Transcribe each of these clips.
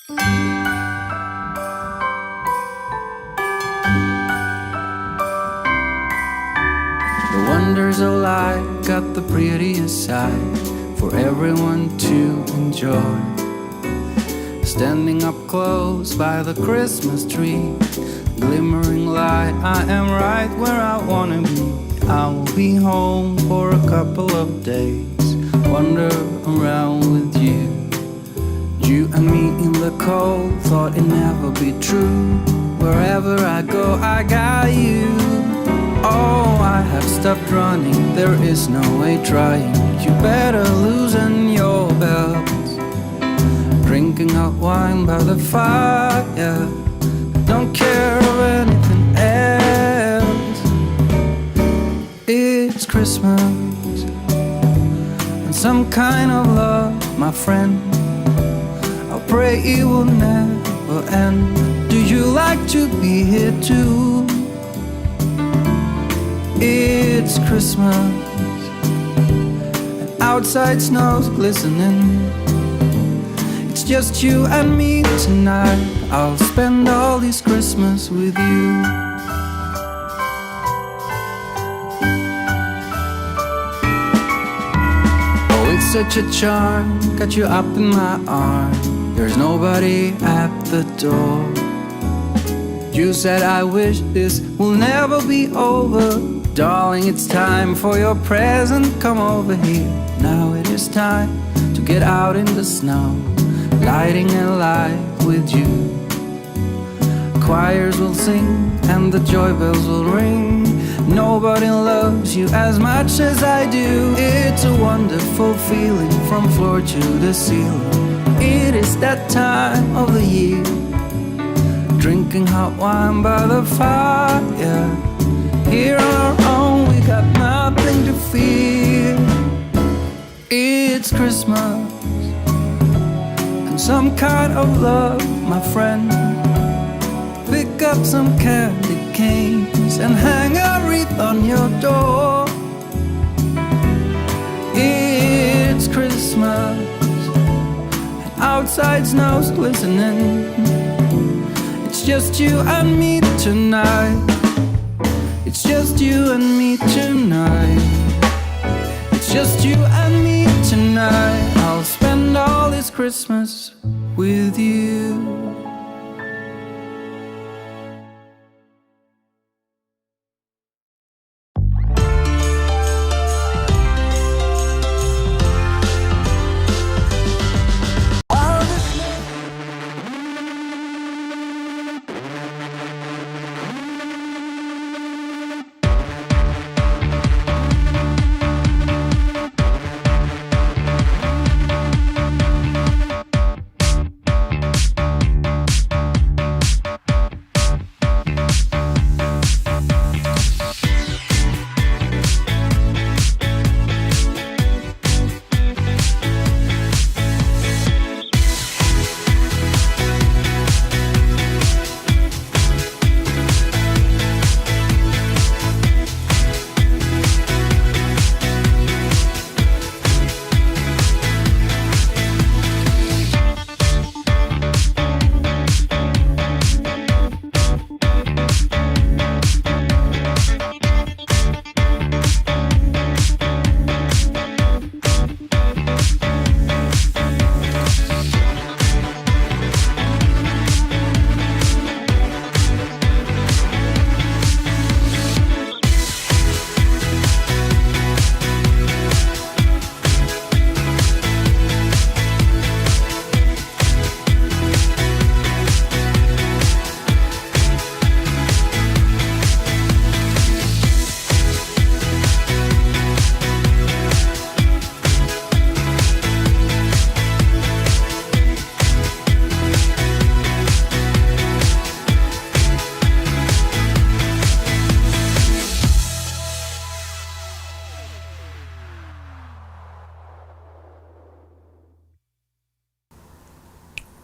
The wonders of life got the prettiest side for everyone to enjoy. Standing up close by the Christmas tree, glimmering light, I am right where I wanna be. I will be home for a couple of days, wander around with you. You and me in the cold, thought it'd never be true. Wherever I go, I got you. Oh, I have stopped running, there is no way trying. You better loosen your belt. Drinking hot wine by the fire, don't care of anything else. It's Christmas and some kind of love, my friend. I pray it will never end. Do you like to be here too? It's Christmas and outside snow's glistening. It's just you and me tonight. I'll spend all this Christmas with you. Oh, it's such a charm, got you up in my arm. There's nobody at the door. You said I wish this will never be over. Darling, it's time for your present, come over here. Now it is time to get out in the snow, lighting a light with you. Choirs will sing and the joy bells will ring. Nobody loves you as much as I do. It's a wonderful feeling from floor to the ceiling. It is that time of the year, drinking hot wine by the fire. Here on our own, we got nothing to fear. It's Christmas and some kind of love, my friend. Pick up some candy canes and hang a wreath on your door. It's Christmas and outside snow's glistening. It's just you and me tonight. It's just you and me tonight. It's just you and me tonight. I'll spend all this Christmas with you.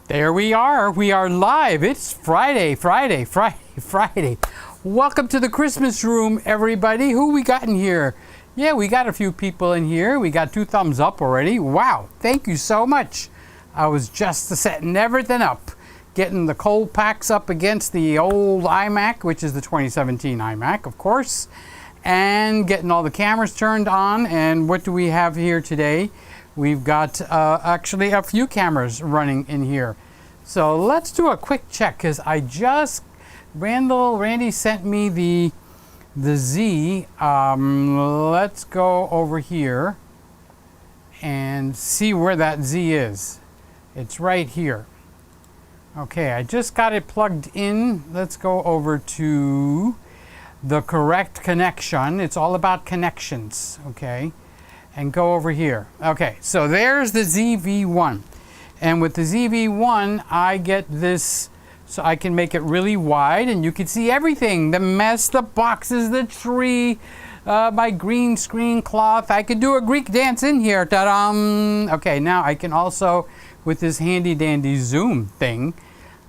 There we are live. It's Friday. Welcome to the Christmas room, everybody. Who we got in here? Yeah, we got a few people in here. We got 2 thumbs up already. Wow, thank you so much. I was just setting everything up, getting the cold packs up against the old iMac, which is the 2017 iMac, of course, and getting all the cameras turned on. And what do we have here today? We've got actually a few cameras running in here. So let's do a quick check, because I just, Randy sent me the Z. Let's go over here and see where that Z is. It's right here. Okay, I just got it plugged in. Let's go over to the correct connection. It's all about connections, okay? And go over here. Okay, so there's the ZV1. And with the ZV1, I get this, so I can make it really wide and you can see everything. The mess, the boxes, the tree, my green screen cloth. I could do a Greek dance in here. Ta-dam! Okay, now I can also, with this handy dandy zoom thing,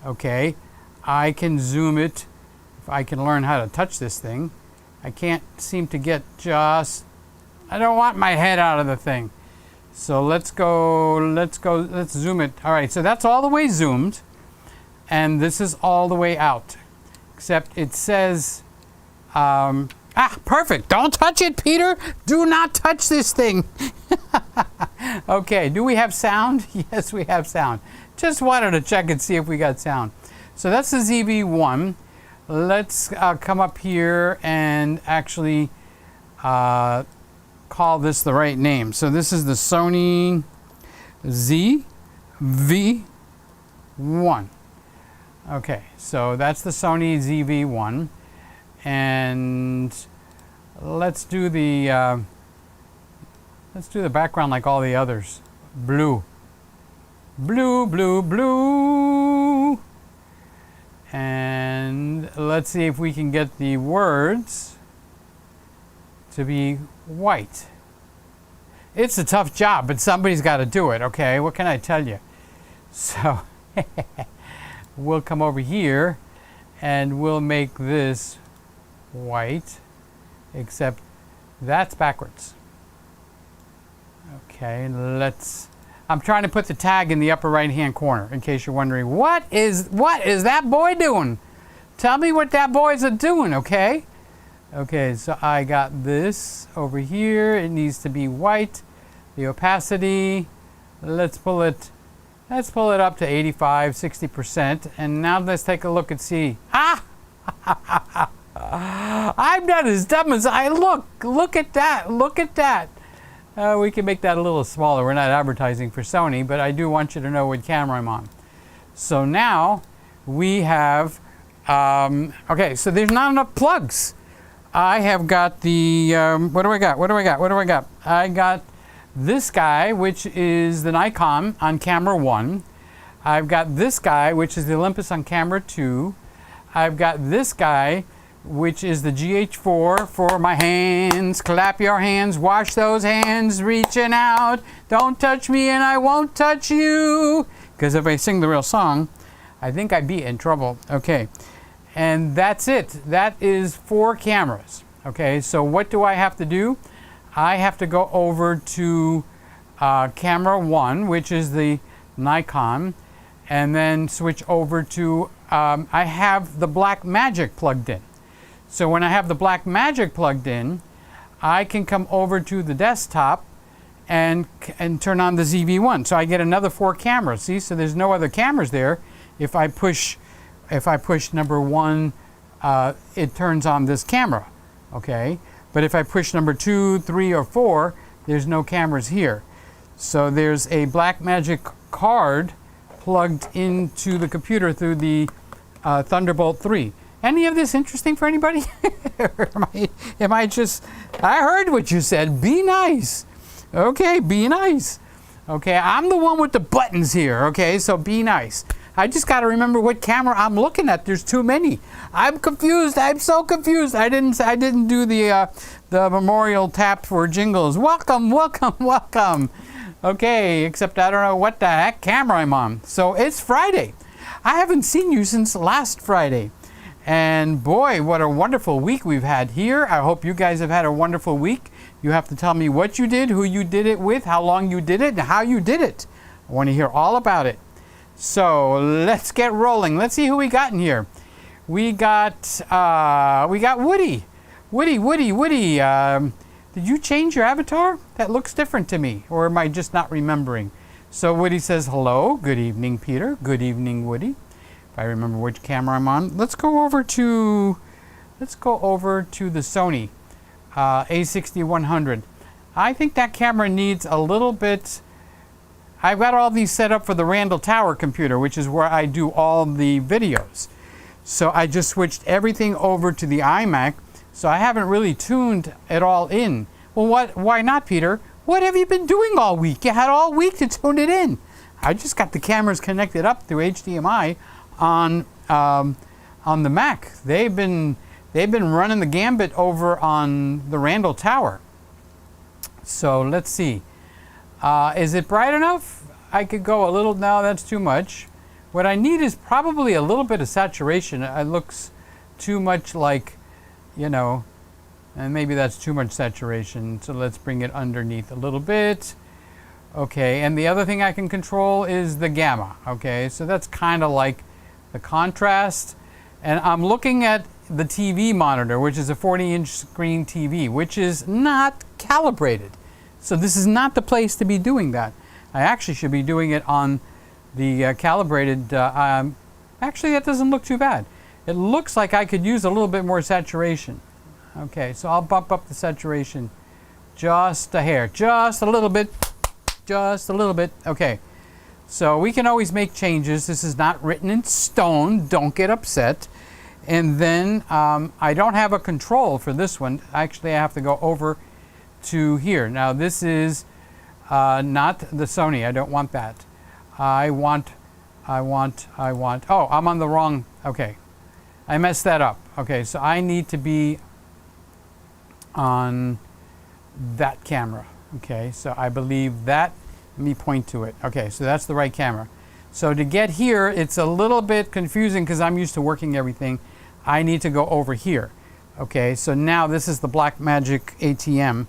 okay, I can zoom it. If I can learn how to touch this thing. I can't seem to get just, I don't want my head out of the thing. So let's zoom it. All right, so that's all the way zoomed. And this is all the way out. Except it says, perfect. Don't touch it, Peter. Do not touch this thing. Okay, do we have sound? Yes, we have sound. Just wanted to check and see if we got sound. So that's the ZV1. Let's come up here and actually call this the right name. So this is the Sony ZV1. Okay, so that's the Sony ZV1. And let's do the background like all the others. Blue. Blue, blue, blue. And let's see if we can get the words to be white. It's a tough job, but somebody's got to do it, okay? What can I tell you? So we'll come over here and we'll make this white, except that's backwards. Okay, I'm trying to put the tag in the upper right hand corner in case you're wondering, what is that boy doing? Tell me what that boy's doing, okay? Okay, so I got this over here. It needs to be white. The opacity, let's pull it up to 85, 60%. And now let's take a look and see. I'm not as dumb as I look. Look at that. Look at that. We can make that a little smaller. We're not advertising for Sony, but I do want you to know what camera I'm on. So now we have, okay, so there's not enough plugs. I have got the, what do I got? I got this guy, which is the Nikon on camera 1. I've got this guy, which is the Olympus on camera 2. I've got this guy, which is the GH4 for my hands. Clap your hands, wash those hands, reaching out. Don't touch me and I won't touch you. Because if I sing the real song, I think I'd be in trouble. Okay. And that's it. That is 4 cameras. Okay, so what do I have to do? I have to go over to camera 1, which is the Nikon, and then switch over to, I have the Blackmagic plugged in. So when I have the Blackmagic plugged in, I can come over to the desktop and turn on the ZV1. So I get another 4 cameras. See, so there's no other cameras there. If I push number 1, it turns on this camera, okay? But if I push number 2, 3, or 4, there's no cameras here. So there's a Blackmagic card plugged into the computer through the Thunderbolt 3. Any of this interesting for anybody? am I just, I heard what you said, be nice. Okay, be nice. Okay, I'm the one with the buttons here, okay, so be nice. I just got to remember what camera I'm looking at. There's too many. I'm confused. I'm so confused. I didn't do the memorial tap for Jingles. Welcome, welcome, welcome. Okay, except I don't know what the heck camera I'm on. So it's Friday. I haven't seen you since last Friday. And boy, what a wonderful week we've had here. I hope you guys have had a wonderful week. You have to tell me what you did, who you did it with, how long you did it, and how you did it. I want to hear all about it. So let's get rolling. Let's see who we got in here. We got Woody. Woody. Did you change your avatar? That looks different to me, or am I just not remembering? So Woody says hello. Good evening, Peter. Good evening, Woody. If I remember which camera I'm on, let's go over to the Sony A6100. I think that camera needs a little bit. I've got all these set up for the Randall Tower computer, which is where I do all the videos. So I just switched everything over to the iMac, so I haven't really tuned it all in. Well, why not, Peter? What have you been doing all week? You had all week to tune it in. I just got the cameras connected up through HDMI on the Mac. They've been running the gambit over on the Randall Tower. So let's see. Is it bright enough? I could go a little. No, that's too much. What I need is probably a little bit of saturation. It looks too much like, and maybe that's too much saturation. So let's bring it underneath a little bit. Okay, and the other thing I can control is the gamma. Okay, so that's kind of like the contrast. And I'm looking at the TV monitor, which is a 40-inch screen TV, which is not calibrated. So this is not the place to be doing that. I actually should be doing it on the calibrated. Actually, that doesn't look too bad. It looks like I could use a little bit more saturation. Okay, so I'll bump up the saturation just a hair, just a little bit, just a little bit. Okay, so we can always make changes. This is not written in stone. Don't get upset. And then I don't have a control for this one. Actually, I have to go over to here. Now this is not the Sony. I don't want that. I want, oh, I'm on the wrong, okay. I messed that up. Okay, so I need to be on that camera. Okay, so I believe that, let me point to it. Okay, so that's the right camera. So to get here, it's a little bit confusing because I'm used to working everything. I need to go over here. Okay, so now this is the Blackmagic ATM.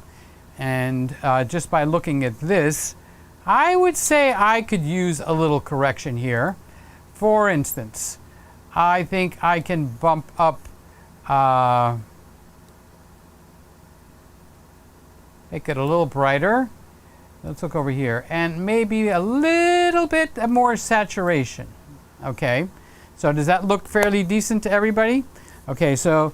And just by looking at this, I would say I could use a little correction here. For instance, I think I can bump up, make it a little brighter. Let's look over here. And maybe a little bit more saturation. Okay, so does that look fairly decent to everybody? Okay, so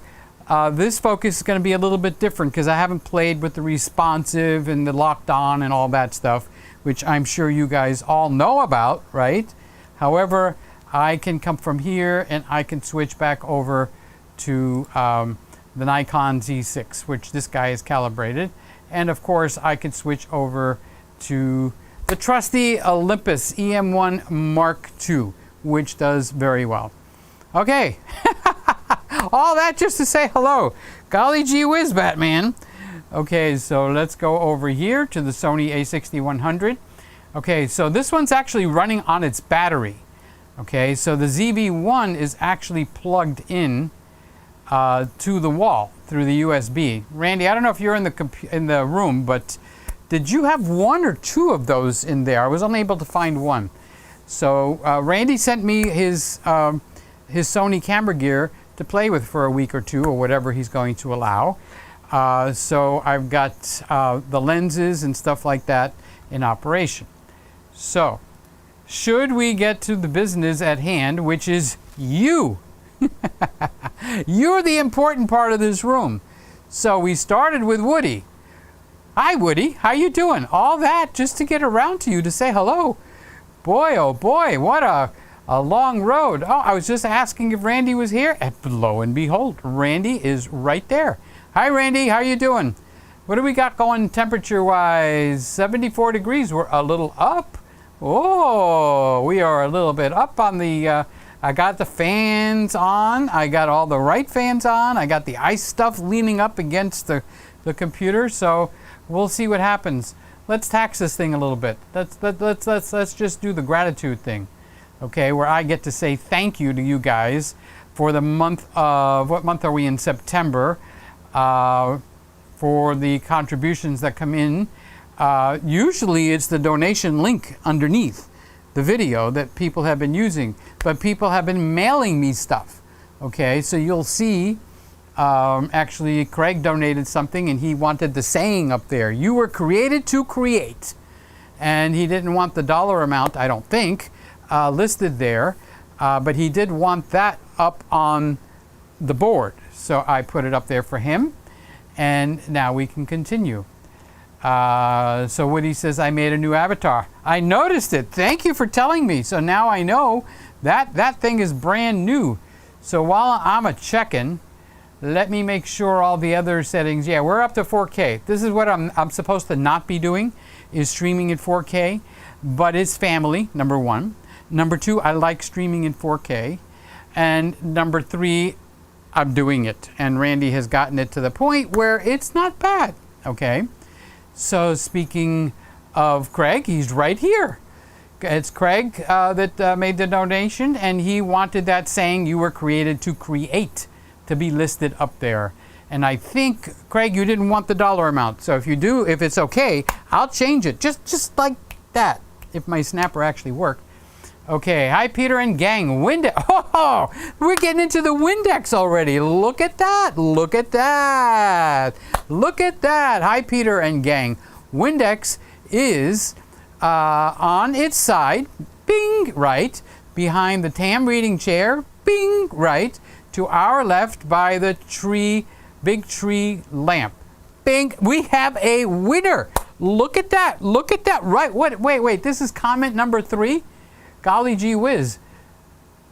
this focus is going to be a little bit different because I haven't played with the responsive and the locked on and all that stuff, which I'm sure you guys all know about, right? However, I can come from here and I can switch back over to the Nikon Z6, which this guy is calibrated. And of course, I can switch over to the trusty Olympus EM1 Mark II, which does very well. Okay. All that just to say hello. Golly gee whiz, Batman. Okay, so let's go over here to the Sony A6100. Okay, so this one's actually running on its battery. Okay, so the ZV-1 is actually plugged in to the wall through the USB. Randy, I don't know if you're in the room, but did you have one or two of those in there? I was only able to find one. So Randy sent me his Sony camera gear to play with for a week or two, or whatever he's going to allow. So I've got the lenses and stuff like that in operation. So should we get to the business at hand, which is you? You're the important part of this room. So we started with Woody. Hi, Woody. How you doing? All that just to get around to you to say hello. Boy, oh boy, what a long road. Oh, I was just asking if Randy was here, and lo and behold, Randy is right there. Hi, Randy. How you doing? What do we got going temperature-wise? 74 degrees. We're a little up. Oh, we are a little bit up on the... I got the fans on. I got all the right fans on. I got the ice stuff leaning up against the computer. So we'll see what happens. Let's tax this thing a little bit. Let's just do the gratitude thing. Okay, where I get to say thank you to you guys for the month of, what month are we in? September, for the contributions that come in. Usually it's the donation link underneath. the video that people have been using, but people have been mailing me stuff. Okay, so you'll see, actually Craig donated something and he wanted the saying up there. You were created to create. And he didn't want the dollar amount, I don't think, listed there, but he did want that up on the board. So I put it up there for him, and now we can continue. So Woody says, I made a new avatar. I noticed it. Thank you for telling me. So now I know that that thing is brand new. So while I'm checking, let me make sure all the other settings. Yeah, we're up to 4K. This is what I'm supposed to not be doing, is streaming in 4K, but it's family, number one. Number two, I like streaming in 4K. And number three, I'm doing it. And Randy has gotten it to the point where it's not bad, okay? So speaking of Craig, he's right here. It's Craig that made the donation, and he wanted that saying, you were created to create, to be listed up there. And I think, Craig, you didn't want the dollar amount. So if you do, if it's okay, I'll change it. Just like that, if my snapper actually worked. Okay, hi Peter and gang. Windex. Oh, we're getting into the Windex already. Look at that. Look at that. Look at that. Hi Peter and gang. Windex is on its side, bing, right, behind the TAM reading chair, bing, right, to our left by the tree, big tree lamp. Bing, we have a winner. Look at that. Look at that. Right. What? Wait. This is comment number 3. Golly gee whiz.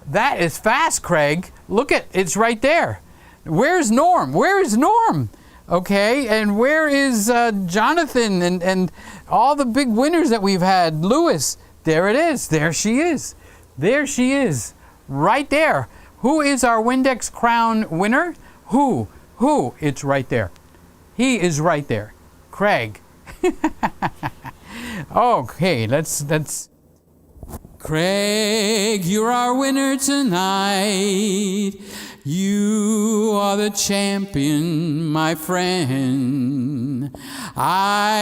That is fast, Craig. Look at, it's right there. Where's Norm? Where is Norm? Okay, and where is Jonathan and all the big winners that we've had? Lewis. There it is. There she is. There she is. Right there. Who is our Windex Crown winner? Who? It's right there. He is right there. Craig. Okay, let's. Craig, you're our winner tonight. You are the champion, my friend. I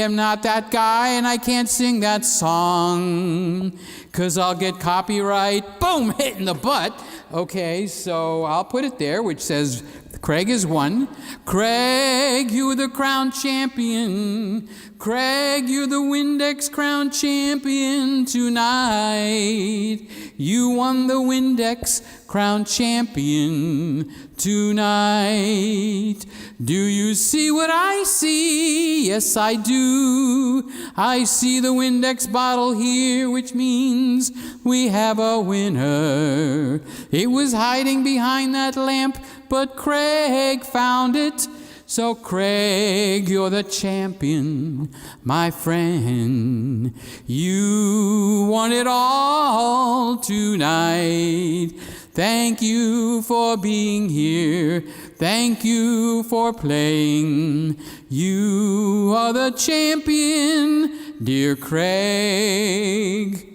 am not that guy and I can't sing that song, 'cause I'll get copyright, boom, hit in the butt. Okay, so I'll put it there, which says Craig is won. Craig, you're the crown champion. Craig, you're the Windex Crown champion tonight. You won the Windex Crown champion tonight. Do you see what I see? Yes, I do. I see the Windex bottle here, which means we have a winner. It was hiding behind that lamp, but Craig found it. So Craig, you're the champion, my friend. You won it all tonight. Thank you for being here. Thank you for playing. You are the champion, dear Craig.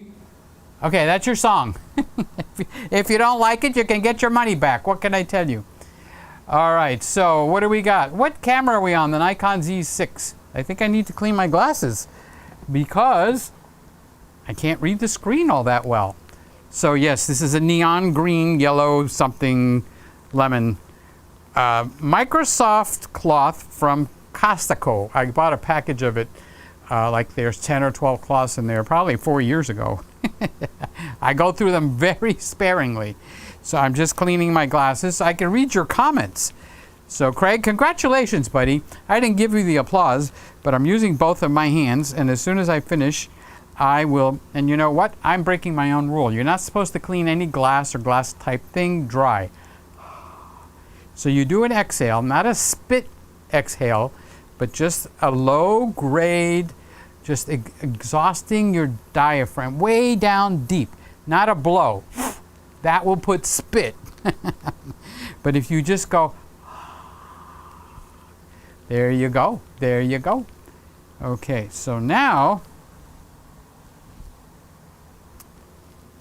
Okay, that's your song. If you don't like it, you can get your money back. What can I tell you? All right, so what do we got? What camera are we on? The Nikon Z6. I think I need to clean my glasses because I can't read the screen all that well. So yes, this is a neon green, yellow, something, lemon. Microsoft cloth from Costco. I bought a package of it, like there's 10 or 12 cloths in there, probably 4 years ago. I go through them very sparingly. So I'm just cleaning my glasses so I can read your comments. So Craig, congratulations, buddy. I didn't give you the applause, but I'm using both of my hands, and as soon as I finish, I will, and you know what? I'm breaking my own rule. You're not supposed to clean any glass or glass type thing dry. So you do an exhale, not a spit exhale, but just a low grade, just exhausting your diaphragm way down deep, not a blow. That will put spit. But if you just go, there you go, there you go. Okay, so now,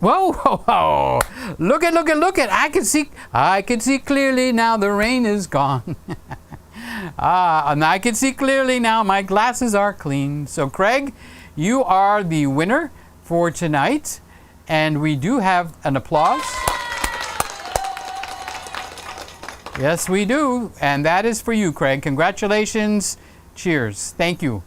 whoa, whoa, whoa. Look at, I can see clearly now, the rain is gone. And I can see clearly now, my glasses are clean. So Craig, you are the winner for tonight. And we do have an applause. Yes, we do. And that is for you, Craig. Congratulations. Cheers. Thank you.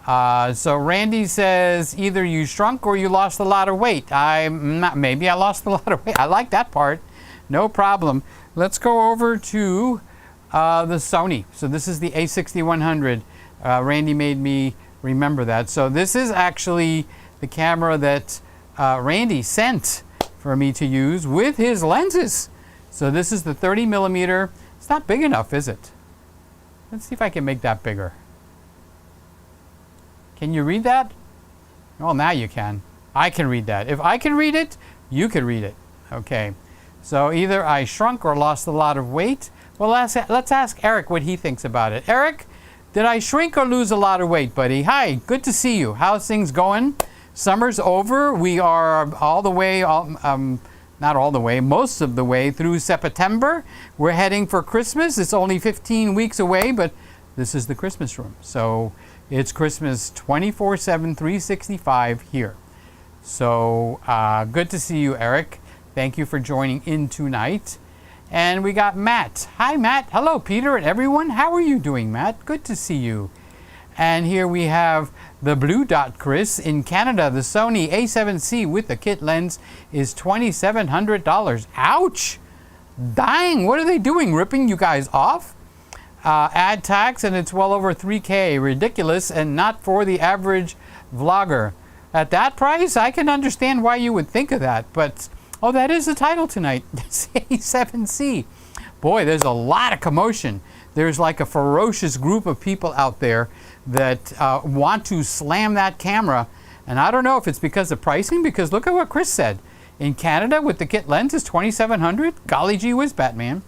So Randy says, either you shrunk or you lost a lot of weight. Maybe I lost a lot of weight. I like that part. No problem. Let's go over to the Sony. So this is the A6100. Randy made me remember that. So this is actually the camera that Randy sent for me to use with his lenses. So this is the 30 millimeter. It's not big enough, is it? Let's see if I can make that bigger. Can you read that? Well, now you can. I can read that. If I can read it, you can read it. Okay. So either I shrunk or lost a lot of weight. Well, let's ask Eric what he thinks about it. Eric, did I shrink or lose a lot of weight, buddy? Hi, good to see you. How's things going? Summer's over. We are all the way, not all the way, most of the way through September. We're heading for Christmas. It's only 15 weeks away, but this is the Christmas room. So it's Christmas 24/7, 365 here. So good to see you, Eric. Thank you for joining in tonight. And we got Matt. Hi, Matt. Hello, Peter and everyone. How are you doing, Matt? Good to see you. And here we have the Blue Dot Chris in Canada. The Sony A7c with the kit lens is $2,700. Ouch! Dang, what are they doing? Ripping you guys off? Add tax and it's well over 3K. Ridiculous and not for the average vlogger. At that price, I can understand why you would think of that. But, oh, that is the title tonight. It's A7c. Boy, there's a lot of commotion. There's like a ferocious group of people out there that want to slam that camera. And I don't know if it's because of pricing, because look at what Chris said. In Canada, with the kit lens, is $2,700. Golly gee whiz, Batman.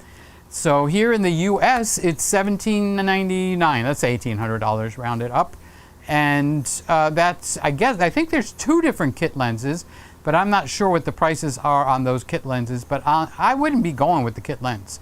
So here in the US, it's $1,799. That's $1,800 rounded up. And that's, I think there's two different kit lenses, but I'm not sure what the prices are on those kit lenses. But I wouldn't be going with the kit lens.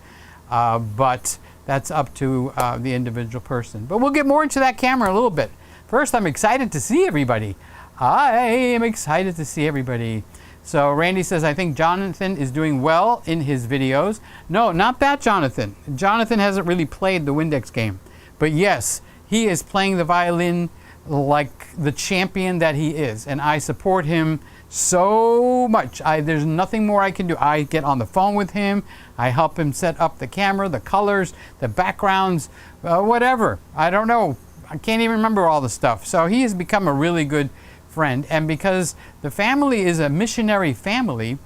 But that's up to the individual person. But we'll get more into that camera a little bit. First, I'm excited to see everybody. I am excited to see everybody. So Randy says, I think Jonathan is doing well in his videos. No, not that Jonathan. Jonathan hasn't really played the Windex game. But yes, he is playing the violin like the champion that he is. And I support him so much. There's nothing more I can do. I get on the phone with him. I help him set up the camera, the colors, the backgrounds, whatever. I don't know. I can't even remember all the stuff. So he has become a really good friend. And because the family is a missionary family,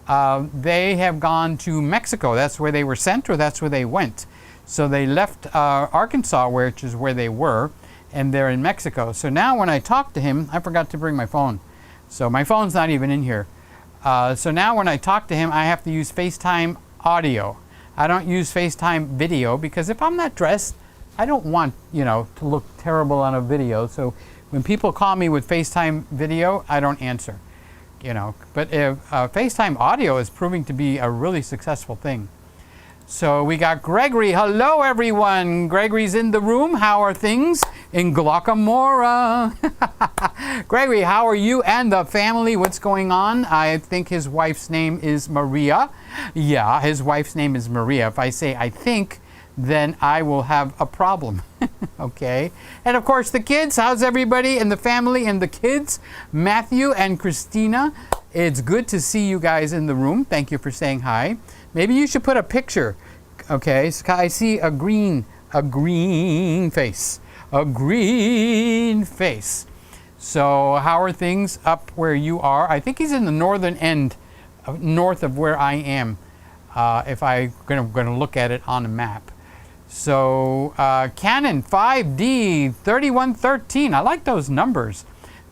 they have gone to Mexico. That's where they were sent, or that's where they went. So they left Arkansas, which is where they were, and they're in Mexico. So now when I talk to him, I forgot to bring my phone. So my phone's not even in here. So now when I talk to him, I have to use FaceTime audio. I don't use FaceTime video, because if I'm not dressed, I don't want, to look terrible on a video. So when people call me with FaceTime video, I don't answer, But if FaceTime audio is proving to be a really successful thing. So we got Gregory. Hello, everyone. Gregory's in the room. How are things in Glockamora? Gregory, how are you and the family? What's going on? I think his wife's name is Maria. Yeah, his wife's name is Maria. If I say I think, then I will have a problem. Okay. And of course, the kids. How's everybody and the family and the kids? Matthew and Christina. It's good to see you guys in the room. Thank you for saying hi. Maybe you should put a picture. Okay. So I see a green face. A green face. So how are things up where you are? I think he's in the northern end, north of where I am. If I'm going to look at it on a map. So Canon 5D 3113. I like those numbers.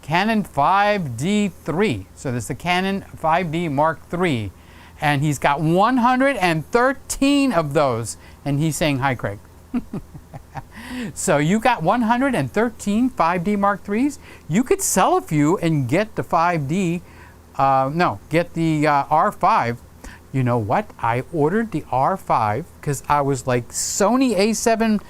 Canon 5D3. So this is the Canon 5D Mark III. And he's got 113 of those. And he's saying, hi, Craig. So you got 113 5D Mark IIIs. You could sell a few and get the 5D. Get the R5. You know what? I ordered the R5 because I was like, Sony A7S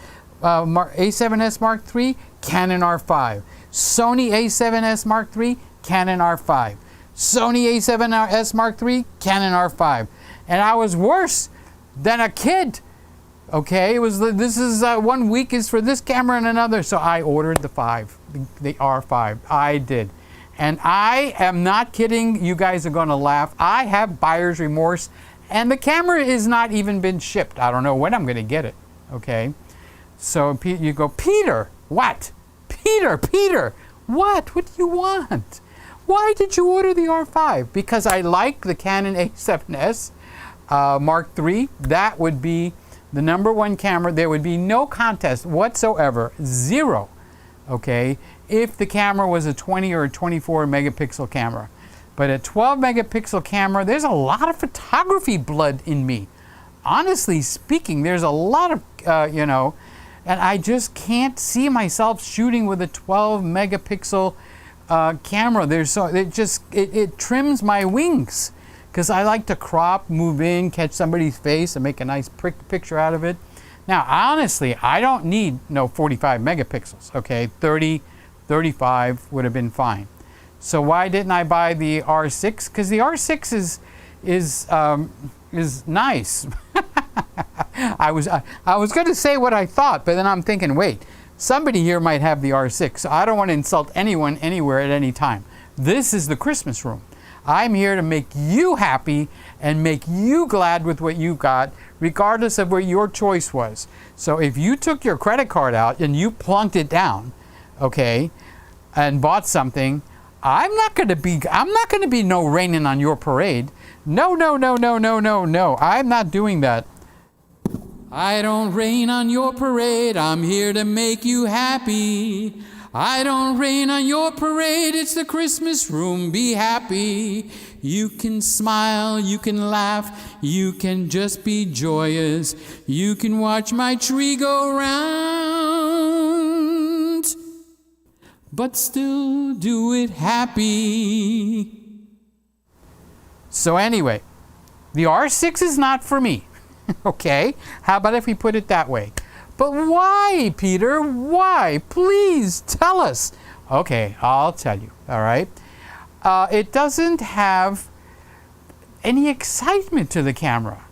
Mark III, Canon R5. Sony A7S Mark III, Canon R5. Sony A7c Mark III, Canon R5. And I was worse than a kid. Okay, this is 1 week is for this camera and another. So I ordered the R5. I did. And I am not kidding. You guys are going to laugh. I have buyer's remorse. And the camera has not even been shipped. I don't know when I'm going to get it. Okay. So you go, Peter, what? Peter, what? What do you want? Why did you order the R5? Because I like the Canon A7s Mark III. That would be the #1 camera. There would be no contest whatsoever. Zero. Okay. If the camera was a 20 or a 24 megapixel camera. But a 12 megapixel camera, there's a lot of photography blood in me. Honestly speaking, there's a lot of, and I just can't see myself shooting with a 12 megapixel camera. It trims my wings because I like to crop, move in, catch somebody's face and make a nice picture out of it. Now, honestly, I don't need 45 megapixels, okay? 30, 35 would have been fine. So why didn't I buy the R6? Because the R6 is nice. I was going to say what I thought, but then I'm thinking, wait, somebody here might have the R6. So I don't want to insult anyone anywhere at any time. This is the Christmas room. I'm here to make you happy and make you glad with what you got, regardless of what your choice was. So if you took your credit card out and you plunked it down, okay, and bought something, I'm not going to be no raining on your parade. No. I'm not doing that. I don't rain on your parade. I'm here to make you happy. I don't rain on your parade. It's the Christmas room. Be happy. You can smile. You can laugh. You can just be joyous. You can watch my tree go round, but still do it happy. So anyway, the R6 is not for me. Okay? How about if we put it that way? But why, Peter? Why? Please tell us. Okay, I'll tell you. All right? It doesn't have any excitement to the camera.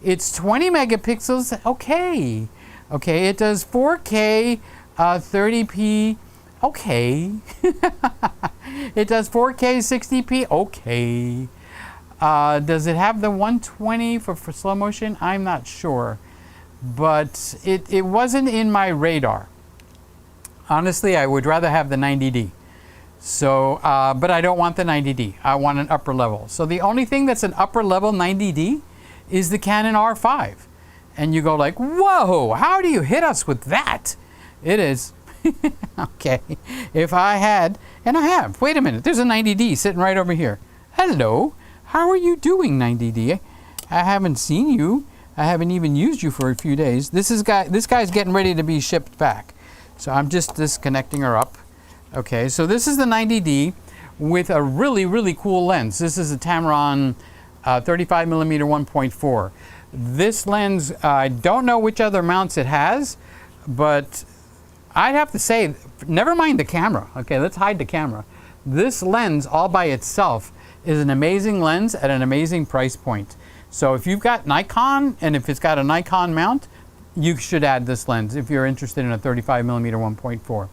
It's 20 megapixels. Okay. Okay, it does 4K, 30p. Okay. It does 4K 60p. Okay. Does it have the 120 for slow motion? I'm not sure. But it wasn't in my radar. Honestly, I would rather have the 90D. So, but I don't want the 90D. I want an upper level. So the only thing that's an upper level 90D is the Canon R5. And you go like, whoa, how do you hit us with that? It is. Okay, if I had, and I have, wait a minute, there's a 90D sitting right over here. Hello, how are you doing, 90D? I haven't seen you. I haven't even used you for a few days. This guy's getting ready to be shipped back. So I'm just disconnecting her up. Okay, so this is the 90D with a really, really cool lens. This is a Tamron 35mm 1.4. This lens, I don't know which other mounts it has, but I'd have to say, never mind the camera. Okay, let's hide the camera. This lens all by itself is an amazing lens at an amazing price point. So if you've got Nikon and if it's got a Nikon mount, you should add this lens if you're interested in a 35mm 1.4.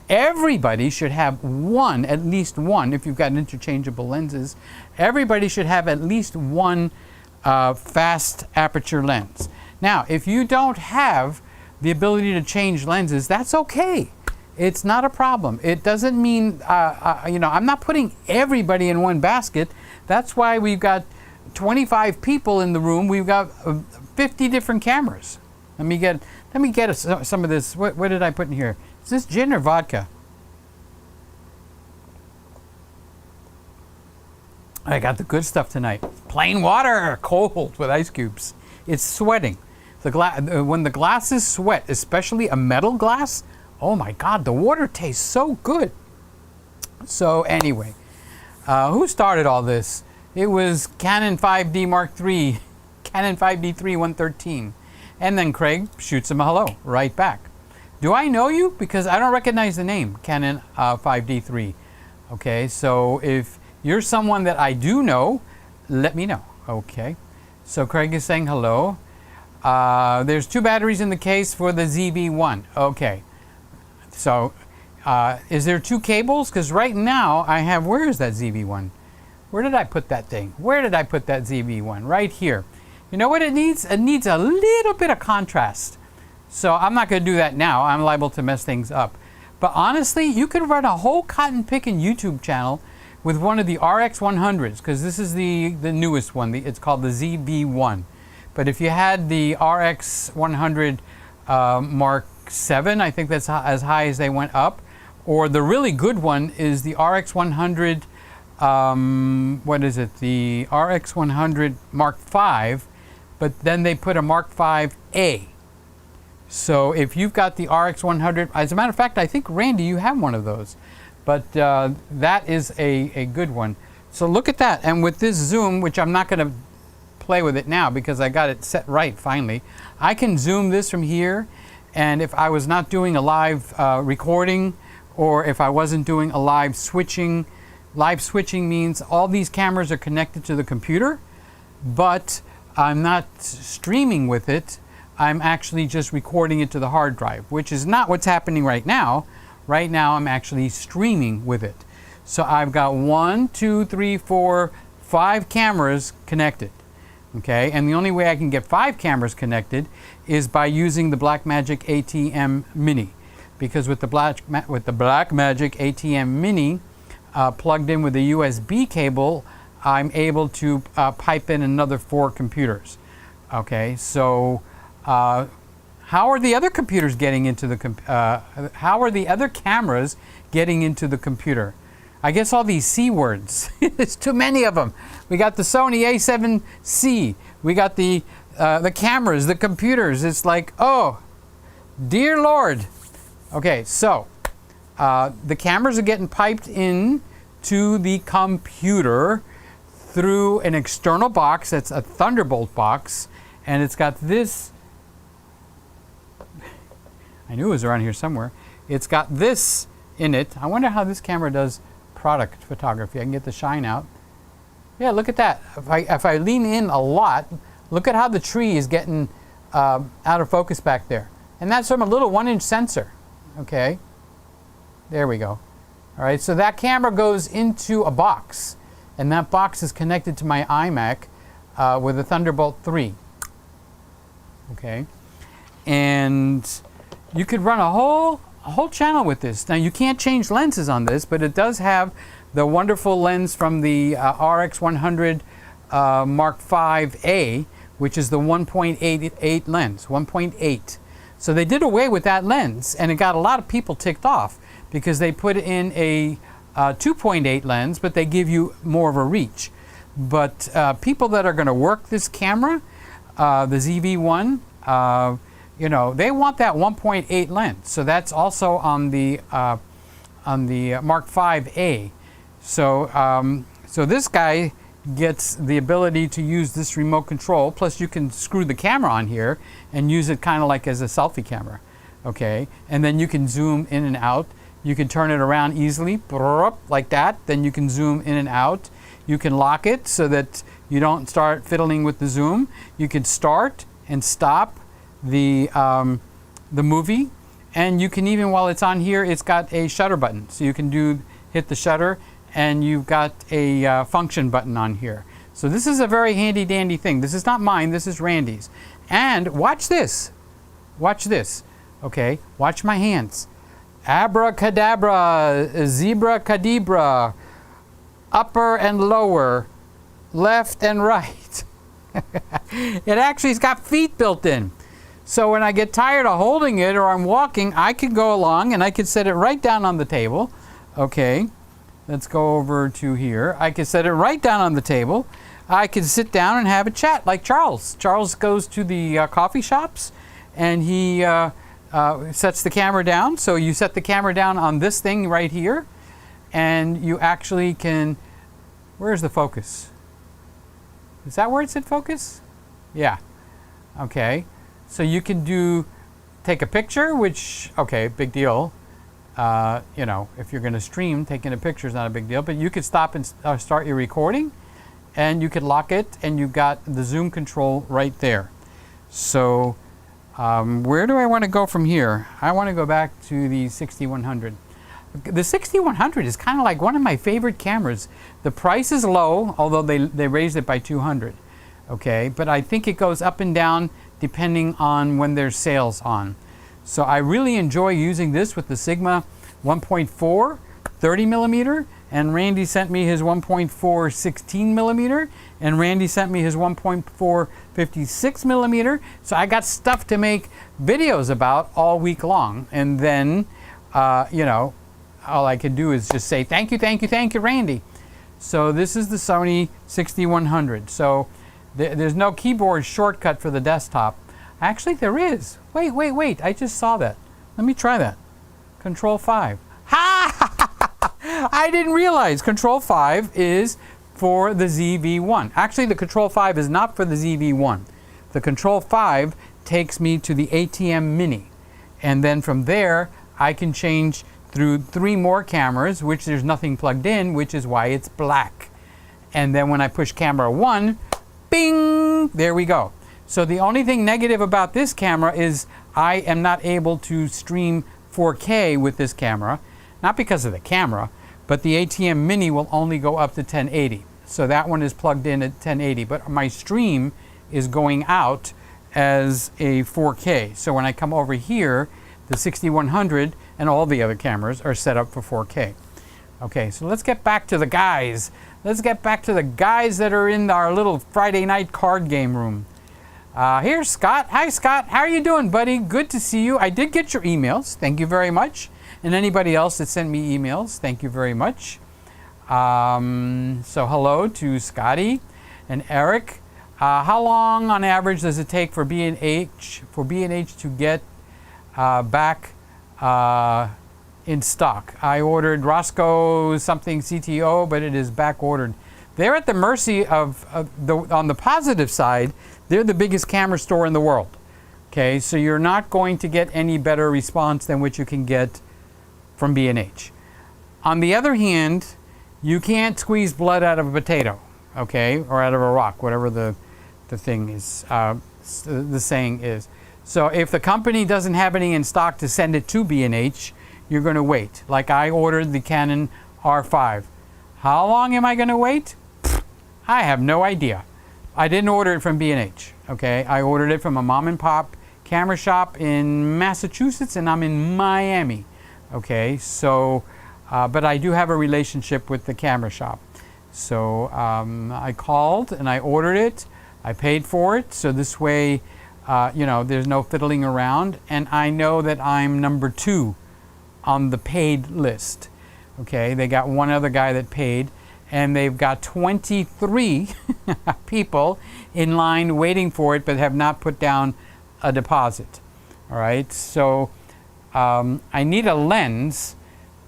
Everybody should have one, at least one, if you've got interchangeable lenses, everybody should have at least one fast aperture lens. Now, if you don't have the ability to change lenses, that's okay. It's not a problem. It doesn't mean, I'm not putting everybody in one basket. That's why we've got 25 people in the room. We've got 50 different cameras. Let me get some of this. What did I put in here? Is this gin or vodka? I got the good stuff tonight. Plain water, cold with ice cubes. It's sweating. When the glasses sweat, especially a metal glass, oh my God, the water tastes so good. So anyway, who started all this? It was Canon 5D Mark III, Canon 5D3 113. And then Craig shoots him a hello right back. Do I know you? Because I don't recognize the name, Canon 5D3. Okay, so if you're someone that I do know, let me know. Okay, so Craig is saying hello. There's 2 batteries in the case for the ZV-1. Okay, so is there 2 cables? Because right now I have, where is that ZV-1? Where did I put that thing? Where did I put that ZV-1? Right here. You know what it needs? It needs a little bit of contrast. So I'm not going to do that now. I'm liable to mess things up. But honestly, you could run a whole cotton picking YouTube channel with one of the RX100s, because this is the newest one. It's called the ZV-1. But if you had the RX100 Mark 7, I think that's as high as they went up. Or the really good one is the RX100, what is it? The RX100 Mark 5, but then they put a Mark 5A. So if you've got the RX100, as a matter of fact, I think, Randy, you have one of those. But that is a good one. So look at that. And with this zoom, which I'm not going to play with it now because I got it set right finally, I can zoom this from here. And if I was not doing a live recording, or if I wasn't doing a live switching means all these cameras are connected to the computer, but I'm not streaming with it. I'm actually just recording it to the hard drive, which is not what's happening right now. Right now I'm actually streaming with it. So I've got 1, 2, 3, 4, 5 cameras connected. Okay, and the only way I can get 5 cameras connected is by using the Blackmagic ATM Mini, because with the Blackmagic ATM Mini plugged in with a USB cable, I'm able to pipe in another 4 computers. Okay, so how are the other computers getting into the how are the other cameras getting into the computer? I guess all these C words. There's too many of them. We got the Sony A7c. We got the cameras, the computers. It's like, oh, dear Lord. Okay, so the cameras are getting piped in to the computer through an external box. That's a Thunderbolt box, and it's got this. I knew it was around here somewhere. It's got this in it. I wonder how this camera does product photography. I can get the shine out. Yeah, look at that. If I lean in a lot, look at how the tree is getting out of focus back there. And that's from a little 1-inch sensor. Okay, there we go. All right, so that camera goes into a box, and that box is connected to my iMac with a Thunderbolt 3. Okay, and you could run a whole channel with this. Now you can't change lenses on this, but it does have the wonderful lens from the RX100 Mark 5A, which is the 1.88 lens, 1.8. So they did away with that lens, and it got a lot of people ticked off because they put in a 2.8 lens, but they give you more of a reach. But people that are going to work this camera, the ZV-1, you know, they want that 1.8 lens. So that's also on the Mark 5A. So so this guy gets the ability to use this remote control. Plus, you can screw the camera on here and use it kind of like as a selfie camera. Okay, and then you can zoom in and out. You can turn it around easily, like that. Then you can zoom in and out. You can lock it so that you don't start fiddling with the zoom. You can start and stop the movie, and you can even, while it's on here, it's got a shutter button. So you can hit the shutter, and you've got a function button on here. So this is a very handy dandy thing. This is not mine, this is Randy's. And watch this. Watch this. Okay, watch my hands. Abracadabra, zebra cadabra, upper and lower, left and right. It actually's got feet built in. So when I get tired of holding it or I'm walking, I could go along and I could set it right down on the table. Okay, let's go over to here. I could set it right down on the table. I could sit down and have a chat like Charles. Charles goes to the coffee shops and he sets the camera down. So you set the camera down on this thing right here, and you actually can, where's the focus? Is that where it said focus? Yeah. Okay. So you can take a picture, which, okay, big deal. You know, if you're going to stream, taking a picture is not a big deal, but you could stop and start your recording, and you could lock it, and you've got the zoom control right there. So where do I want to go from here? I want to go back to the 6100. The 6100 is kind of like one of my favorite cameras. The price is low, although they raised it by 200. Okay, but I think it goes up and down depending on when there's sales on. So I really enjoy using this with the Sigma 1.4 30 millimeter, and Randy sent me his 1.4 16 millimeter, and Randy sent me his 1.4 56 millimeter. So I got stuff to make videos about all week long, and then you know, all I could do is just say thank you, Randy. So this is the Sony 6100. So there's no keyboard shortcut for the desktop. Actually, there is. Wait. I just saw that. Let me try that. Control 5. Ha! I didn't realize Control 5 is for the ZV-1. Actually, the Control 5 is not for the ZV-1. The Control 5 takes me to the ATM Mini. And then from there, I can change through 3 more cameras, which there's nothing plugged in, which is why it's black. And then when I push camera 1, bing! There we go. So the only thing negative about this camera is I am not able to stream 4K with this camera. Not because of the camera, but the ATM Mini will only go up to 1080. So that one is plugged in at 1080, but my stream is going out as a 4K. So when I come over here, the 6100 and all the other cameras are set up for 4K. Okay, so let's get back to the guys. Let's get back to the guys that are in our little Friday night card game room. Here's Scott. Hi, Scott. How are you doing, buddy? Good to see you. I did get your emails. Thank you very much. And anybody else that sent me emails, thank you very much. So hello to Scotty and Eric. How long on average does it take for B&H to get back in stock? I ordered Roscoe something CTO, but it is back ordered. They're at the mercy of on the positive side, they're the biggest camera store in the world. Okay, so you're not going to get any better response than what you can get from B&H. On the other hand, you can't squeeze blood out of a potato, okay, or out of a rock, whatever the thing is, the saying is. So if the company doesn't have any in stock to send it to B&H, you're going to wait. Like I ordered the Canon R5. How long am I going to wait? I have no idea. I didn't order it from B&H, okay? I ordered it from a mom and pop camera shop in Massachusetts, and I'm in Miami, okay? So, but I do have a relationship with the camera shop. So I called and I ordered it. I paid for it, so this way, you know, there's no fiddling around, and I know that I'm number 2 on the paid list. Okay, they got one other guy that paid, and they've got 23 people in line waiting for it, but have not put down a deposit. All right, so I need a lens.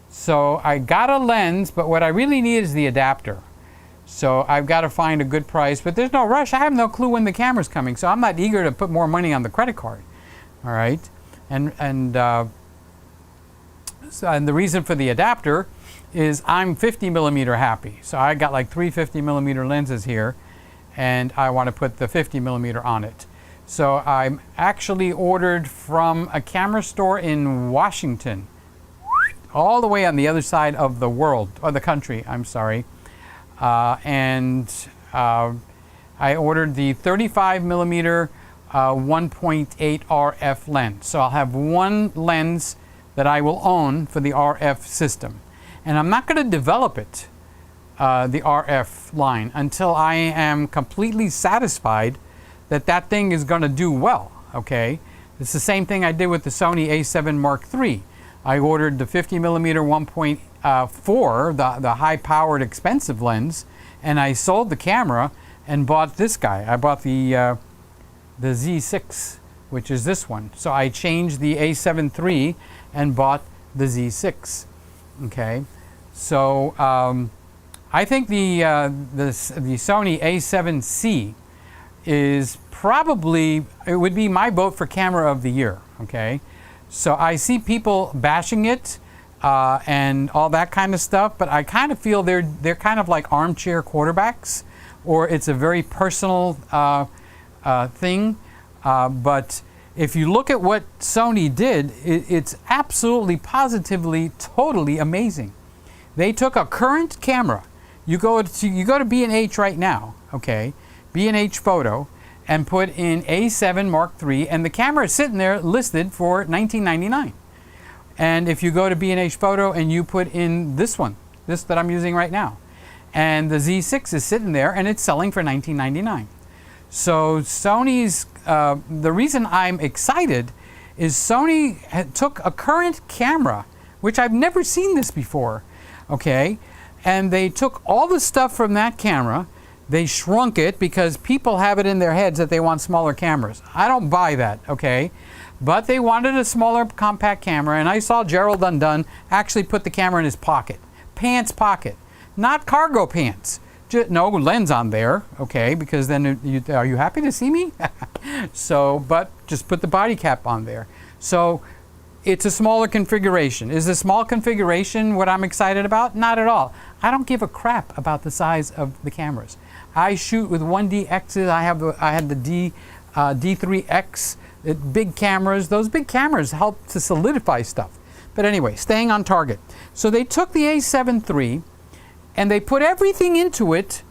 So I got a lens, but what I really need is the adapter. So I've got to find a good price, but there's no rush. I have no clue when the camera's coming, so I'm not eager to put more money on the credit card. All right, and the reason for the adapter is I'm 50 millimeter happy. So I got like 3 50 millimeter lenses here, and I want to put the 50 millimeter on it. So I'm actually ordered from a camera store in Washington, all the way on the other side of the world, or the country, I'm sorry. And I ordered the 35 millimeter 1.8 RF lens. So I'll have one lens that I will own for the RF system. And I'm not going to develop it, the RF line, until I am completely satisfied that that thing is going to do well, okay? It's the same thing I did with the Sony A7 Mark III. I ordered the 50 millimeter 1.4, the high-powered expensive lens, and I sold the camera and bought this guy. I bought the Z6, which is this one. So I changed the A7 III and bought the Z6. Okay, so I think the Sony A7c is probably, it would be my vote for camera of the year. Okay, so I see people bashing it and all that kind of stuff. But I kind of feel they're kind of like armchair quarterbacks, or it's a very personal thing. But if you look at what Sony did, it's absolutely, positively, totally amazing. They took a current camera. You go to B&H right now, okay, B&H Photo, and put in A7 Mark III, and the camera is sitting there listed for $19.99. And if you go to B&H Photo and you put in this one, this that I'm using right now, and the Z6 is sitting there and it's selling for $19.99. So Sony's, the reason I'm excited is Sony took a current camera, which I've never seen this before, okay, and they took all the stuff from that camera, they shrunk it because people have it in their heads that they want smaller cameras. I don't buy that, okay, but they wanted a smaller compact camera, and I saw Gerald Undone actually put the camera in his pocket, pants pocket, not cargo pants. No lens on there, okay, because then are you happy to see me? So, but just put the body cap on there. So it's a smaller configuration. Is the small configuration what I'm excited about? Not at all. I don't give a crap about the size of the cameras. I shoot with 1DXs. I had the D3X, big cameras. Those big cameras help to solidify stuff. But anyway, staying on target. So they took the A7 III and they put everything into it,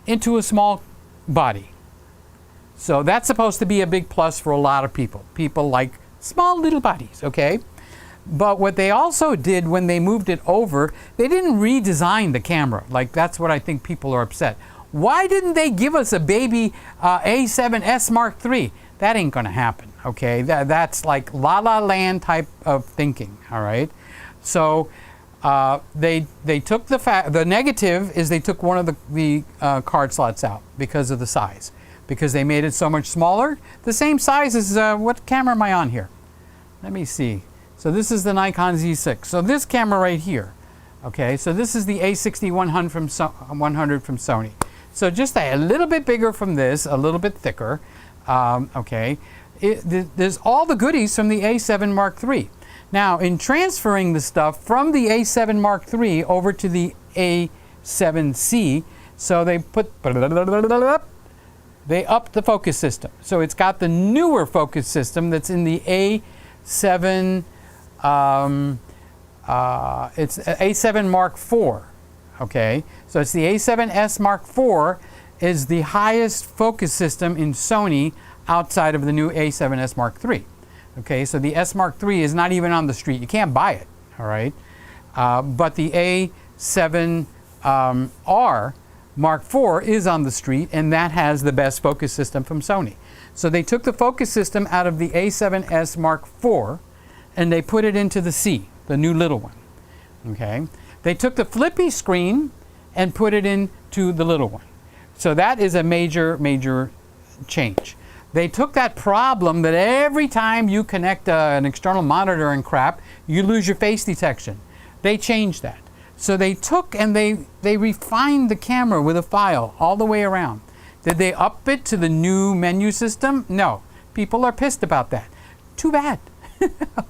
into a small body. So that's supposed to be a big plus for a lot of people. People like small little bodies, okay? But what they also did when they moved it over, they didn't redesign the camera. Like, that's what I think people are upset. Why didn't they give us a baby A7S Mark III? That ain't gonna happen, okay? That's like La La Land type of thinking, all right? So they took the negative is they took one of the card slots out because of the size, because they made it so much smaller. The same size as what camera am I on here? Let me see. So this is the Nikon Z6. So this camera right here, okay. So this is the A60-100 from Sony. So just a little bit bigger from this, a little bit thicker, okay. There's all the goodies from the A7 Mark III. Now, in transferring the stuff from the A7 Mark III over to the A7C, so they upped the focus system. So it's got the newer focus system that's in the A7, it's A7 Mark IV, okay? So it's the A7S Mark IV is the highest focus system in Sony outside of the new A7S Mark III. Okay, so the S Mark III is not even on the street. You can't buy it, all right? But the A7R Mark IV is on the street, and that has the best focus system from Sony. So they took the focus system out of the A7S Mark IV, and they put it into the C, the new little one, okay? They took the flippy screen and put it into the little one. So that is a major, major change. They took that problem that every time you connect an external monitor and crap, you lose your face detection. They changed that. So they took and they refined the camera with a file all the way around. Did they up it to the new menu system? No. People are pissed about that. Too bad.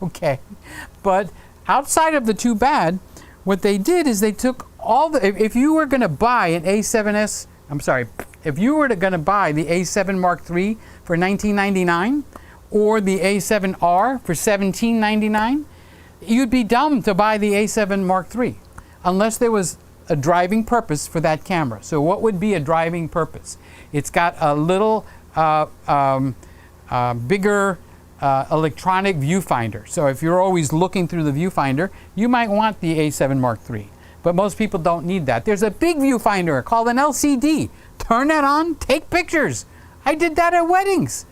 Okay. But outside of the too bad, what they did is they took all the, if you were going to buy an A7S, I'm sorry, if you were going to buy the A7 Mark III for $19.99 or the A7R for $17.99, you'd be dumb to buy the A7 Mark III unless there was a driving purpose for that camera. So what would be a driving purpose? It's got a little bigger electronic viewfinder. So if you're always looking through the viewfinder, you might want the A7 Mark III. But most people don't need that. There's a big viewfinder called an LCD. Turn that on, take pictures. I did that at weddings.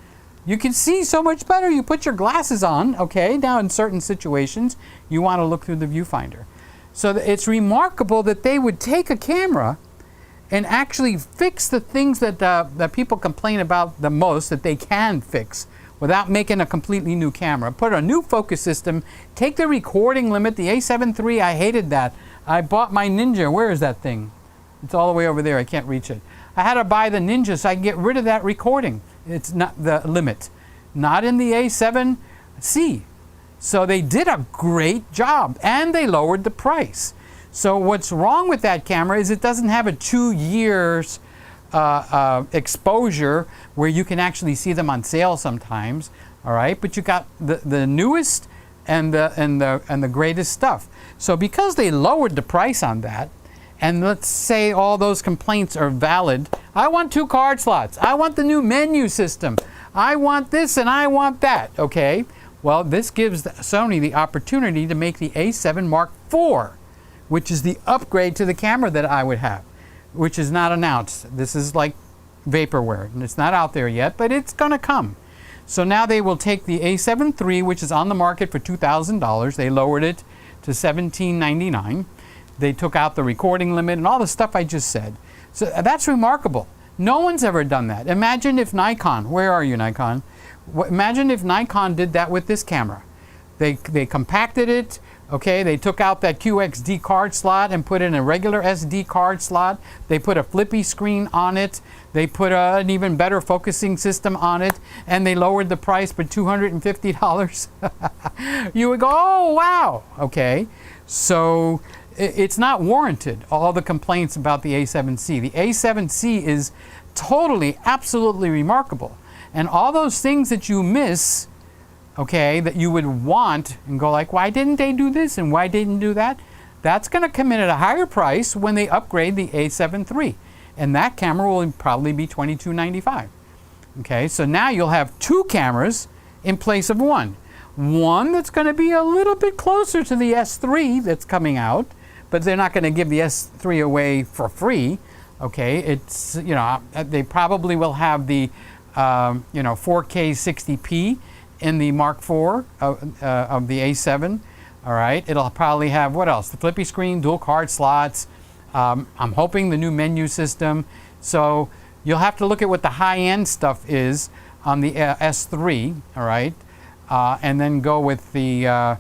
You can see so much better. You put your glasses on, okay? Now in certain situations, you want to look through the viewfinder. So it's remarkable that they would take a camera and actually fix the things that, that people complain about the most that they can fix without making a completely new camera. Put a new focus system, take the recording limit. The A7 III, I hated that. I bought my Ninja. Where is that thing? It's all the way over there. I can't reach it. I had to buy the Ninja so I can get rid of that recording. It's not the limit. Not in the A7C. So they did a great job, and they lowered the price. So what's wrong with that camera is it doesn't have a 2 years exposure where you can actually see them on sale sometimes. All right, but you got the newest and the greatest stuff. So because they lowered the price on that, and let's say all those complaints are valid, I want 2 card slots, I want the new menu system, I want this and I want that, okay? Well, this gives Sony the opportunity to make the A7 Mark IV, which is the upgrade to the camera that I would have, which is not announced. This is like vaporware, and it's not out there yet, but it's gonna come. So now they will take the A7 III, which is on the market for $2,000. They lowered it to $1,799. They took out the recording limit and all the stuff I just said. So that's remarkable. No one's ever done that. Imagine if Nikon, where are you, Nikon? Imagine if Nikon did that with this camera. They compacted it, okay? They took out that QXD card slot and put in a regular SD card slot. They put a flippy screen on it. They put an even better focusing system on it, and they lowered the price by $250. You would go, oh, wow, okay. So it's not warranted, all the complaints about the A7C. The A7C is totally, absolutely remarkable. And all those things that you miss, okay, that you would want and go like, why didn't they do this and why didn't do that? That's going to come in at a higher price when they upgrade the A7 III. And that camera will probably be $22.95. Okay, so now you'll have 2 cameras in place of 1. One that's going to be a little bit closer to the S3 that's coming out, but they're not going to give the S3 away for free. Okay, it's, you know, they probably will have the, 4K 60p in the Mark IV of the A7. All right, it'll probably have, what else? The flippy screen, dual card slots. I'm hoping the new menu system. So you'll have to look at what the high-end stuff is on the S3, all right, and then go with the,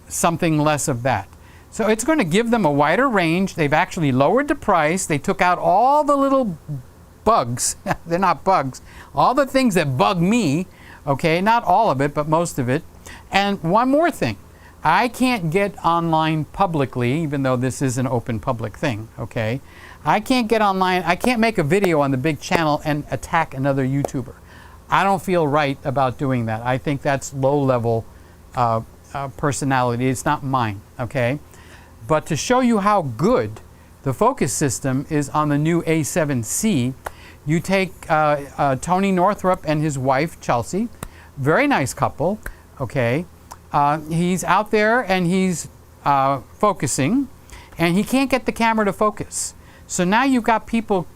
something less of that. So it's going to give them a wider range. They've actually lowered the price. They took out all the little bugs. They're not bugs. All the things that bug me, okay, not all of it, but most of it. And one more thing. I can't get online publicly, even though this is an open public thing, okay? I can't get online, I can't make a video on the big channel and attack another YouTuber. I don't feel right about doing that. I think that's low-level personality. It's not mine, okay? But to show you how good the focus system is on the new A7C, you take Tony Northrup and his wife, Chelsea, very nice couple, okay? He's out there and he's focusing, and he can't get the camera to focus. So now you've got people,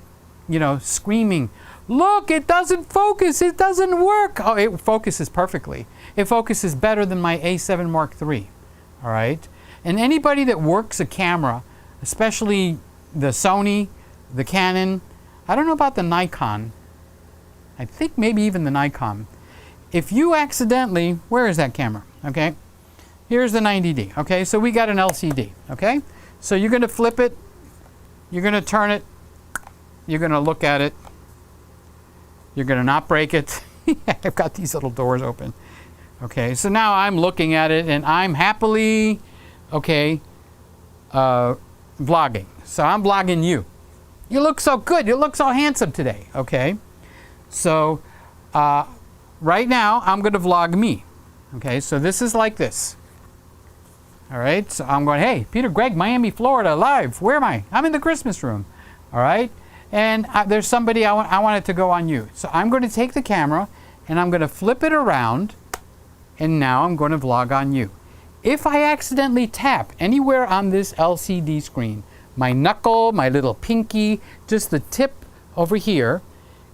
screaming, look, it doesn't focus, it doesn't work. Oh, it focuses perfectly. It focuses better than my A7 Mark III, all right? And anybody that works a camera, especially the Sony, the Canon, I don't know about the Nikon, I think maybe even the Nikon. If you accidentally, where is that camera? Okay, here's the 90D. Okay, so we got an LCD. Okay, so you're going to flip it, you're going to turn it, you're going to look at it, you're going to not break it. I've got these little doors open. Okay, so now I'm looking at it and I'm happily, vlogging. So I'm vlogging you. You look so good. You look so handsome today. Okay, so right now I'm going to vlog me. Okay, so this is like this. All right, so I'm going, hey, PeterGregg, Miami, Florida, live. Where am I? I'm in the Christmas room. All right, and there's somebody I want it to go on you. So I'm going to take the camera and I'm going to flip it around, and now I'm going to vlog on you. If I accidentally tap anywhere on this LCD screen, my knuckle, my little pinky, just the tip over here,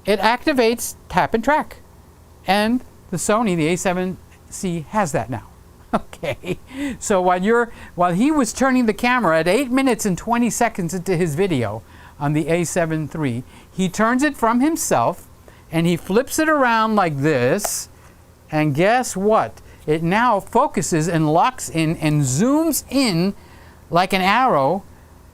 it activates tap and track. And the Sony, the A7C, has that now. Okay, so while he was turning the camera at 8 minutes and 20 seconds into his video on the A7 III, he turns it from himself and he flips it around like this, and guess what? It now focuses and locks in and zooms in like an arrow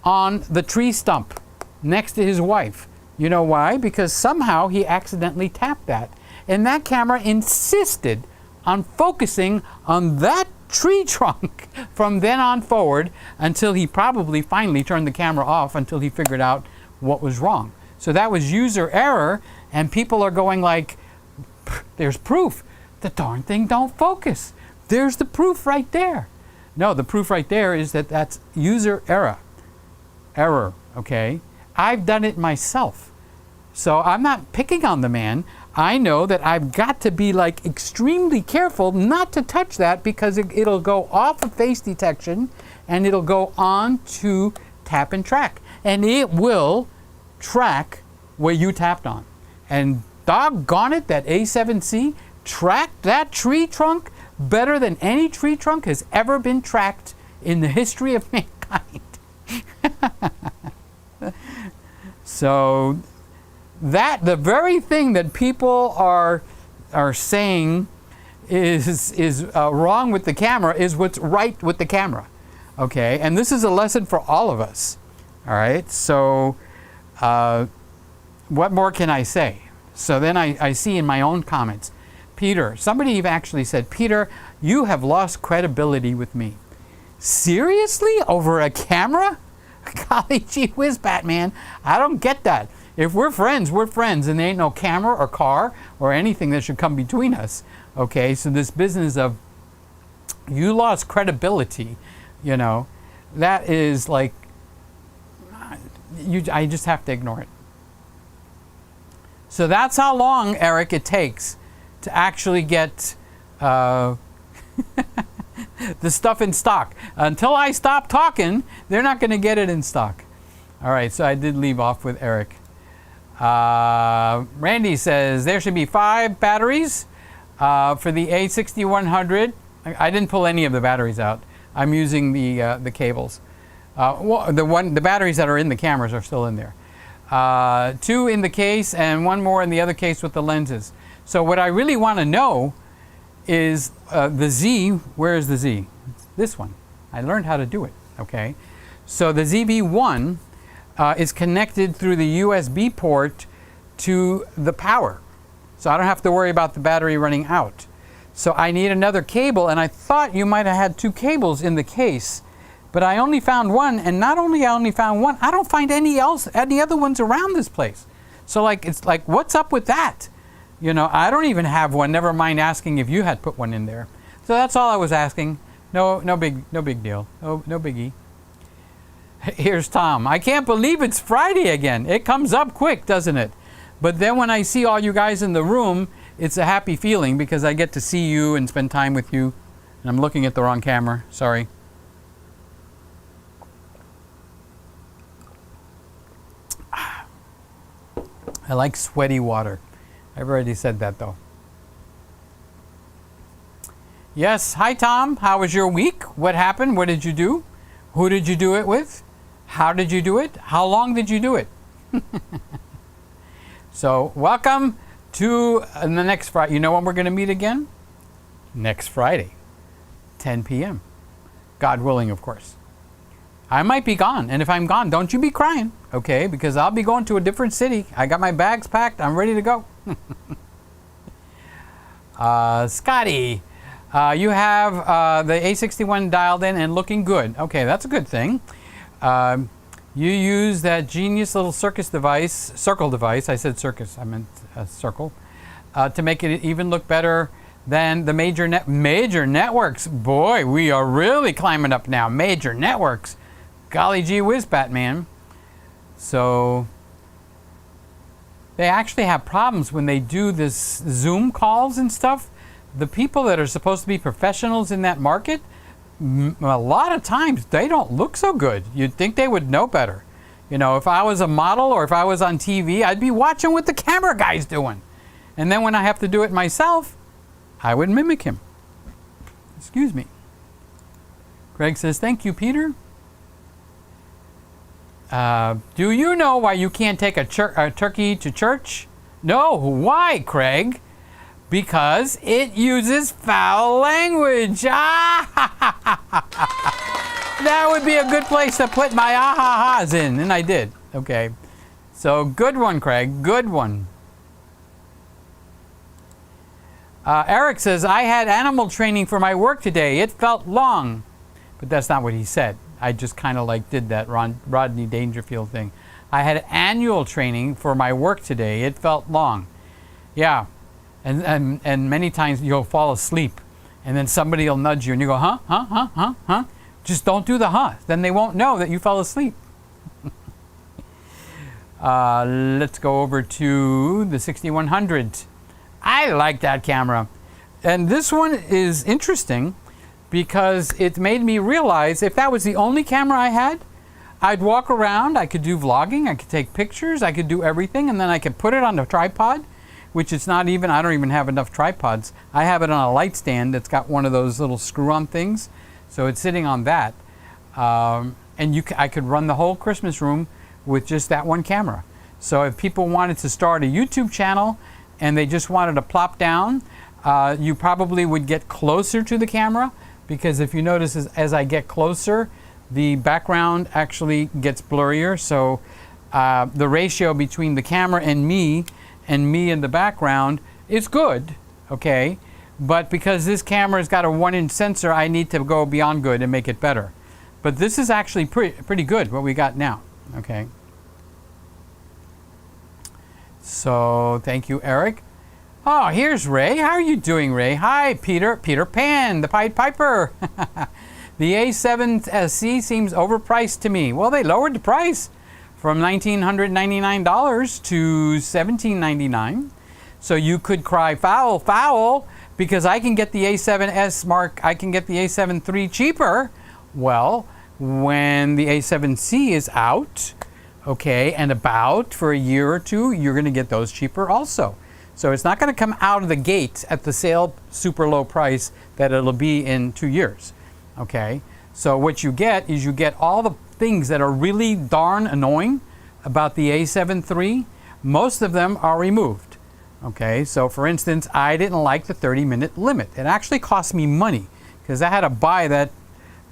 on the tree stump next to his wife. You know why? Because somehow he accidentally tapped that. And that camera insisted on focusing on that tree trunk from then on forward until he probably finally turned the camera off until he figured out what was wrong. So that was user error, and people are going like, there's proof. The darn thing don't focus. There's the proof right there. No, the proof right there is that that's user error. Okay? I've done it myself. So I'm not picking on the man. I know that I've got to be like extremely careful not to touch that because it'll go off of face detection and it'll go on to tap and track. And it will track where you tapped on. And doggone it, that A7C tracked that tree trunk better than any tree trunk has ever been tracked in the history of mankind. So that the very thing that people are saying is wrong with the camera is what's right with the camera. Okay, and this is a lesson for all of us. All right, so what more can I say? So then I see in my own comments, Peter, somebody actually said, Peter, you have lost credibility with me. Seriously? Over a camera? Golly gee whiz, Batman. I don't get that. If we're friends, and there ain't no camera or car or anything that should come between us. Okay, so this business of you lost credibility, you know, that is like, I just have to ignore it. So that's how long, Eric, it takes to actually get the stuff in stock. Until I stop talking, they're not going to get it in stock. All right, so I did leave off with Eric. Randy says there should be 5 batteries for the A6100. I didn't pull any of the batteries out. I'm using the cables. The batteries that are in the cameras are still in there. 2 in the case and 1 more in the other case with the lenses. So what I really want to know is the Z. Where is the Z? This one. I learned how to do it. Okay. So the ZV1 is connected through the USB port to the power. So I don't have to worry about the battery running out. So I need another cable, and I thought you might have had 2 cables in the case, but I only found 1, and not only I only found 1, I don't find any other ones around this place. So like, it's like, what's up with that? You know, I don't even have one, never mind asking if you had put one in there. So that's all I was asking. No big deal. No biggie. Here's Tom. I can't believe it's Friday again. It comes up quick, doesn't it? But then when I see all you guys in the room, it's a happy feeling because I get to see you and spend time with you. And I'm looking at the wrong camera. Sorry. I like sweaty water. I've already said that though. Yes. Hi, Tom. How was your week? What happened? What did you do? Who did you do it with? How did you do it? How long did you do it? So welcome to the next Friday. You know when we're going to meet again? Next Friday, 10 p.m. God willing, of course. I might be gone, and if I'm gone, don't you be crying, okay? Because I'll be going to a different city. I got my bags packed. I'm ready to go. Scotty, you have the A61 dialed in and looking good. Okay, that's a good thing. You use that genius little circle device. I said circus, I meant circle, to make it even look better than the major networks. Boy, we are really climbing up now. Major networks. Golly gee whiz, Batman. So they actually have problems when they do this Zoom calls and stuff. The people that are supposed to be professionals in that market, a lot of times they don't look so good. You'd think they would know better. You know, if I was a model or if I was on TV, I'd be watching what the camera guy's doing. And then when I have to do it myself, I would mimic him. Excuse me. Greg says, thank you, Peter. Do you know why you can't take a turkey to church? No. Why, Craig? Because it uses foul language. That would be a good place to put my ah-ha-has in, and I did. Okay. So good one, Craig. Good one. Eric says, I had animal training for my work today. It felt long. But that's not what he said. I just kind of like did that Rodney Dangerfield thing. I had annual training for my work today. It felt long. Yeah. And many times you'll fall asleep. And then somebody will nudge you and you go, huh, huh, huh, huh, huh. Just don't do the huh. Then they won't know that you fell asleep. Let's go over to the 6100. I like that camera. And this one is interesting because it made me realize if that was the only camera I had, I'd walk around, I could do vlogging, I could take pictures, I could do everything, and then I could put it on the tripod, which it's not even, I don't even have enough tripods. I have it on a light stand that's got one of those little screw-on things, so it's sitting on that. And I could run the whole Christmas room with just that one camera. So if people wanted to start a YouTube channel and they just wanted to plop down, you probably would get closer to the camera, because if you notice as I get closer, the background actually gets blurrier. So the ratio between the camera and me in the background is good, okay? But because this camera's got a 1-inch sensor, I need to go beyond good and make it better. But this is actually pretty good, what we got now, okay? So thank you, Eric. Oh, here's Ray. How are you doing, Ray? Hi, Peter. Peter Pan, the Pied Piper. The A7c seems overpriced to me. Well, they lowered the price from $1,999 to $1,799. So you could cry foul, foul, because I can get the A7S Mark, I can get the A7 III cheaper. Well, when the A7c is out, okay, and about for a year or two, you're going to get those cheaper also. So it's not going to come out of the gate at the sale super low price that it'll be in 2 years. Okay, so what you get is you get all the things that are really darn annoying about the A7 III. Most of them are removed. Okay, so for instance, I didn't like the 30-minute limit. It actually cost me money because I had to buy that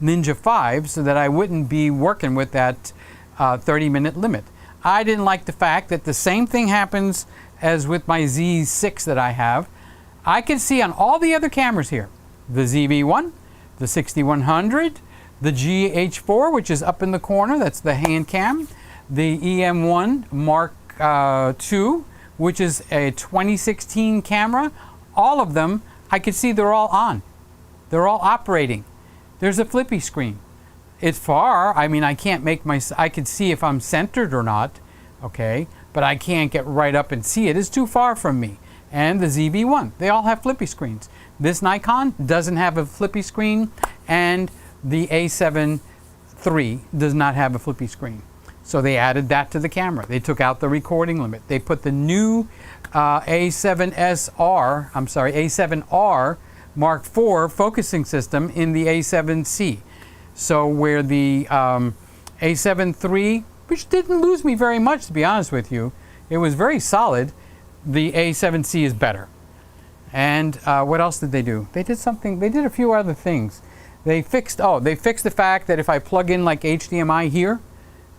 Ninja 5 so that I wouldn't be working with that 30-minute limit. I didn't like the fact that the same thing happens as with my Z6 that I have. I can see on all the other cameras here, the ZV-1, the 6100, the GH4, which is up in the corner, that's the hand cam, the EM1 Mark II, which is a 2016 camera. All of them, I can see they're all on. They're all operating. There's a flippy screen. It's far, I mean, I can't make I can see if I'm centered or not, okay, but I can't get right up and see it. It's too far from me. And the ZV-1, they all have flippy screens. This Nikon doesn't have a flippy screen, and the A7 III does not have a flippy screen. So they added that to the camera. They took out the recording limit. They put the new A7R Mark IV focusing system in the A7C. So where the A7 III, which didn't lose me very much to be honest with you, it was very solid, the A7C is better. And what else did they do? They did something, they did a few other things. They fixed the fact that if I plug in like HDMI here,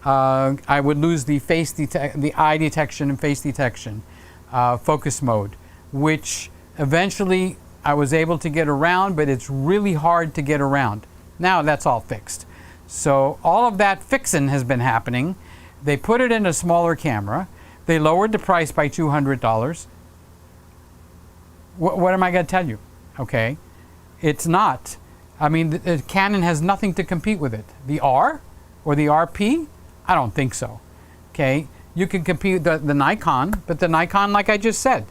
I would lose the the eye detection and face detection, focus mode, which eventually I was able to get around, but it's really hard to get around. Now that's all fixed. So all of that fixing has been happening. They put it in a smaller camera. They lowered the price by $200. What am I going to tell you? Okay, it's not. I mean, the Canon has nothing to compete with it. The R or the RP? I don't think so. Okay, you can compete the Nikon, but the Nikon, like I just said,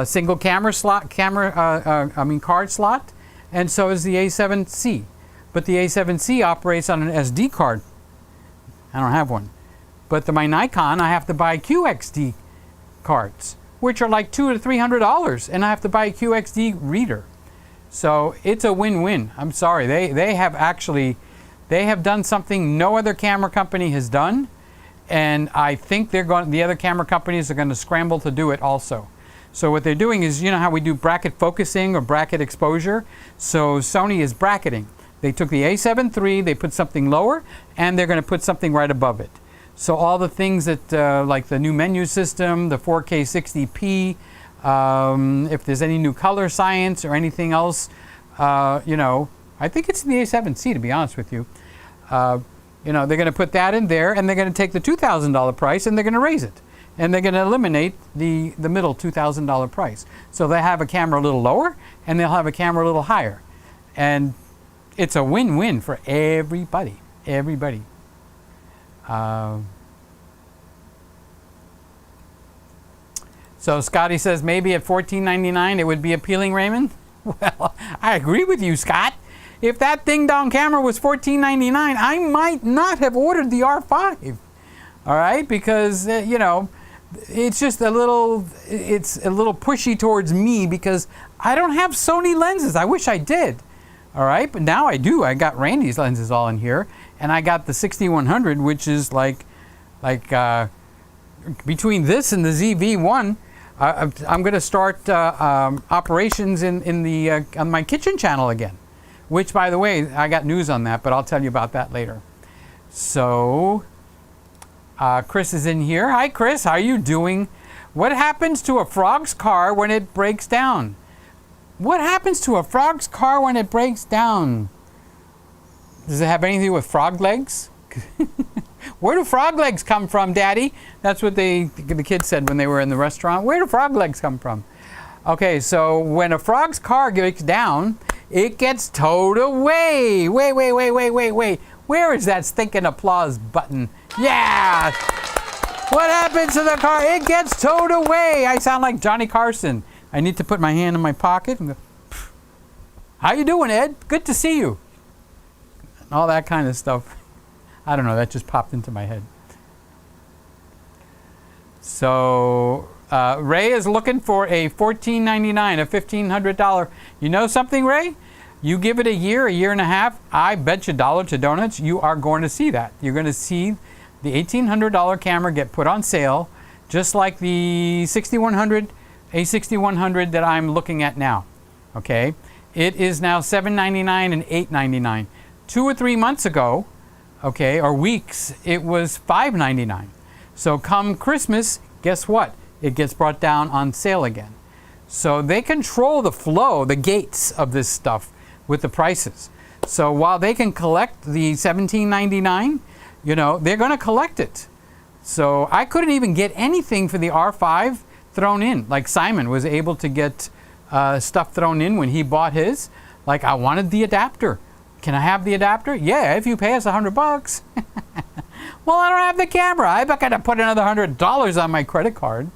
single camera slot, card slot, and so is the A7C. But the A7C operates on an SD card. I don't have one. But my Nikon, I have to buy QXD cards, which are like $200 to $300, and I have to buy a QXD reader. So it's a win-win. I'm sorry, they have done something no other camera company has done, and I think the other camera companies are going to scramble to do it also. So what they're doing is, you know how we do bracket focusing or bracket exposure? So Sony is bracketing. They took the A7 III, they put something lower, and they're going to put something right above it. So all the things that, like the new menu system, the 4K 60p, if there's any new color science or anything else. You know, I think it's the A7c, to be honest with you. You know, they're going to put that in there, and they're going to take the $2,000 price and they're going to raise it. And they're going to eliminate the middle $2,000 price. So they have a camera a little lower, and they'll have a camera a little higher. And it's a win-win for everybody. Everybody. So Scotty says maybe at $14.99 it would be appealing, Raymond. Well, I agree with you, Scott. If that ding-dong camera was $14.99, I might not have ordered the R5. All right, because you know, it's just a little pushy towards me because I don't have Sony lenses. I wish I did. All right, but now I do. I got Randy's lenses all in here, and I got the 6100, which is like between this and the ZV-1. I'm going to start operations on my kitchen channel again, which, by the way, I got news on that, but I'll tell you about that later. So, Chris is in here. Hi, Chris. How are you doing? What happens to a frog's car when it breaks down? What happens to a frog's car when it breaks down? Does it have anything to do with frog legs? Where do frog legs come from, Daddy? That's what the kids said when they were in the restaurant. Where do frog legs come from? Okay, so when a frog's car breaks down, it gets towed away. Wait. Where is that stinking applause button? Yeah! What happens to the car? It gets towed away. I sound like Johnny Carson. I need to put my hand in my pocket and go, how you doing, Ed? Good to see you. All that kind of stuff. I don't know, that just popped into my head. So, Ray is looking for a $14.99, a $1,500. You know something, Ray? You give it a year and a half, I bet you dollar to donuts, you are going to see that. You're going to see the $1,800 camera get put on sale, just like the 6100, A6100 that I'm looking at now. Okay? It is now $799 and $899. 2 or 3 months ago, okay, or weeks, it was $599. So come Christmas, guess what? It gets brought down on sale again. So they control the flow, the gates of this stuff with the prices. So while they can collect the $17.99, you know, they're going to collect it. So I couldn't even get anything for the R5 thrown in. Like Simon was able to get stuff thrown in when he bought his. Like, I wanted the adapter. Can I have the adapter? Yeah, if you pay us $100. Well, I don't have the camera. I got to put another $100 on my credit card.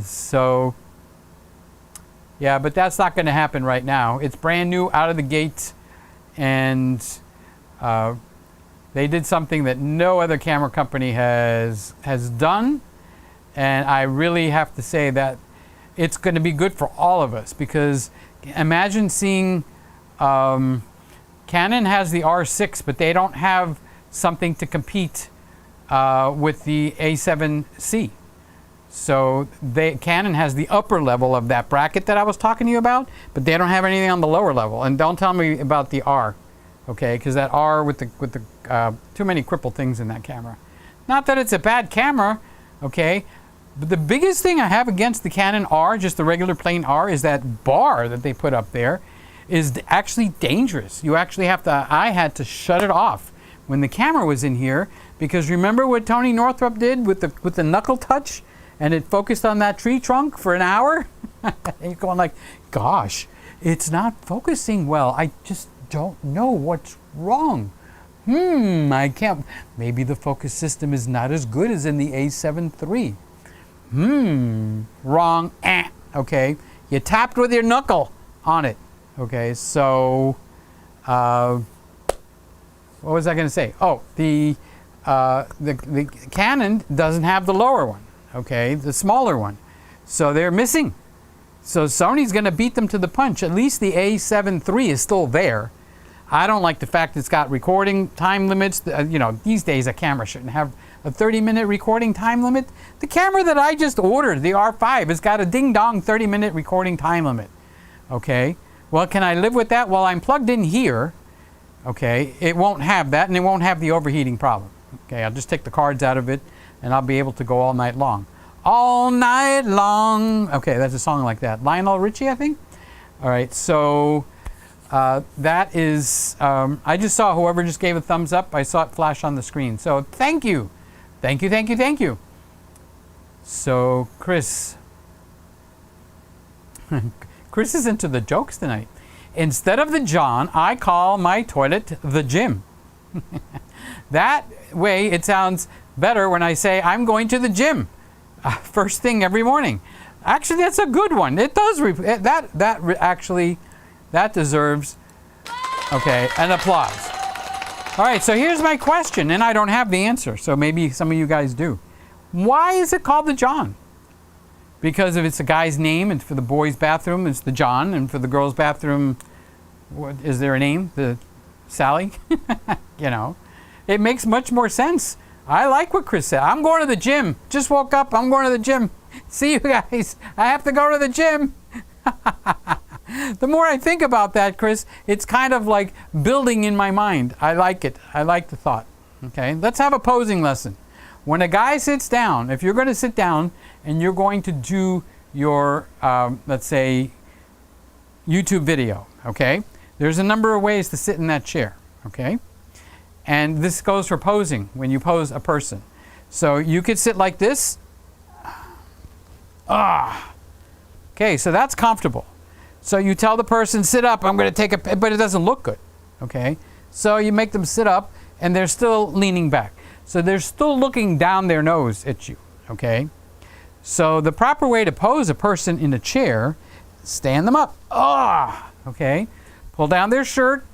So, yeah, but that's not going to happen right now. It's brand new out of the gate, and they did something that no other camera company has done, and I really have to say that it's going to be good for all of us, because imagine seeing Canon has the R6, but they don't have something to compete with the A7C. So Canon has the upper level of that bracket that I was talking to you about, but they don't have anything on the lower level. And don't tell me about the R, okay? Because that R with the too many crippled things in that camera. Not that it's a bad camera, okay? But the biggest thing I have against the Canon R, just the regular plain R, is that bar that they put up there is actually dangerous. You actually have to, I had to shut it off when the camera was in here, because remember what Tony Northrup did with the knuckle touch, and it focused on that tree trunk for an hour? And you're going like, gosh, it's not focusing well. I just don't know what's wrong. I can't, maybe the focus system is not as good as in the A7 III. Wrong. Okay, you tapped with your knuckle on it. Okay, so what was I going to say? Oh, the Canon doesn't have the lower one. Okay, the smaller one. So they're missing. So Sony's going to beat them to the punch. At least the A7 III is still there. I don't like the fact it's got recording time limits. You know, these days a camera shouldn't have a 30-minute recording time limit. The camera that I just ordered, the R5, has got a ding-dong 30-minute recording time limit. Okay, well, can I live with that? While I'm plugged in here, okay, it won't have that, and it won't have the overheating problem. Okay, I'll just take the cards out of it, and I'll be able to go all night long. all night long. Okay, that's a song like that. Lionel Richie, I think. All right, so that is, I just saw whoever just gave a thumbs up. I saw it flash on the screen. So thank you. Thank you, thank you, thank you. So Chris. Chris is into the jokes tonight. Instead of the John, I call my toilet the gym. That way it sounds better when I say I'm going to the gym first thing every morning. Actually, that's a good one. It does that deserves an applause. All right, so here's my question, and I don't have the answer, so maybe some of you guys do. Why is it called the John? Because if it's a guy's name, and for the boys' bathroom, it's the John, and for the girls' bathroom, what is there a name? The Sally? You know, it makes much more sense. I like what Chris said. I'm going to the gym. Just woke up. I'm going to the gym. See you guys. I have to go to the gym. The more I think about that, Chris, it's kind of like building in my mind. I like it. I like the thought. Okay, let's have a posing lesson. When a guy sits down, if you're going to sit down and you're going to do your, let's say, YouTube video, okay? There's a number of ways to sit in that chair, okay? And this goes for posing, when you pose a person. So you could sit like this. Okay, so that's comfortable. So you tell the person, sit up, I'm going to take a, but it doesn't look good, okay? So you make them sit up, and they're still leaning back. So they're still looking down their nose at you, okay? So the proper way to pose a person in a chair, stand them up. Okay? Pull down their shirt.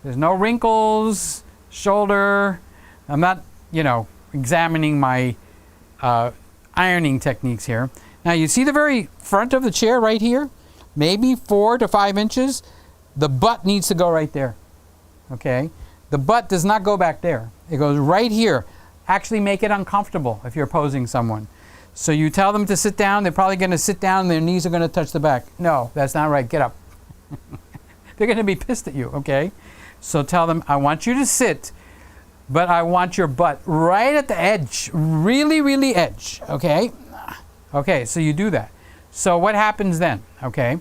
There's no wrinkles, shoulder. I'm not, examining my ironing techniques here. Now you see the very front of the chair right here? Maybe 4 to 5 inches. The butt needs to go right there, okay? The butt does not go back there. It goes right here. Actually make it uncomfortable if you're posing someone. So you tell them to sit down. They're probably going to sit down and their knees are going to touch the back. No, that's not right. Get up. They're going to be pissed at you, okay? So tell them, I want you to sit, but I want your butt right at the edge. Really, really edge, okay? Okay, so you do that. So what happens then, okay?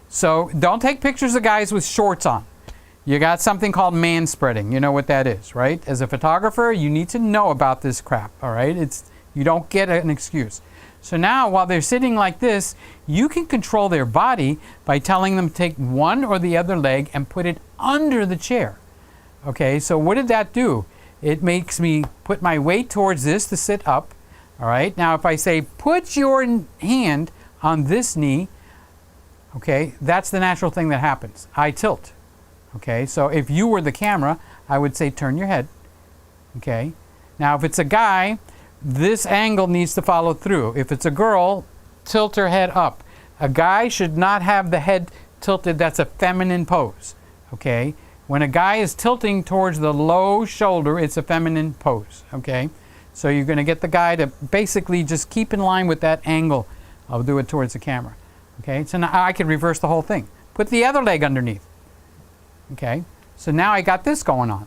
So don't take pictures of guys with shorts on. You got something called man spreading. You know what that is, right? As a photographer, you need to know about this crap, all right? You don't get an excuse. So now, while they're sitting like this, you can control their body by telling them to take one or the other leg and put it under the chair. Okay, so what did that do? It makes me put my weight towards this to sit up, all right? Now, if I say, put your hand on this knee, okay, that's the natural thing that happens. I tilt. Okay, so if you were the camera, I would say turn your head. Okay, now if it's a guy, this angle needs to follow through. If it's a girl, tilt her head up. A guy should not have the head tilted. That's a feminine pose. Okay, when a guy is tilting towards the low shoulder, it's a feminine pose. Okay, so you're going to get the guy to basically just keep in line with that angle. I'll do it towards the camera. Okay, so now I can reverse the whole thing. Put the other leg underneath. Okay, so now I got this going on.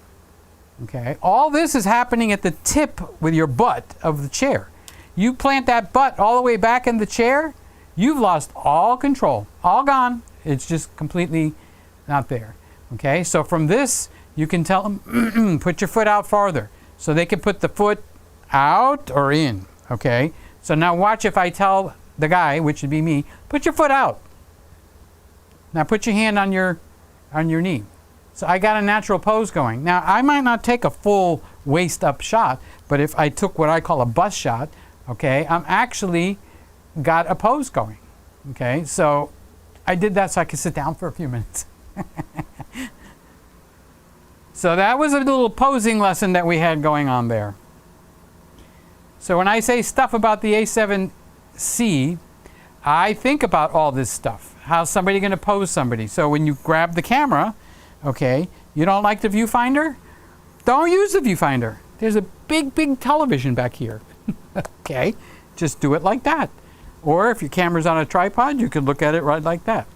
Okay, all this is happening at the tip with your butt of the chair. You plant that butt all the way back in the chair, you've lost all control, all gone. It's just completely not there. Okay, so from this, you can tell them, put your foot out farther. So they can put the foot out or in. Okay, so now watch if I tell the guy, which would be me, put your foot out. Now put your hand on your knee. So I got a natural pose going. Now, I might not take a full waist up shot, but if I took what I call a bust shot, okay, I'm actually got a pose going. Okay, so I did that so I could sit down for a few minutes. So that was a little posing lesson that we had going on there. So when I say stuff about the A7c, I think about all this stuff. How's somebody going to pose somebody? So when you grab the camera, okay, you don't like the viewfinder? Don't use the viewfinder. There's a big, big television back here. Okay, just do it like that. Or if your camera's on a tripod, you could look at it right like that.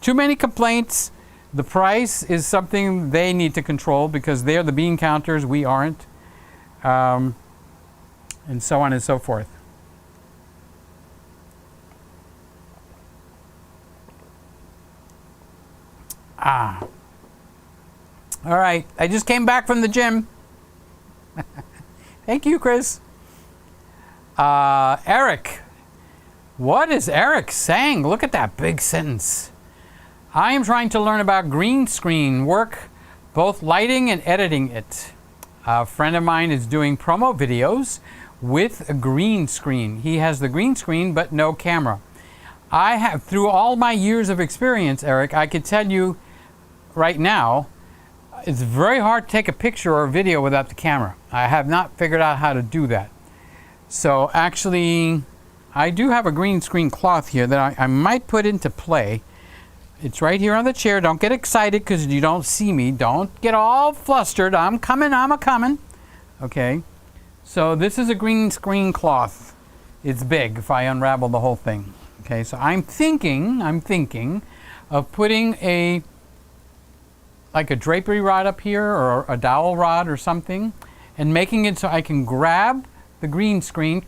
Too many complaints. The price is something they need to control because they're the bean counters, we aren't. And so on and so forth. All right, I just came back from the gym. Thank you, Chris. Eric. What is Eric saying? Look at that big sentence. I am trying to learn about green screen work, both lighting and editing it. A friend of mine is doing promo videos with a green screen. He has the green screen, but no camera. I have, through all my years of experience, Eric, I could tell you right now, it's very hard to take a picture or a video without the camera. I have not figured out how to do that. So actually, I do have a green screen cloth here that I might put into play. It's right here on the chair. Don't get excited because you don't see me. Don't get all flustered. I'm coming, I'm a-coming. Okay. So this is a green screen cloth. It's big if I unravel the whole thing. Okay, so I'm thinking of putting like a drapery rod up here or a dowel rod or something and making it so I can grab the green screen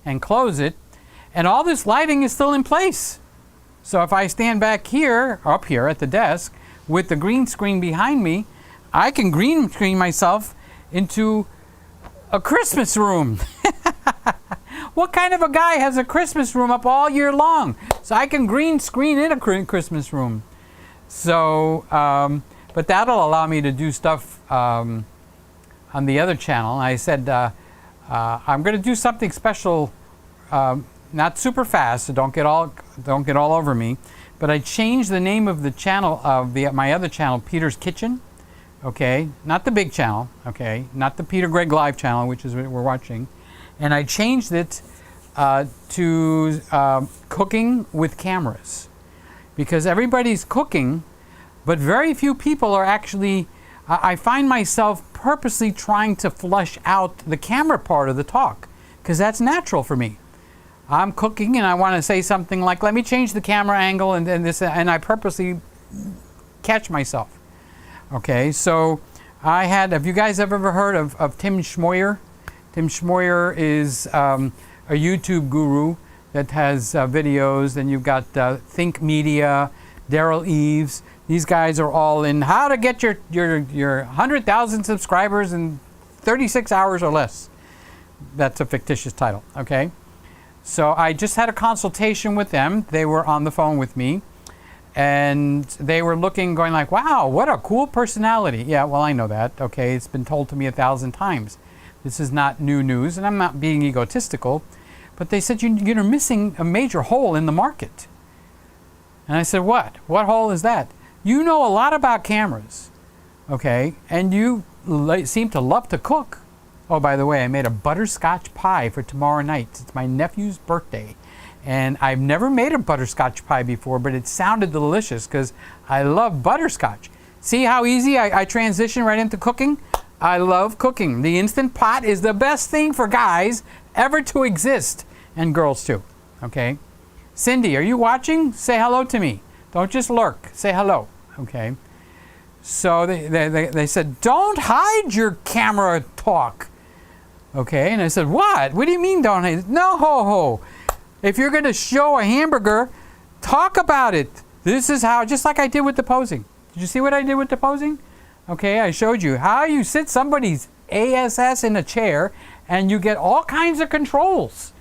and close it, and all this lighting is still in place. So if I stand back here, up here at the desk with the green screen behind me, I can green screen myself into a Christmas room. What kind of a guy has a Christmas room up all year long? So I can green screen in a Christmas room. So, but that'll allow me to do stuff on the other channel. I said I'm going to do something special, not super fast, so don't get all over me. But I changed the name of the channel of my other channel, Peter's Kitchen. Okay, not the big channel. Okay, not the PeterGregg Live channel, which is what we're watching. And I changed it to cooking with cameras, because everybody's cooking, but very few people are actually. I find myself purposely trying to flush out the camera part of the talk, because that's natural for me. I'm cooking and I want to say something like, "Let me change the camera angle," and then this, and I purposely catch myself. Okay, so I had. Have you guys ever heard of Tim Schmoyer? Tim Schmoyer is a YouTube guru that has videos. Then you've got Think Media, Daryl Eves. These guys are all in how to get your 100,000 subscribers in 36 hours or less. That's a fictitious title, okay? So I just had a consultation with them. They were on the phone with me. And they were looking, going like, wow, what a cool personality. Yeah, well, I know that. Okay, it's been told to me 1,000 times. This is not new news, and I'm not being egotistical. But they said, you're missing a major hole in the market. And I said, what? What hole is that? You know a lot about cameras, okay? And you seem to love to cook. Oh, by the way, I made a butterscotch pie for tomorrow night. It's my nephew's birthday. And I've never made a butterscotch pie before, but it sounded delicious because I love butterscotch. See how easy I transition right into cooking? I love cooking. The Instant Pot is the best thing for guys ever to exist, and girls too, okay? Cindy, are you watching? Say hello to me. Don't just lurk. Say hello, okay? So they said, don't hide your camera talk, okay? And I said, what? What do you mean don't hide? No, ho. If you're going to show a hamburger, talk about it. This is how, just like I did with the posing. Did you see what I did with the posing? Okay, I showed you how you sit somebody's ASS in a chair and you get all kinds of controls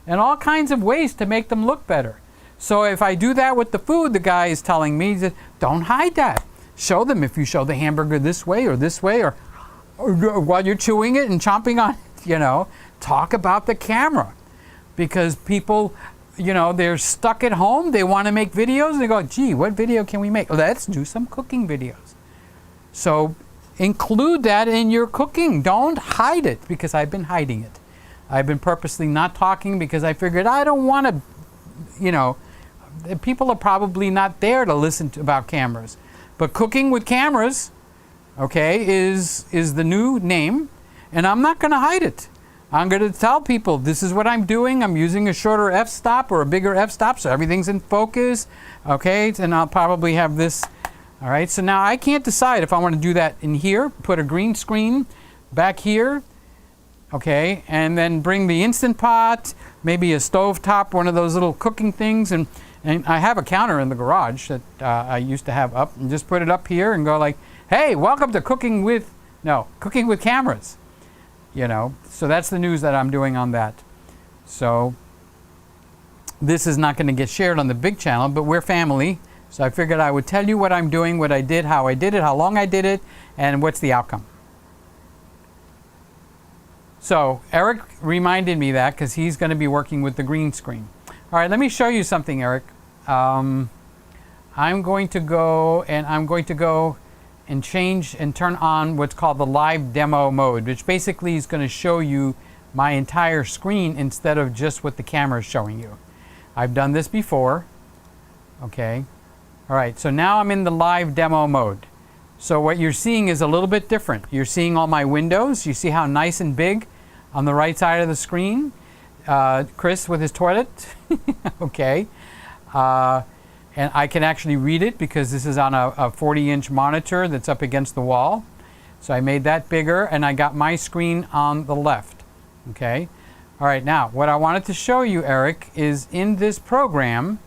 and all kinds of ways to make them look better. So if I do that with the food, the guy is telling me that don't hide that. Show them. If you show the hamburger this way, or while you're chewing it and chomping on it, you know, talk about the camera. Because people, you know, they're stuck at home, they want to make videos, they go, gee, what video can we make? Let's do some cooking videos. So include that in your cooking. Don't hide it, because I've been hiding it. I've been purposely not talking because I figured I don't want to, you know, people are probably not there to listen to about cameras. But cooking with cameras, okay, is the new name, and I'm not going to hide it. I'm going to tell people this is what I'm doing. I'm using a shorter f-stop or a bigger f-stop so everything's in focus. Okay, and I'll probably have this. All right, so now I can't decide if I want to do that in here, put a green screen back here, okay, and then bring the Instant Pot, maybe a stovetop, one of those little cooking things, and And I have a counter in the garage that I used to have up, and just put it up here and go like, hey, welcome to cooking with cameras. You know, so that's the news that I'm doing on that. So this is not going to get shared on the big channel, but we're family. So I figured I would tell you what I'm doing, what I did, how long I did it, and what's the outcome. So Eric reminded me that because he's going to be working with the green screen. All right, let me show you something, Eric. I'm going to go and change and turn on what's called the live demo mode, which basically is going to show you my entire screen instead of just what the camera is showing you. I've done this before. Okay. All right, so now I'm in the live demo mode. So what you're seeing is a little bit different. You're seeing all my windows. You see how nice and big on the right side of the screen. Chris with his toilet. Okay. And I can actually read it because this is on a 40-inch monitor that's up against the wall. So I made that bigger, and I got my screen on the left. Okay. All right, now what I wanted to show you, Eric, is in this program,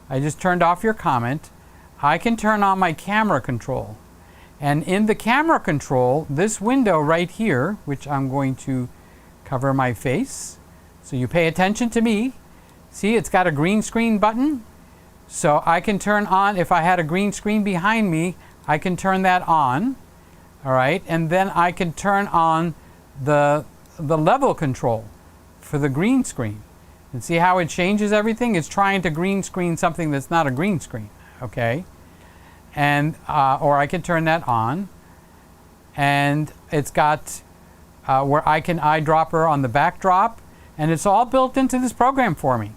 I just turned off your comment, I can turn on my camera control. And in the camera control, this window right here, which I'm going to cover my face, so you pay attention to me. See, it's got a green screen button. So I can turn on, if I had a green screen behind me, I can turn that on. All right, and then I can turn on the level control for the green screen. And see how it changes everything? It's trying to green screen something that's not a green screen, okay? And, or I can turn that on. And it's got where I can eyedropper on the backdrop, and it's all built into this program for me.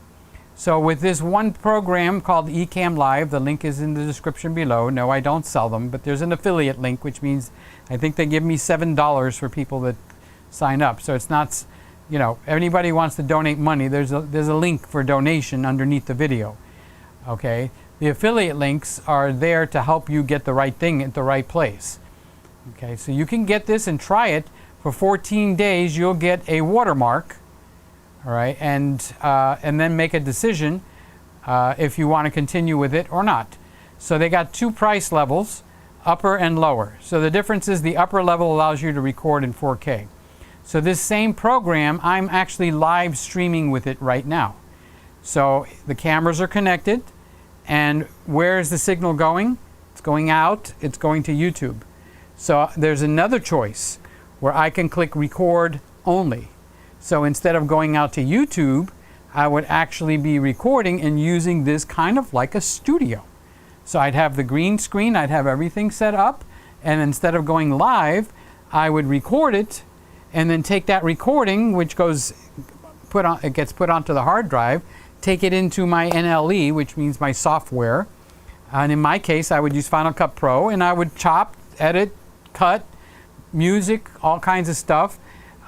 So with this one program called Ecamm Live, the link is in the description below. No, I don't sell them, but there's an affiliate link, which means I think they give me $7 for people that sign up. So it's not, you know, anybody wants to donate money, there's a link for donation underneath the video. Okay, the affiliate links are there to help you get the right thing at the right place. Okay, so you can get this and try it for 14 days. You'll get a watermark. All right, and then make a decision if you want to continue with it or not. So they got two price levels, upper and lower. So the difference is the upper level allows you to record in 4K. So this same program, I'm actually live streaming with it right now. So the cameras are connected, and where is the signal going? It's going out, it's going to YouTube. So there's another choice where I can click record only. So instead of going out to YouTube, I would actually be recording and using this kind of like a studio. So I'd have the green screen, I'd have everything set up, and instead of going live, I would record it and then take that recording, which gets put onto the hard drive, take it into my NLE, which means my software. And in my case, I would use Final Cut Pro, and I would chop, edit, cut, music, all kinds of stuff,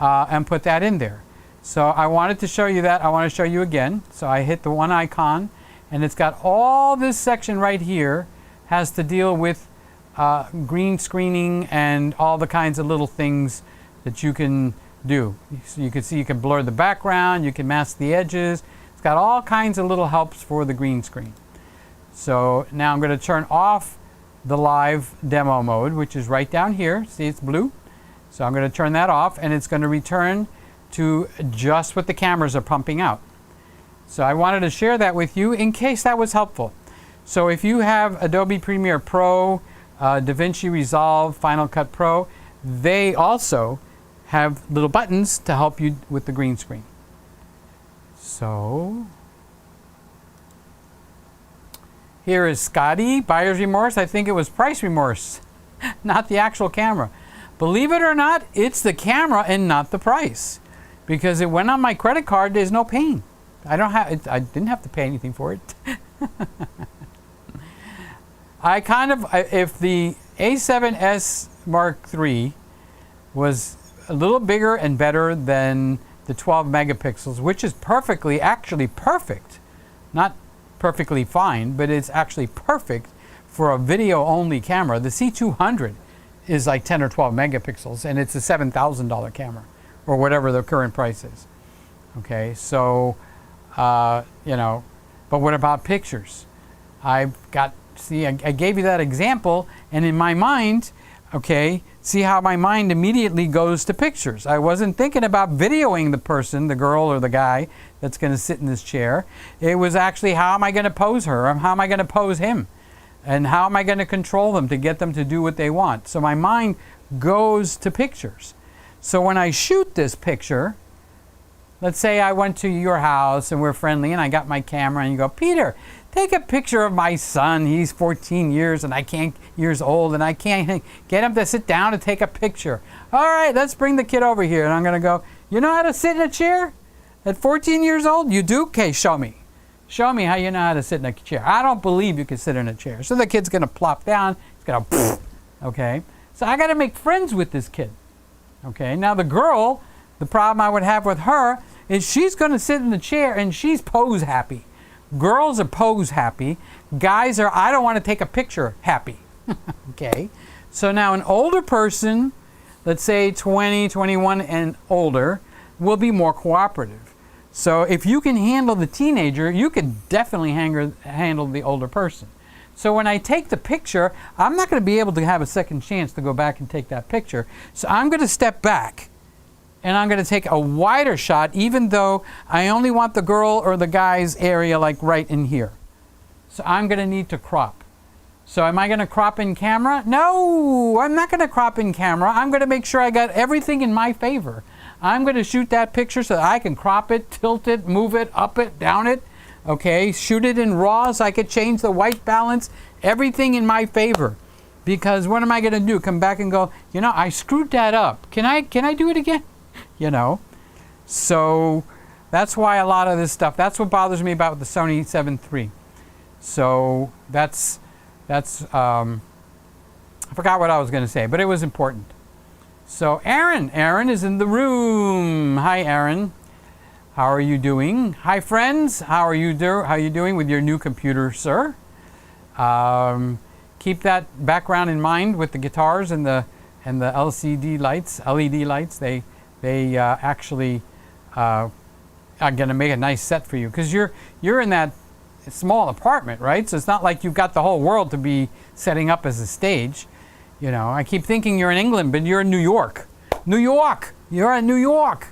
and put that in there. So I wanted to show you that. I want to show you again. So I hit the one icon, and it's got all this section right here has to deal with green screening and all the kinds of little things that you can do. So you can see you can blur the background, you can mask the edges. It's got all kinds of little helps for the green screen. So now I'm going to turn off the live demo mode, which is right down here. See, it's blue. So I'm going to turn that off, and it's going to return to just what the cameras are pumping out. So I wanted to share that with you in case that was helpful. So if you have Adobe Premiere Pro, DaVinci Resolve, Final Cut Pro, they also have little buttons to help you with the green screen. So here is Scotty, buyer's remorse. I think it was price remorse, not the actual camera. Believe it or not, it's the camera and not the price. Because it went on my credit card, there's no pain. I didn't have to pay anything for it. If the A7s Mark III was a little bigger and better than the 12 megapixels, which is actually perfect. Not perfectly fine, but it's actually perfect for a video-only camera. The C200 is like 10 or 12 megapixels, and it's a $7,000 camera, or whatever the current price is. Okay, so, you know, But what about pictures? See, I gave you that example, and in my mind, okay, see how my mind immediately goes to pictures. I wasn't thinking about videoing the person, the girl or the guy that's going to sit in this chair. It was actually, how am I going to pose her, or how am I going to pose him? And how am I going to control them to get them to do what they want? So my mind goes to pictures. So when I shoot this picture, let's say I went to your house and we're friendly and I got my camera and you go, Peter, take a picture of my son. He's 14 years old and I can't get him to sit down and take a picture. All right, let's bring the kid over here. And I'm going to go, you know how to sit in a chair at 14 years old? You do? Okay, show me. Show me how you know how to sit in a chair. I don't believe you can sit in a chair. So the kid's going to plop down. It's going to, okay? So I got to make friends with this kid. Okay, now the girl, the problem I would have with her is she's going to sit in the chair and she's pose happy. Girls are pose happy. Guys are, I don't want to take a picture happy. Okay, so now an older person, let's say 20, 21 and older, will be more cooperative. So if you can handle the teenager, you can definitely handle the older person. So when I take the picture, I'm not going to be able to have a second chance to go back and take that picture. So I'm going to step back and I'm going to take a wider shot, even though I only want the girl or the guy's area like right in here. So I'm going to need to crop. So am I going to crop in camera? No, I'm not going to crop in camera. I'm going to make sure I got everything in my favor. I'm going to shoot that picture so that I can crop it, tilt it, move it, up it, down it. Okay, shoot it in RAW so I could change the white balance, everything in my favor. Because what am I going to do? Come back and go, you know, I screwed that up. Can I do it again? You know, so that's why a lot of this stuff, that's what bothers me about the Sony A7 III. So that's I forgot what I was going to say, but it was important. So Aaron is in the room. Hi, Aaron. How are you doing? Hi, friends. How are you doing with your new computer, sir? Keep that background in mind with the guitars and the LED lights. They actually are going to make a nice set for you because you're in that small apartment, right? So it's not like you've got the whole world to be setting up as a stage. You know, I keep thinking you're in England, but you're in New York. New York! You're in New York!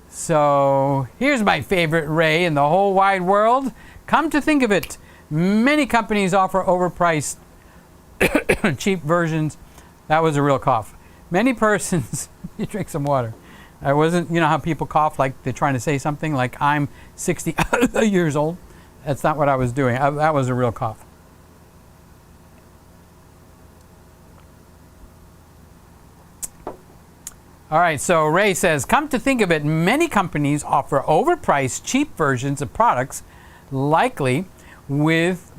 So here's my favorite Ray in the whole wide world. Come to think of it, many companies offer overpriced cheap versions. That was a real cough. Many persons, you drink some water. I wasn't, you know how people cough like they're trying to say something like I'm 60 years old? That's not what I was doing. That was a real cough. All right, so Ray says, come to think of it, many companies offer overpriced, cheap versions of products, likely with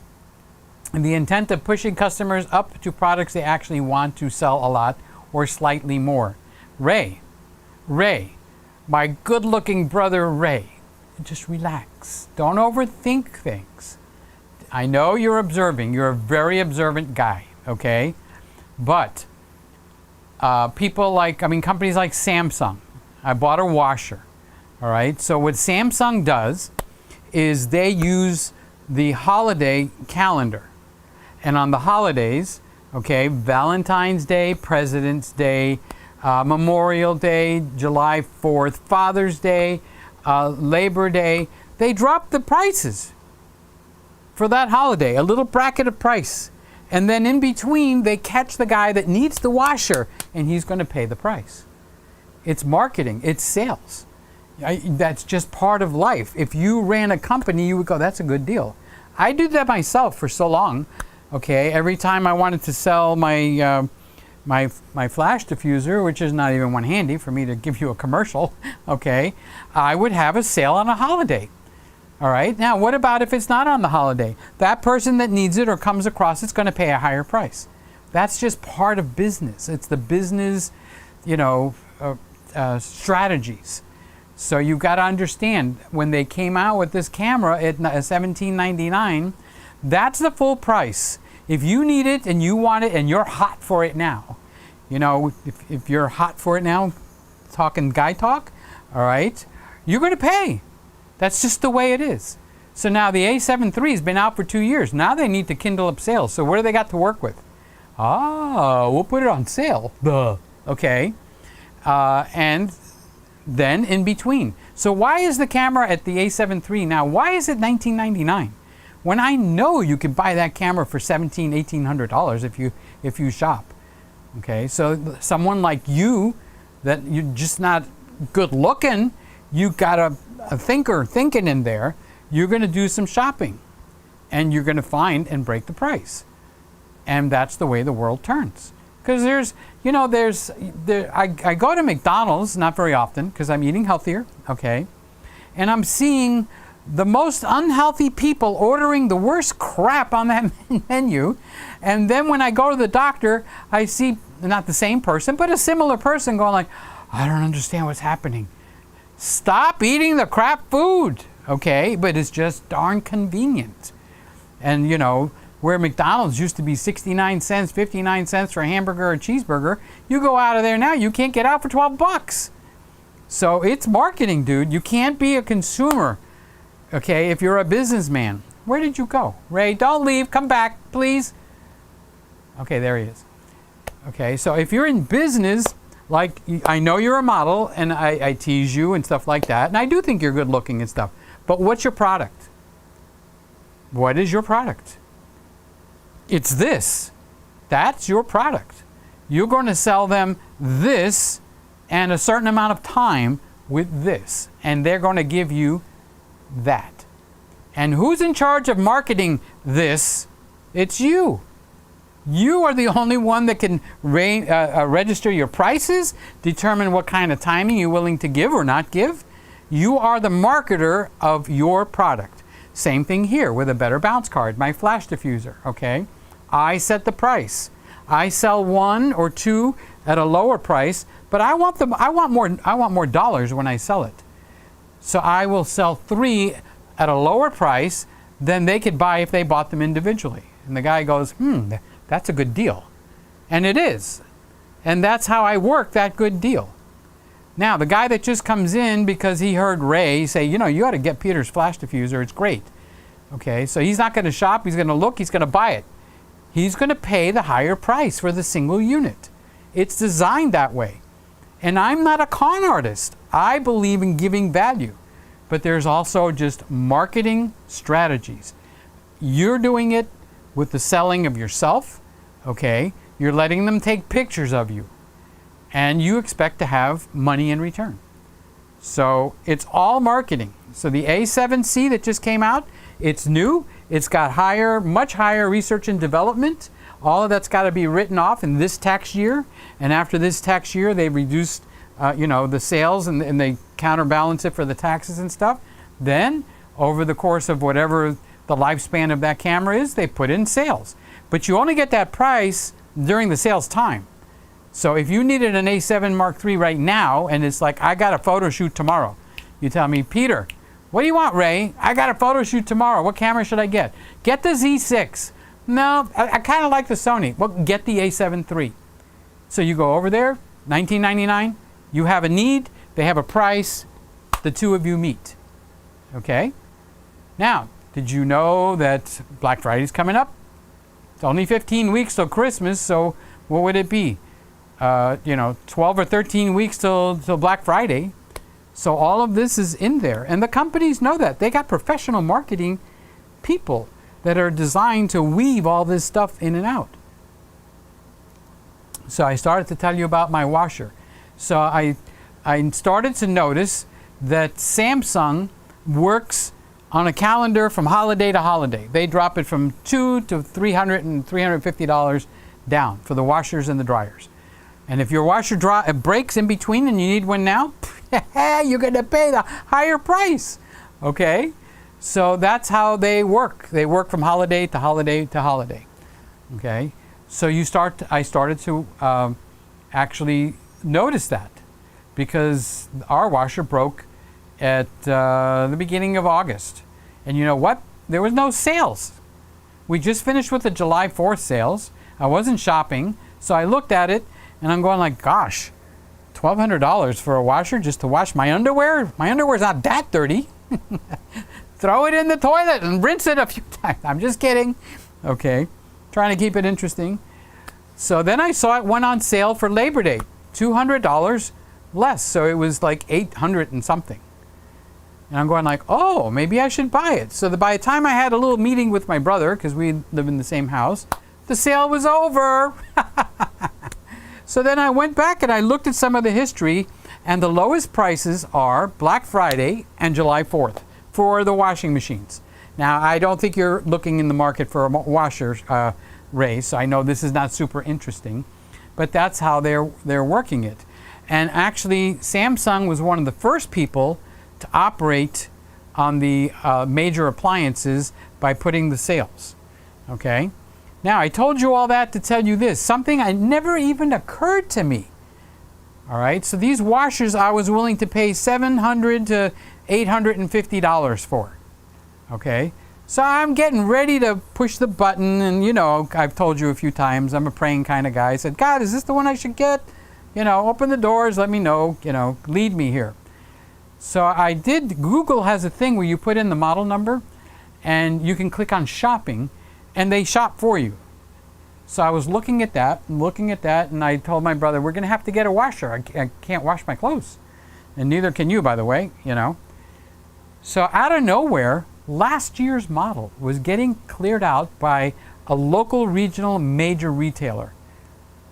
the intent of pushing customers up to products they actually want to sell a lot or slightly more. Ray, my good-looking brother Ray, just relax. Don't overthink things. I know you're observing. You're a very observant guy, okay? But companies like Samsung. I bought a washer, all right? So what Samsung does is they use the holiday calendar. And on the holidays, okay, Valentine's Day, President's Day, Memorial Day, July 4th, Father's Day, Labor Day, they drop the prices for that holiday, a little bracket of price. And then in between, they catch the guy that needs the washer, and he's going to pay the price. It's marketing. It's sales. That's just part of life. If you ran a company, you would go, that's a good deal. I did that myself for so long. Okay, every time I wanted to sell my flash diffuser, which is not even one handy for me to give you a commercial, okay, I would have a sale on a holiday. All right, now what about if it's not on the holiday? That person that needs it or comes across it's going to pay a higher price. That's just part of business. It's the business, strategies. So you've got to understand, when they came out with this camera at $17.99, that's the full price. If you need it and you want it and you're hot for it now, if you're hot for it now, talking guy talk, all right, you're going to pay. That's just the way it is. So now the A7 III has been out for 2 years. Now they need to kindle up sales. So what do they got to work with? We'll put it on sale. Duh. Okay. And then in between. So why is the camera at the A7 III now? Why is it $1999? When I know you could buy that camera for $1,700, $1,800 if you shop. Okay, so someone like you, that you're just not good looking, you got a thinker thinking in there, you're going to do some shopping. And you're going to find and break the price. And that's the way the world turns. Because I go to McDonald's, not very often, because I'm eating healthier, okay? And I'm seeing the most unhealthy people ordering the worst crap on that menu. And then when I go to the doctor, I see not the same person, but a similar person going like, I don't understand what's happening. Stop eating the crap food, okay? But it's just darn convenient. And where McDonald's used to be 69 cents, 59 cents for a hamburger or a cheeseburger, you go out of there now, you can't get out for 12 bucks. So it's marketing, dude. You can't be a consumer, okay, if you're a businessman. Where did you go? Ray, don't leave. Come back, please. Okay, there he is. Okay, so if you're in business, like I know you're a model, and I tease you and stuff like that, and I do think you're good looking and stuff, but what's your product? What is your product? It's this. That's your product. You're going to sell them this and a certain amount of time with this, and they're going to give you that. And who's in charge of marketing this? It's you. You are the only one that can register your prices, determine what kind of timing you're willing to give or not give. You are the marketer of your product. Same thing here with a better bounce card, my flash diffuser, okay? I set the price. I sell one or two at a lower price, but I want more dollars when I sell it. So I will sell 3 at a lower price than they could buy if they bought them individually. And the guy goes, that's a good deal. And it is. And that's how I work that good deal. Now, the guy that just comes in because he heard Ray say, you ought to get Peter's flash diffuser, it's great. Okay, so he's not going to shop, he's going to look, he's going to buy it. He's going to pay the higher price for the single unit. It's designed that way. And I'm not a con artist. I believe in giving value. But there's also just marketing strategies. You're doing it with the selling of yourself, okay? You're letting them take pictures of you. And you expect to have money in return. So it's all marketing. So the A7c that just came out, it's new. It's got much higher research and development. All of that's got to be written off in this tax year. And after this tax year, they reduced, the sales and they counterbalance it for the taxes and stuff. Then, over the course of whatever the lifespan of that camera is, they put in sales. But you only get that price during the sales time. So if you needed an A7 Mark III right now, and it's like, I got a photo shoot tomorrow. You tell me, Peter, what do you want, Ray? I got a photo shoot tomorrow. What camera should I get? Get the Z6. No, I kind of like the Sony. Well, get the A7 III. So you go over there, $19.99. You have a need. They have a price. The two of you meet. Okay? Now, did you know that Black Friday's coming up? It's only 15 weeks till Christmas, so what would it be? 12 or 13 weeks till Black Friday. So all of this is in there. And the companies know that. They got professional marketing people that are designed to weave all this stuff in and out. So I started to tell you about my washer. So I started to notice that Samsung works on a calendar from holiday to holiday. They drop it from $200 to $300 and $350 down for the washers and the dryers. And if your washer breaks in between and you need one now, you're going to pay the higher price. Okay? So that's how they work. They work from holiday to holiday to holiday. Okay? So I started to actually notice that, because our washer broke at the beginning of August. And you know what? There was no sales. We just finished with the July 4th sales. I wasn't shopping, so I looked at it and I'm going like, gosh, $1,200 for a washer just to wash my underwear? My underwear's not that dirty. throw it in the toilet and rinse it a few times. I'm just kidding. Okay, trying to keep it interesting. So then I saw it went on sale for Labor Day, $200 less. So it was like 800 and something. And I'm going like, oh, maybe I should buy it. So by the time I had a little meeting with my brother, because we live in the same house, the sale was over. So then I went back and I looked at some of the history, and the lowest prices are Black Friday and July 4th for the washing machines. Now, I don't think you're looking in the market for a washer, Ray, so I know this is not super interesting, but that's how they're working it. And actually, Samsung was one of the first people to operate on the major appliances by putting the sales. Okay? Now, I told you all that to tell you this, something I never even occurred to me. All right, so these washers I was willing to pay $700 to $850 for. Okay, so I'm getting ready to push the button, and you know, I've told you a few times, I'm a praying kind of guy. I said, God, is this the one I should get? You know, open the doors, let me know, you know, lead me here. So I did, Google has a thing where you put in the model number and you can click on shopping and they shop for you. So I was looking at that, and I told my brother, we're going to have to get a washer. I can't wash my clothes. And neither can you, by the way, you know. So out of nowhere, last year's model was getting cleared out by a local regional major retailer.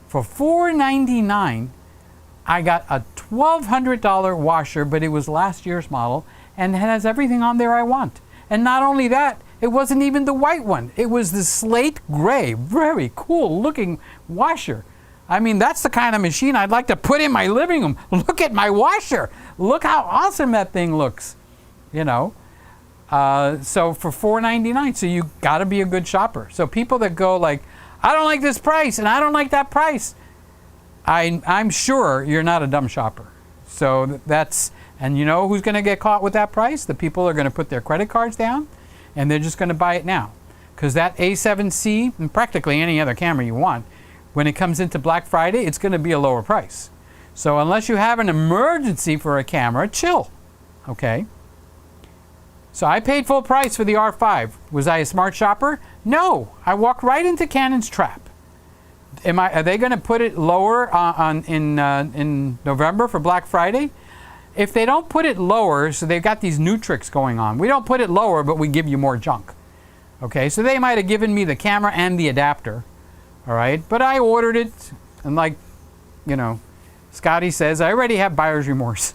For $499, I got a $1,200 washer, but it was last year's model, and it has everything on there I want. And not only that, it wasn't even the white one. It was the slate gray, very cool looking washer. I mean, that's the kind of machine I'd like to put in my living room. Look at my washer. Look how awesome that thing looks, you know. So for $499, so you got to be a good shopper. So people that go like, I don't like this price and I don't like that price, I'm sure you're not a dumb shopper. So that's, and you know who's going to get caught with that price? The people are going to put their credit cards down and they're just going to buy it now. Because that A7C, and practically any other camera you want, when it comes into Black Friday, it's going to be a lower price. So unless you have an emergency for a camera, chill. Okay? So I paid full price for the R5. Was I a smart shopper? No. I walked right into Canon's trap. Are they going to put it lower in November for Black Friday? If they don't put it lower, so they've got these new tricks going on. We don't put it lower, but we give you more junk. Okay, so they might have given me the camera and the adapter. All right, but I ordered it, and like, you know, Scotty says, I already have buyer's remorse.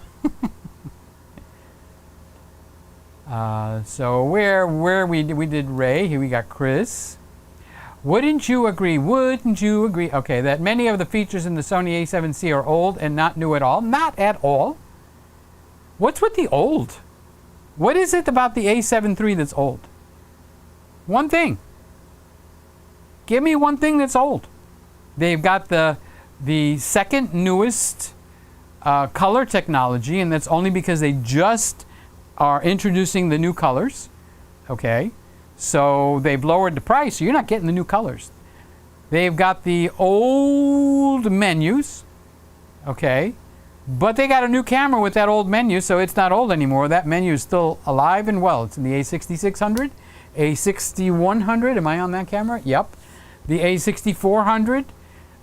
So where we did Ray, here we got Chris. Wouldn't you agree? Wouldn't you agree? Okay, that many of the features in the Sony A7c are old and not new at all. Not at all. What's with the old? What is it about the A7 III that's old? One thing. Give me one thing that's old. They've got the second newest color technology, and that's only because they just are introducing the new colors. Okay, so they've lowered the price, so you're not getting the new colors. They've got the old menus. Okay, but they got a new camera with that old menu, so it's not old anymore. That menu is still alive and well. It's in the A6600, A6100. Am I on that camera? Yep. The A6400,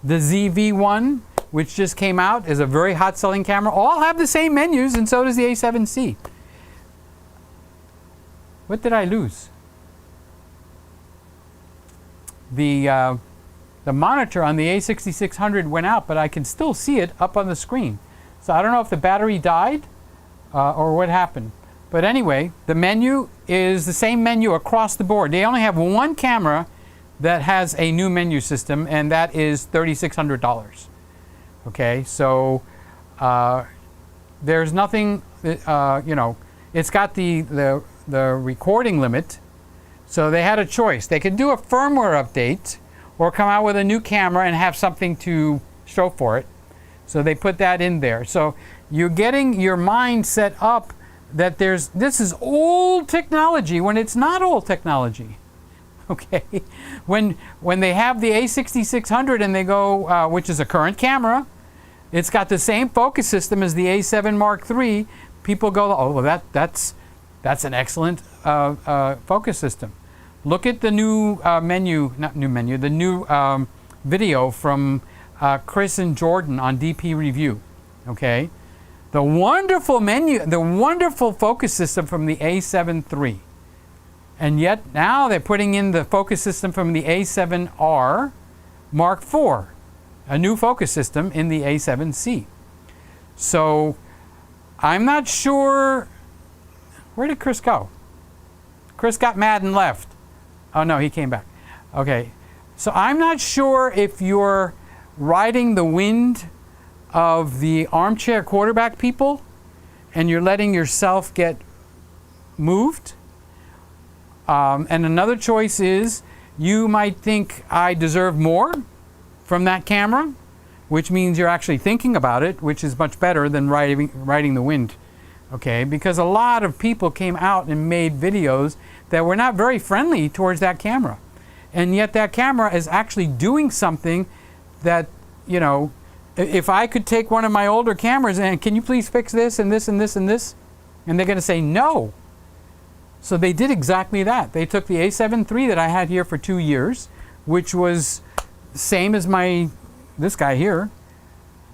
the ZV-1, which just came out, is a very hot selling camera. All have the same menus, and so does the A7C. What did I lose? The monitor on the A6600 went out, but I can still see it up on the screen. So I don't know if the battery died or what happened. But anyway, the menu is the same menu across the board. They only have one camera that has a new menu system, and that is $3,600. Okay, so there's nothing, you know, it's got the recording limit. So they had a choice. They could do a firmware update or come out with a new camera and have something to show for it. So they put that in there. So you're getting your mind set up that this is old technology when it's not old technology. Okay, when they have the A6600 and they go, which is a current camera, it's got the same focus system as the A7 Mark III. People go, oh, well, that's an excellent focus system. Look at the new the new video from Chris and Jordan on DP Review. Okay, the wonderful the wonderful focus system from the A7 III. And yet now they're putting in the focus system from the A7R Mark IV, a new focus system in the A7C. So I'm not sure. Where did Chris go? Chris got mad and left. Oh no, he came back. Okay, so I'm not sure if you're riding the wind of the armchair quarterback people and you're letting yourself get moved. And another choice is you might think I deserve more from that camera, which means you're actually thinking about it, which is much better than riding the wind. Okay, because a lot of people came out and made videos that were not very friendly towards that camera. And yet that camera is actually doing something that, you know, if I could take one of my older cameras and can you please fix this and this and this and this? And they're going to say no. So they did exactly that. They took the A7 III that I had here for 2 years, which was the same as this guy here.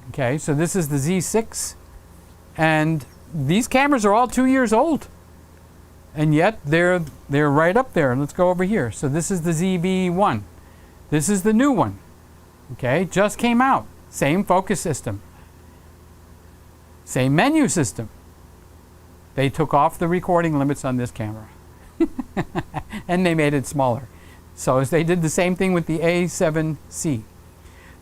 Okay, so this is the Z6. And these cameras are all 2 years old. And yet they're right up there. Let's go over here. So this is the ZV-1. This is the new one. Okay, just came out. Same focus system. Same menu system. They took off the recording limits on this camera. And they made it smaller. So they did the same thing with the A7C.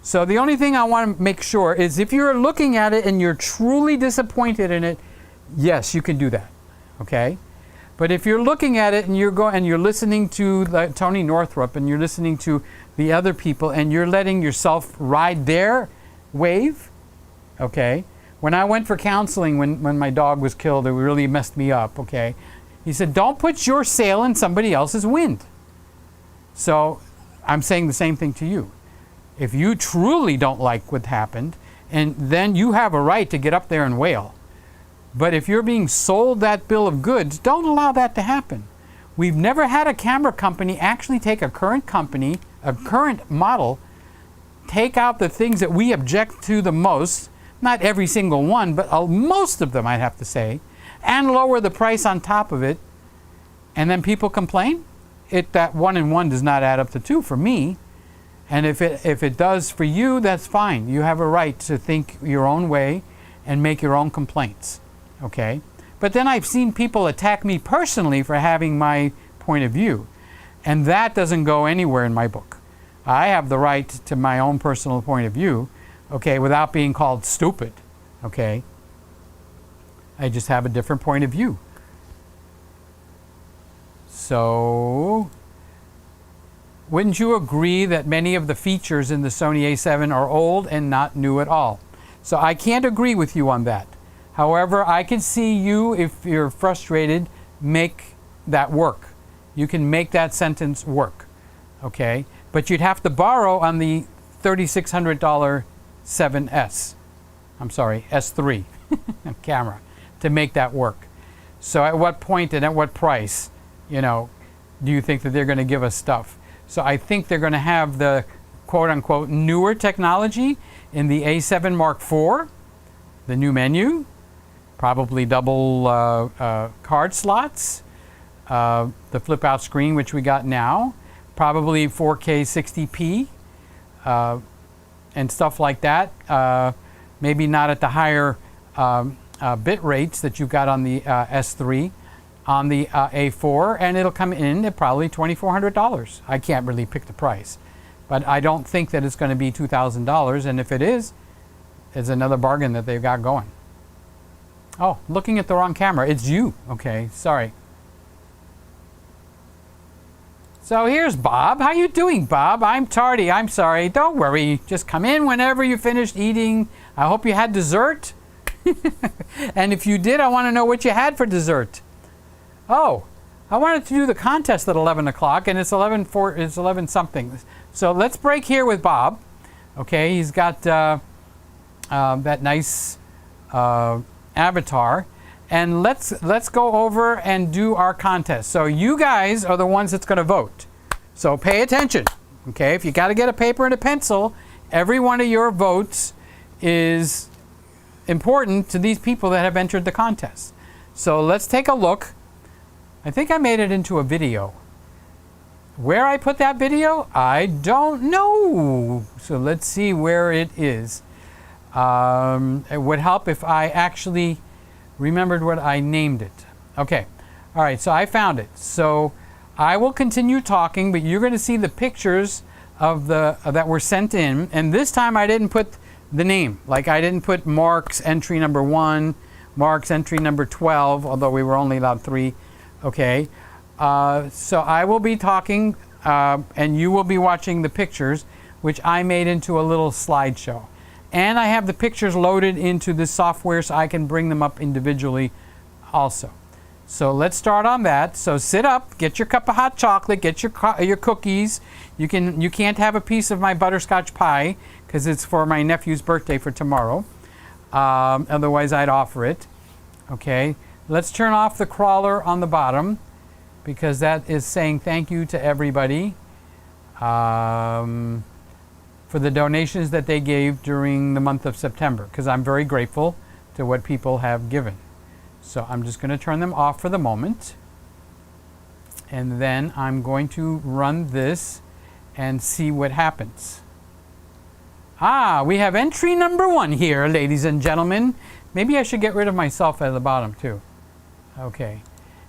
So the only thing I want to make sure is if you're looking at it and you're truly disappointed in it, yes, you can do that. Okay? But if you're looking at it and you're listening to Tony Northrup and you're listening to the other people and you're letting yourself ride their wave, okay? When I went for counseling when my dog was killed, it really messed me up, okay? He said, don't put your sail in somebody else's wind. So I'm saying the same thing to you. If you truly don't like what happened, and then you have a right to get up there and wail. But if you're being sold that bill of goods, don't allow that to happen. We've never had a camera company actually take a current company, a current model, take out the things that we object to the most, not every single one, but most of them, I'd have to say, and lower the price on top of it, and then people complain. That 1 and 1 does not add up to 2 for me. And if it does for you, that's fine. You have a right to think your own way and make your own complaints. Okay? But then I've seen people attack me personally for having my point of view. And that doesn't go anywhere in my book. I have the right to my own personal point of view, okay, without being called stupid. Okay? I just have a different point of view. So, wouldn't you agree that many of the features in the Sony A7 are old and not new at all? So I can't agree with you on that. However, I can see you, if you're frustrated, make that work. You can make that sentence work, okay? But you'd have to borrow on the $3,600 7S. I'm sorry, S3 camera to make that work. So at what point and at what price, you know, do you think that they're going to give us stuff? So I think they're going to have the quote-unquote newer technology in the A7 Mark IV, the new menu, probably double card slots, the flip-out screen, which we got now, probably 4K 60p, and stuff like that. Maybe not at the higher bit rates that you've got on the S3, on the A4, and it'll come in at probably $2,400. I can't really pick the price, but I don't think that it's going to be $2,000, and if it is, it's another bargain that they've got going. Oh, looking at the wrong camera. It's you. Okay, sorry. So here's Bob. How you doing, Bob? I'm tardy. I'm sorry. Don't worry. Just come in whenever you finished eating. I hope you had dessert. And if you did, I want to know what you had for dessert. Oh, I wanted to do the contest at 11 o'clock, and it's 11 something. So let's break here with Bob. Okay, he's got that nice avatar. and let's go over and do our contest. So you guys are the ones that's going to vote. So pay attention. Okay, if you got to get a paper and a pencil, every one of your votes is important to these people that have entered the contest. So let's take a look. I think I made it into a video. Where I put that video, I don't know. So let's see where it is. It would help if I actually remembered what I named it. Okay, all right, so I found it. So I will continue talking, but you're going to see the pictures of the that were sent in. And this time I didn't put the name. Like I didn't put Mark's entry number 1, Mark's entry number 12, although we were only allowed 3. Okay, so I will be talking and you will be watching the pictures, which I made into a little slideshow. And I have the pictures loaded into this software so I can bring them up individually also. So let's start on that. So sit up, get your cup of hot chocolate, get your cookies. You can't have a piece of my butterscotch pie because it's for my nephew's birthday for tomorrow. Otherwise I'd offer it. Okay, let's turn off the crawler on the bottom because that is saying thank you to everybody for the donations that they gave during the month of September, because I'm very grateful to what people have given. So I'm just going to turn them off for the moment. And then I'm going to run this and see what happens. We have entry number 1 here, ladies and gentlemen. Maybe I should get rid of myself at the bottom too. Okay.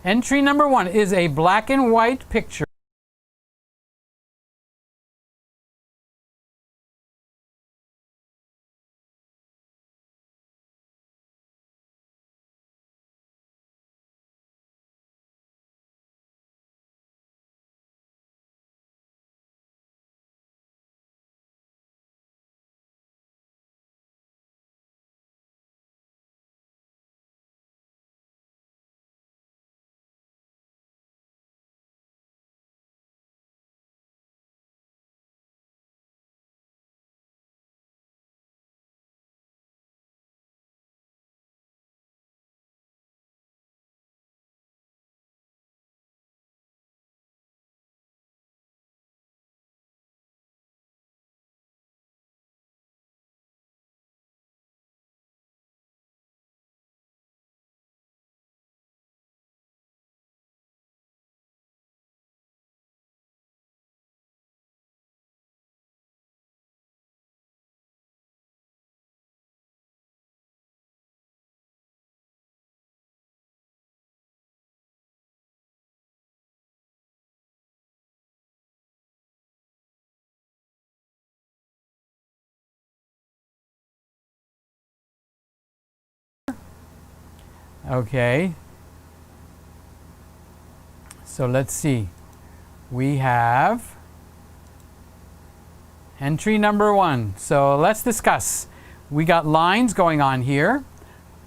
Entry number 1 is a black and white picture. Okay. So let's see. We have entry number 1. So let's discuss. We got lines going on here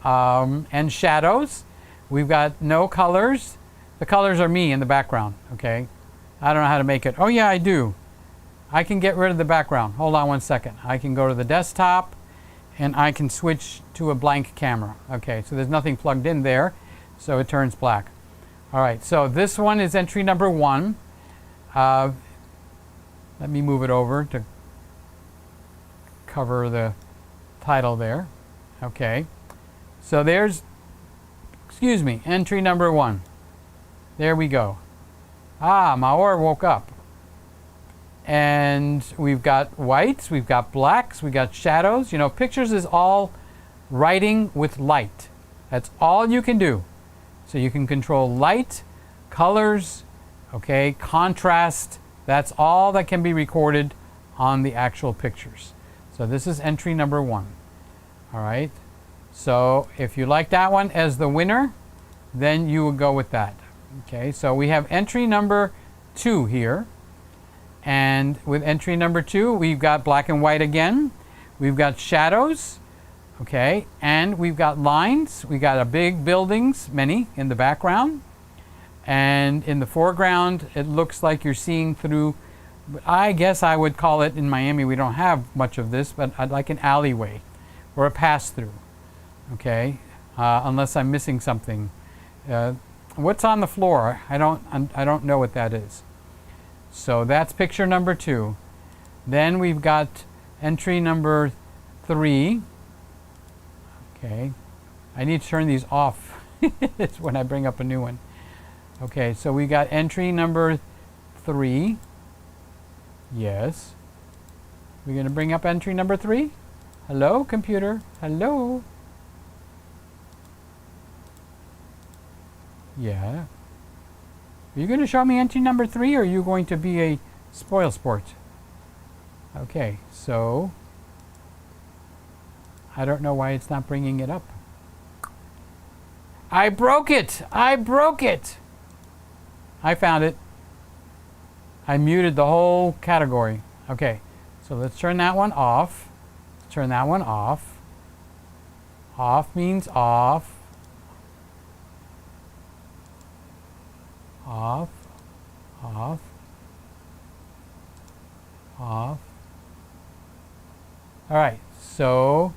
and shadows. We've got no colors. The colors are me in the background. Okay. I don't know how to make it. Oh yeah, I do. I can get rid of the background. Hold on one second. I can go to the desktop and I can switch to a blank camera. Okay, so there's nothing plugged in there, so it turns black. All right, so this one is entry number 1. Let me move it over to cover the title there. Okay, so there's, excuse me, entry number 1. There we go. Maor woke up. And we've got whites, we've got blacks, we've got shadows. You know, pictures is all writing with light. That's all you can do. So you can control light, colors, okay, contrast. That's all that can be recorded on the actual pictures. So this is entry number 1. All right. So if you like that one as the winner, then you would go with that. Okay, so we have entry number 2 here. And with entry number 2, we've got black and white again. We've got shadows, okay, and we've got lines. We got a big buildings, many in the background. And in the foreground, it looks like you're seeing through, I guess I would call it, in Miami, we don't have much of this, but I'd like an alleyway or a pass-through, okay. unless I'm missing something. What's on the floor? I don't know what that is. So that's picture number 2. Then we've got entry number 3. Okay, I need to turn these off. It's when I bring up a new one. Okay, so we got entry number 3. Yes. We're going to bring up entry number 3. Hello, computer. Hello. Yeah. Are you going to show me entry number 3, or are you going to be a spoil sport? Okay, so I don't know why it's not bringing it up. I broke it! I broke it! I found it. I muted the whole category. Okay, so let's turn that one off. Turn that one off. Off means off. Off. Off. Off. All right, so.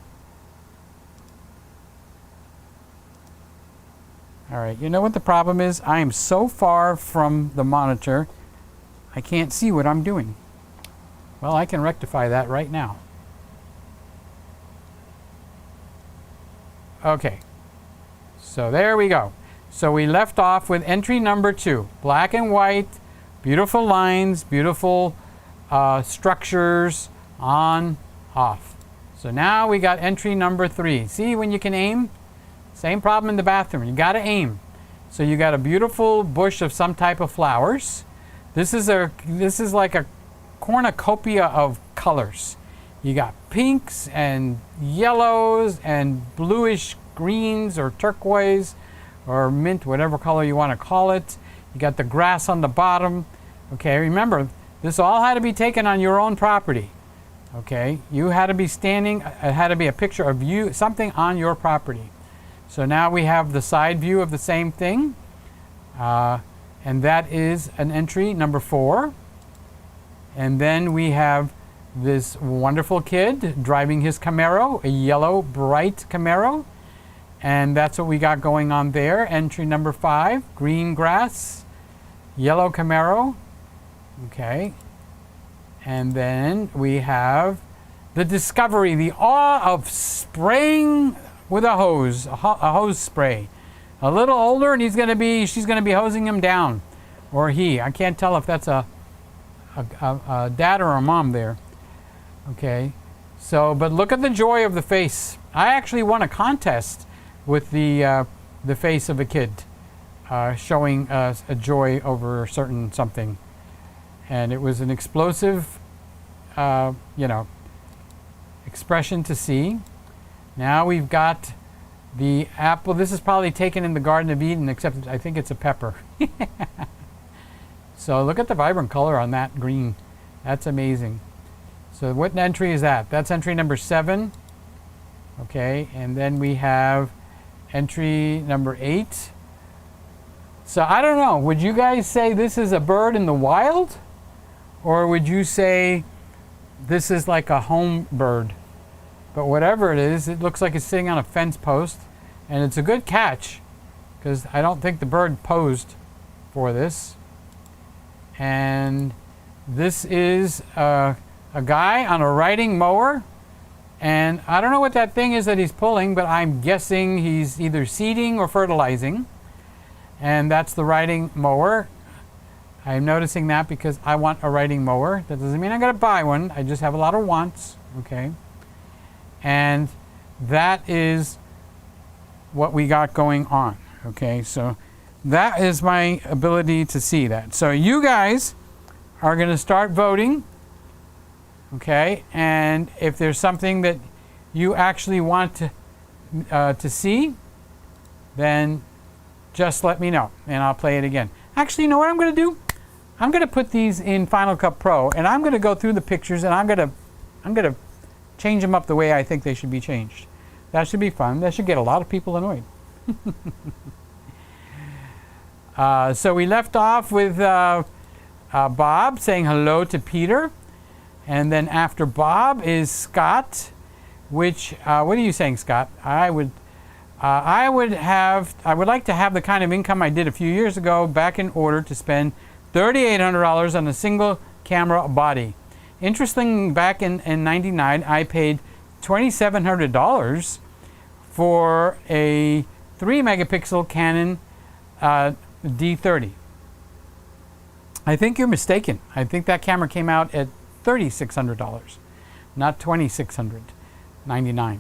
All right, you know what the problem is? I am so far from the monitor, I can't see what I'm doing. Well, I can rectify that right now. Okay, so there we go. So we left off with entry number 2, black and white, beautiful lines, beautiful structures, on, off. So now we got entry number 3. See when you can aim? Same problem in the bathroom. You got to aim. So you got a beautiful bush of some type of flowers. This is like a cornucopia of colors. You got pinks and yellows and bluish greens or turquoise or mint, whatever color you want to call it. You got the grass on the bottom. Okay, remember, this all had to be taken on your own property. Okay, you had to be standing, it had to be a picture of you, something on your property. So now we have the side view of the same thing, and that is an entry number 4. And then we have this wonderful kid driving his Camaro, a yellow, bright Camaro. And that's what we got going on there. Entry number 5, green grass, yellow Camaro. Okay. And then we have the discovery, the awe of spraying with a hose, a hose spray. A little older, and she's going to be hosing him down, or he. I can't tell if that's a dad or a mom there. Okay, so but look at the joy of the face. I actually won a contest with the face of a kid, showing a joy over certain something, and it was an explosive, expression to see. Now we've got the apple. This is probably taken in the Garden of Eden, except I think it's a pepper. So look at the vibrant color on that green. That's amazing. So what entry is that? That's entry number 7. Okay, and then we have entry number 8. So I don't know, would you guys say this is a bird in the wild? Or would you say this is like a home bird? But whatever it is, it looks like it's sitting on a fence post, and it's a good catch because I don't think the bird posed for this. And this is a guy on a riding mower, and I don't know what that thing is that he's pulling, but I'm guessing he's either seeding or fertilizing, and that's the riding mower. I'm noticing that because I want a riding mower. That doesn't mean I'm going to buy one. I just have a lot of wants. Okay. And that is what we got going on. Okay, so that is my ability to see that. So you guys are going to start voting. Okay, and if there's something that you actually want to see, then just let me know and I'll play it again. Actually, you know what I'm going to do? I'm going to put these in Final Cut Pro, and I'm going to go through the pictures, and I'm going to change them up the way I think they should be changed. That should be fun. That should get a lot of people annoyed. So we left off with Bob saying hello to Peter. And then after Bob is Scott, which, what are you saying, Scott? I would I would like to have the kind of income I did a few years ago back in order to spend $3,800 on a single camera body. Interesting, back in 99, I paid $2,700 for a 3 megapixel Canon D30. I think you're mistaken. I think that camera came out at $3,600, not $2,699.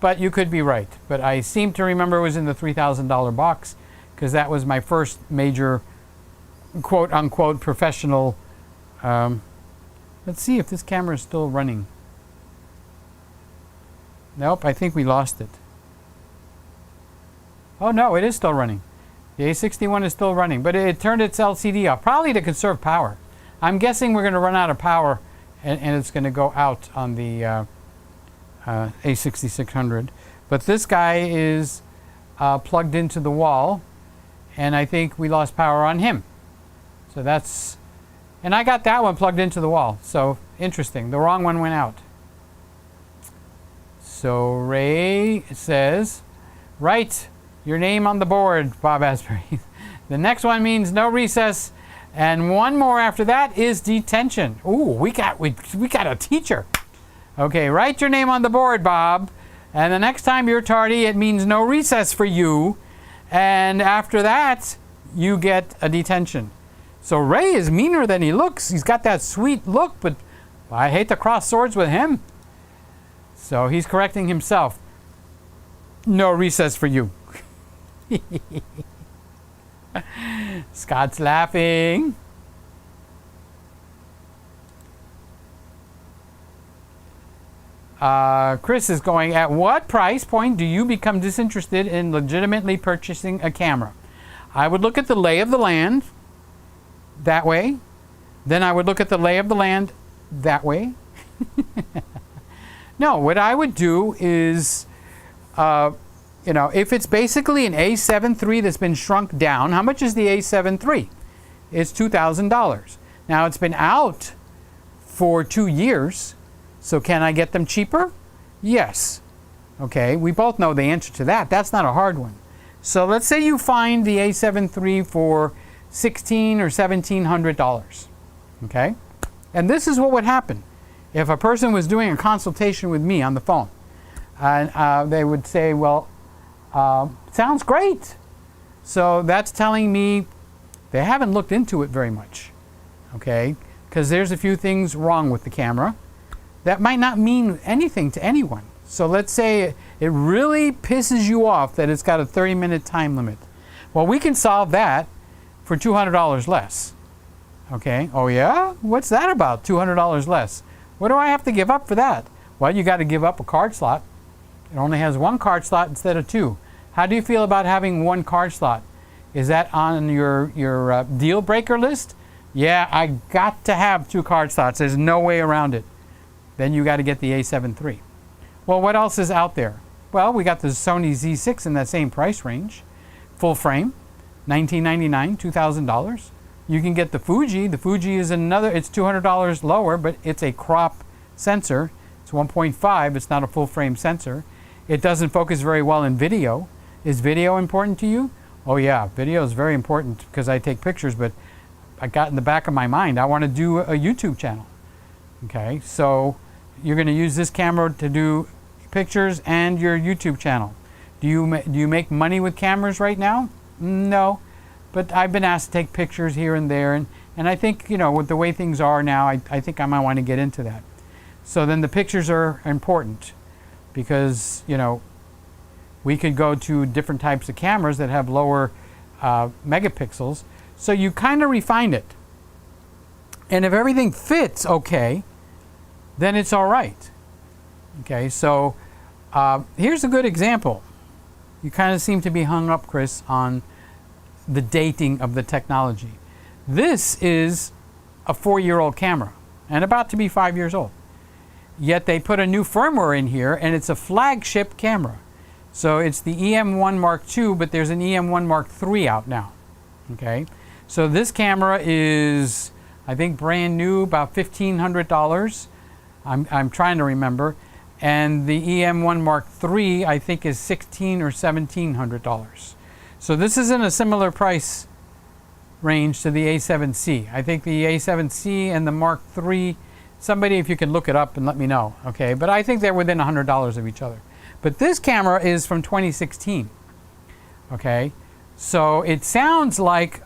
But you could be right. But I seem to remember it was in the $3,000 box, because that was my first major quote-unquote professional. Let's see if this camera is still running. Nope, I think we lost it. Oh no, it is still running. The A61 is still running, but it turned its LCD off, probably to conserve power. I'm guessing we're going to run out of power, and it's going to go out on the A6600. But this guy is plugged into the wall, and I think we lost power on him. So that's, and I got that one plugged into the wall. So interesting, the wrong one went out. So Ray says, write your name on the board, Bob Asbury. The next one means no recess, and one more after that is detention. Ooh, we got a teacher. Okay, write your name on the board, Bob, and the next time you're tardy, it means no recess for you, and after that, you get a detention. So Ray is meaner than he looks. He's got that sweet look, but I hate to cross swords with him. So he's correcting himself. No recess for you. Scott's laughing. Chris is going, at what price point do you become disinterested in legitimately purchasing a camera? I would look at the lay of the land that way. Then I would look at the lay of the land that way. No, what I would do is, if it's basically an A7 III that's been shrunk down, how much is the A7 III? It's $2,000. Now, it's been out for 2 years, so can I get them cheaper? Yes. Okay, we both know the answer to that. That's not a hard one. So let's say you find the A7 III for $1,600 or $1,700. Okay? And this is what would happen if a person was doing a consultation with me on the phone. And they would say, well, sounds great. So that's telling me they haven't looked into it very much. Okay? Because there's a few things wrong with the camera that might not mean anything to anyone. So let's say it really pisses you off that it's got a 30-minute time limit. Well, we can solve that for $200 less. Okay? Oh yeah? What's that about, $200 less? What do I have to give up for that? Well, you got to give up a card slot. It only has one card slot instead of two. How do you feel about having one card slot? Is that on your deal breaker list? Yeah, I got to have 2 card slots. There's no way around it. Then you got to get the A7 III. Well, what else is out there? Well, we got the Sony Z6 in that same price range. Full frame, $1,999, $2,000. You can get the Fuji. The Fuji is another, it's $200 lower, but it's a crop sensor. It's 1.5, it's not a full frame sensor. It doesn't focus very well in video. Is video important to you? Oh yeah, video is very important because I take pictures, but I got in the back of my mind, I want to do a YouTube channel. Okay, so you're going to use this camera to do pictures and your YouTube channel. Do you make money with cameras right now? No, but I've been asked to take pictures here and there, and I think, with the way things are now, I think I might want to get into that. So then the pictures are important because, we could go to different types of cameras that have lower megapixels. So you kind of refine it. And if everything fits okay, then it's all right. Okay, so here's a good example. You kind of seem to be hung up, Chris, on the dating of the technology. This is a 4-year-old camera and about to be 5 years old. Yet they put a new firmware in here, and it's a flagship camera. So it's the EM1 Mark II, but there's an EM1 Mark III out now. Okay, so this camera is, I think, brand new, about $1,500. I'm trying to remember. and the EM1 Mark III I think is $1,600 or $1,700. So this is in a similar price range to the A7C. I think the A7C and the Mark III, somebody if you can look it up and let me know, okay? But I think they're within $100 of each other. But this camera is from 2016, okay? So it sounds like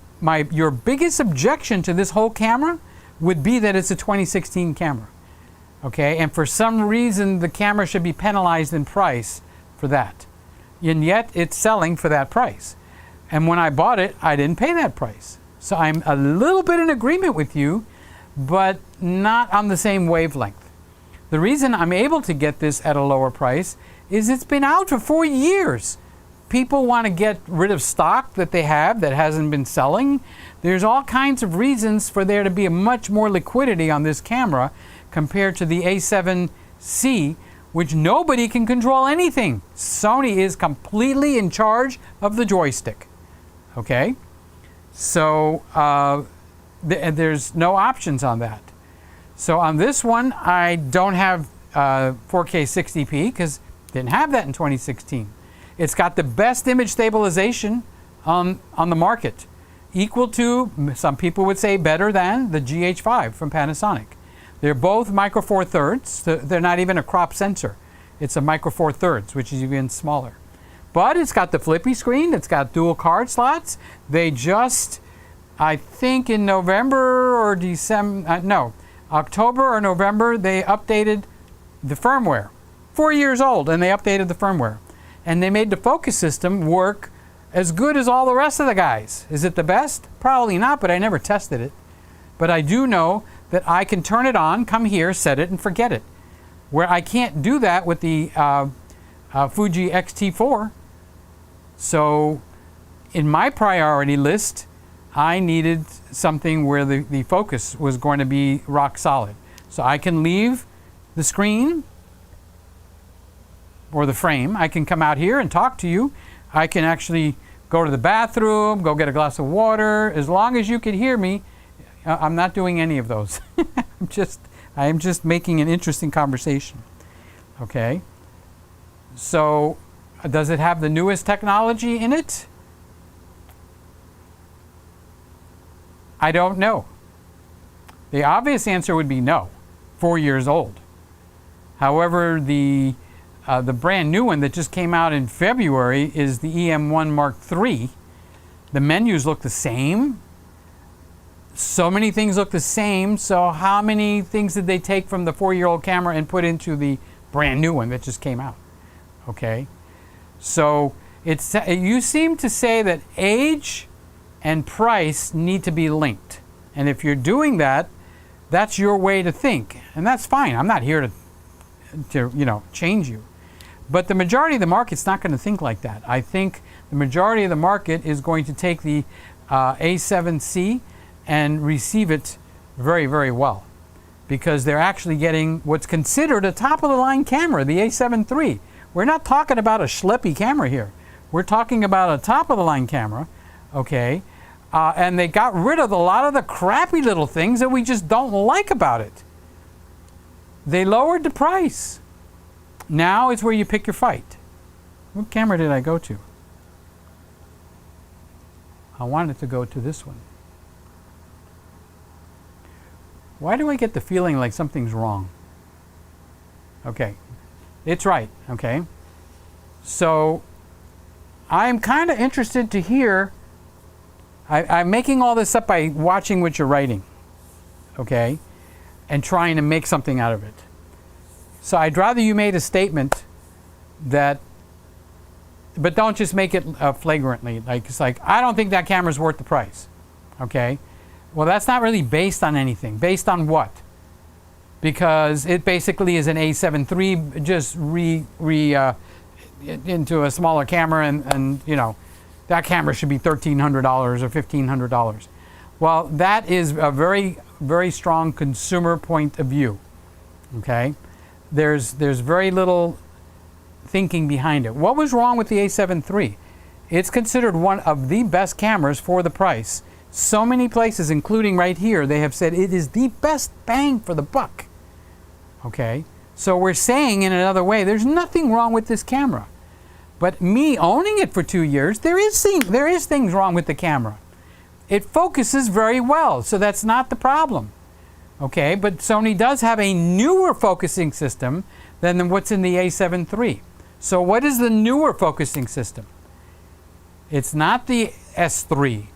your biggest objection to this whole camera would be that it's a 2016 camera, okay? And for some reason, the camera should be penalized in price for that. And yet, it's selling for that price. And when I bought it, I didn't pay that price. So I'm a little bit in agreement with you, but not on the same wavelength. The reason I'm able to get this at a lower price is it's been out for 4 years. People want to get rid of stock that they have that hasn't been selling. There's all kinds of reasons for there to be a much more liquidity on this camera compared to the A7C, which nobody can control anything. Sony is completely in charge of the joystick. Okay? So there's no options on that. So on this one, I don't have 4K 60p because didn't have that in 2016. It's got the best image stabilization on the market, equal to, some people would say better than, the GH5 from Panasonic. They're both micro four thirds. They're not even a crop sensor. It's a micro four thirds, which is even smaller. But it's got the flippy screen. It's got dual card slots. They just, I think in November or December, no, October or November, they updated the firmware. 4 years old, and they updated the firmware. And they made the focus system work as good as all the rest of the guys. Is it the best? Probably not, but I never tested it. But I do know that I can turn it on, come here, set it, and forget it. Where I can't do that with the Fuji X-T4. So in my priority list, I needed something where the focus was going to be rock solid. So I can leave the screen or the frame. I can come out here and talk to you. I can actually go to the bathroom, go get a glass of water. As long as you can hear me, I'm not doing any of those. I am just making an interesting conversation. Okay. So does it have the newest technology in it? I don't know. The obvious answer would be no. 4 years old. However, the brand new one that just came out in February is the EM1 Mark III. The menus look the same. So many things look the same. So how many things did they take from the 4-year-old camera and put into the brand new one that just came out? Okay. So you seem to say that age and price need to be linked. And if you're doing that, that's your way to think. And that's fine. I'm not here to change you. But the majority of the market's not going to think like that. I think the majority of the market is going to take the A7C and receive it very, very well, because they're actually getting what's considered a top-of-the-line camera, the A7 III. We're not talking about a schleppy camera here. We're talking about a top-of-the-line camera, okay? And they got rid of a lot of the crappy little things that we just don't like about it. They lowered the price. Now it's where you pick your fight. What camera did I go to? I wanted to go to this one. Why do I get the feeling like something's wrong? Okay, it's right, okay? So I'm kind of interested to hear, I'm making all this up by watching what you're writing, okay? And trying to make something out of it. So I'd rather you made a statement that, but don't just make it flagrantly. It's like, I don't think that camera's worth the price, okay? Well, that's not really based on anything. Based on what? Because it basically is an A7 III just into a smaller camera, and that camera should be $1,300 or $1,500. Well, that is a very, very strong consumer point of view. Okay, there's very little thinking behind it. What was wrong with the A7 III? It's considered one of the best cameras for the price. So many places, including right here, they have said it is the best bang for the buck. Okay, So we're saying in another way, there's nothing wrong with this camera. But me owning it for 2 years, there is things wrong with the camera. It focuses very well, so that's not the problem. Okay, but Sony does have a newer focusing system than what's in the A7 III. So what is the newer focusing system? It's not the S3.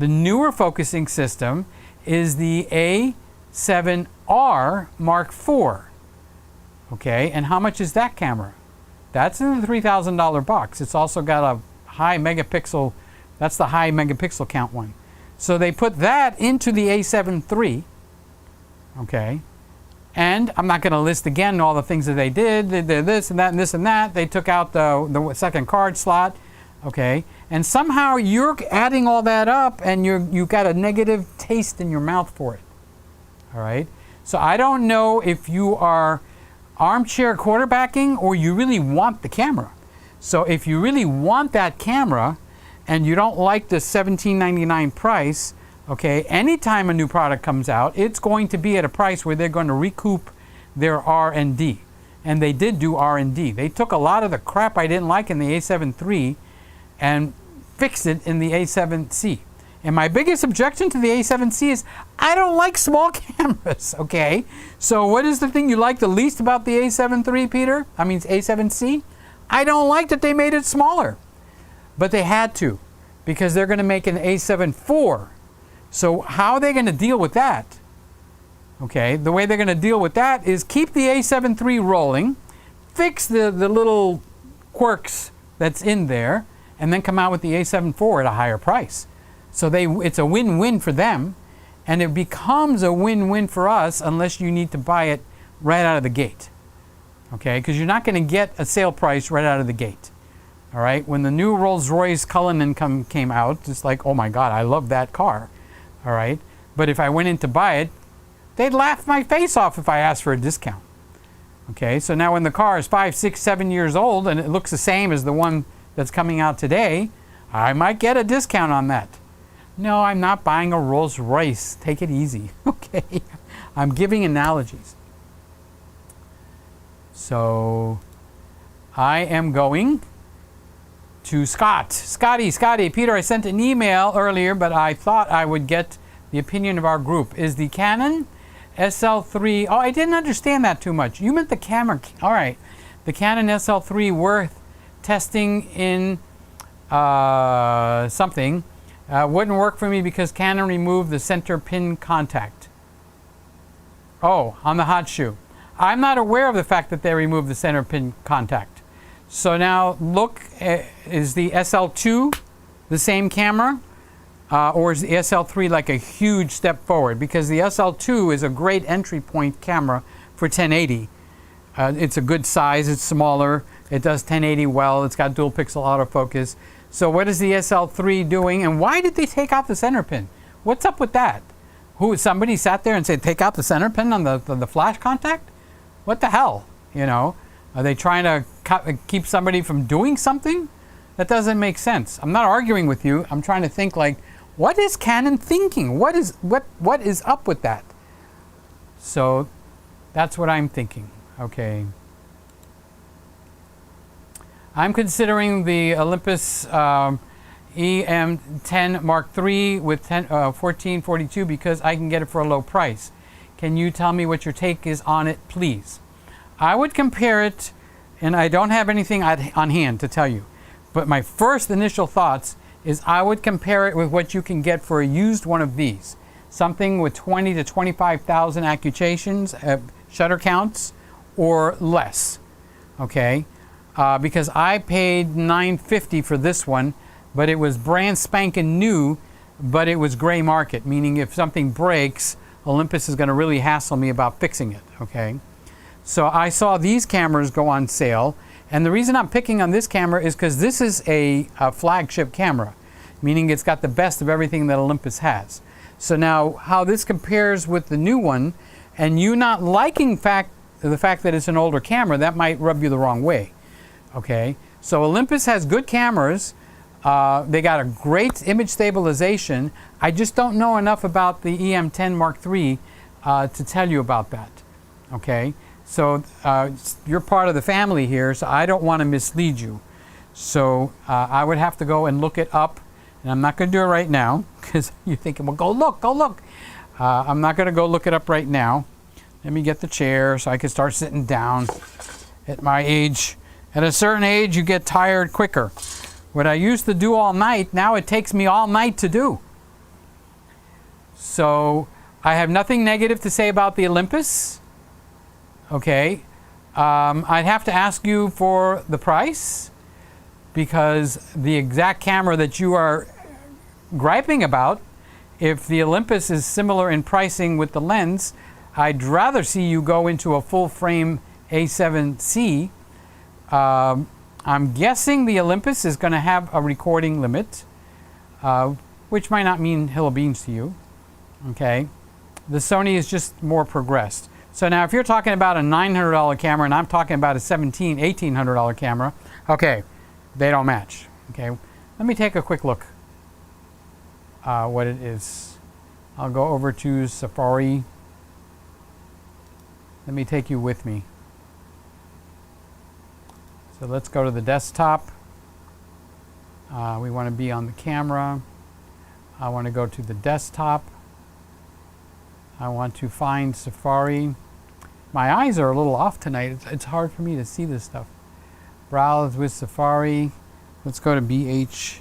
The newer focusing system is the A7R Mark IV. Okay, and how much is that camera? That's in the $3,000 box. It's also got a high megapixel, that's the high megapixel count one. So they put that into the A7 III. Okay, and I'm not going to list again all the things that they did. They did this and that and this and that. They took out the second card slot. Okay, and somehow you're adding all that up, and you've got a negative taste in your mouth for it. All right, so I don't know if you are armchair quarterbacking or you really want the camera. So if you really want that camera and you don't like the $17.99 price, okay, anytime a new product comes out, it's going to be at a price where they're going to recoup their R&D. And they did do R&D. They took a lot of the crap I didn't like in the A7 III and fixed it in the A7C. And my biggest objection to the A7C is I don't like small cameras, okay? So what is the thing you like the least about the A7 III, Peter? I mean A7C? I don't like that they made it smaller. But they had to, because they're going to make an A7 IV. So how are they going to deal with that? Okay, the way they're going to deal with that is keep the A7 III rolling, fix the little quirks that's in there, and then come out with the A7 IV at a higher price. So it's a win-win for them, and it becomes a win-win for us unless you need to buy it right out of the gate. Okay, because you're not going to get a sale price right out of the gate. All right, when the new Rolls-Royce Cullinan came out, it's like, oh my God, I love that car. All right, but if I went in to buy it, they'd laugh my face off if I asked for a discount. Okay, so now when the car is 5, 6, 7 years old and it looks the same as the one that's coming out today, I might get a discount on that. No, I'm not buying a Rolls-Royce. Take it easy, okay? I'm giving analogies. So I am going to Scott. Scotty, Peter, I sent an email earlier, but I thought I would get the opinion of our group. Is the Canon SL3, oh, I didn't understand that too much. You meant the camera, all right. The Canon SL3 worth testing in something. Wouldn't work for me because Canon removed the center pin contact. Oh, on the hot shoe. I'm not aware of the fact that they removed the center pin contact. So now look, is the SL2 the same camera? Or is the SL3 like a huge step forward? Because the SL2 is a great entry point camera for 1080. It's a good size, it's smaller, it does 1080 well, it's got dual pixel autofocus. So what is the SL3 doing, and why did they take out the center pin? What's up with that? Somebody sat there and said, take out the center pin on the flash contact? What the hell, you know? Are they trying to keep somebody from doing something? That doesn't make sense. I'm not arguing with you. I'm trying to think like, what is Canon thinking? What is up with that? So that's what I'm thinking. Okay. I'm considering the Olympus EM10 Mark III with 1442 because I can get it for a low price. Can you tell me what your take is on it, please? I would compare it, and I don't have anything on hand to tell you, but my first initial thoughts is I would compare it with what you can get for a used one of these. Something with 20 to 25,000 accusations, shutter counts, or less, okay? Because I paid $950 for this one, but it was brand spanking new, but it was gray market, meaning if something breaks, Olympus is going to really hassle me about fixing it, okay? So I saw these cameras go on sale, and the reason I'm picking on this camera is because this is a flagship camera, meaning it's got the best of everything that Olympus has. So now how this compares with the new one, and you not liking the fact that it's an older camera, that might rub you the wrong way, okay? So Olympus has good cameras. They got a great image stabilization. I just don't know enough about the EM10 Mark III to tell you about that, okay? So you're part of the family here, so I don't want to mislead you. So I would have to go and look it up, and I'm not going to do it right now because you're thinking, well, go look, go look. I'm not going to go look it up right now. Let me get the chair so I can start sitting down. At my age, at a certain age, you get tired quicker. What I used to do all night, now it takes me all night to do. So I have nothing negative to say about the Olympus. Okay. I'd have to ask you for the price, because the exact camera that you are griping about, if the Olympus is similar in pricing with the lens, I'd rather see you go into a full frame A7c. I'm guessing the Olympus is going to have a recording limit, which might not mean hill of beans to you. Okay. The Sony is just more progressed. So now if you're talking about a $900 camera and I'm talking about a $1,800 camera, okay, they don't match. Okay, let me take a quick look what it is. I'll go over to Safari. Let me take you with me. So let's go to the desktop. We want to be on the camera. I want to go to the desktop. I want to find Safari. My eyes are a little off tonight. It's hard for me to see this stuff. Browse with Safari. Let's go to BH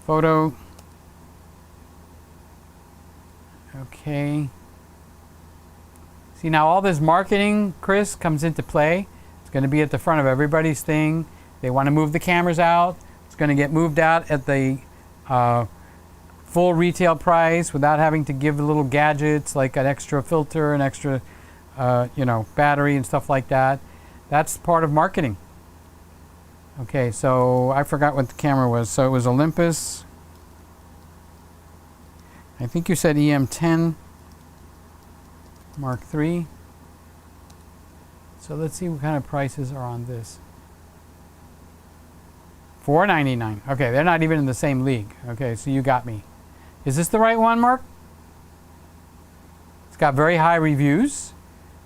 Photo. Okay. See, now all this marketing, Chris, comes into play. It's going to be at the front of everybody's thing. They want to move the cameras out. It's going to get moved out at the full retail price without having to give little gadgets like an extra filter, an extra battery and stuff like that. That's part of marketing. Okay, so I forgot what the camera was. So it was Olympus. I think you said EM10 Mark III. So let's see what kind of prices are on this. $499. Okay, they're not even in the same league. Okay, so you got me. Is this the right one, Mark? It's got very high reviews.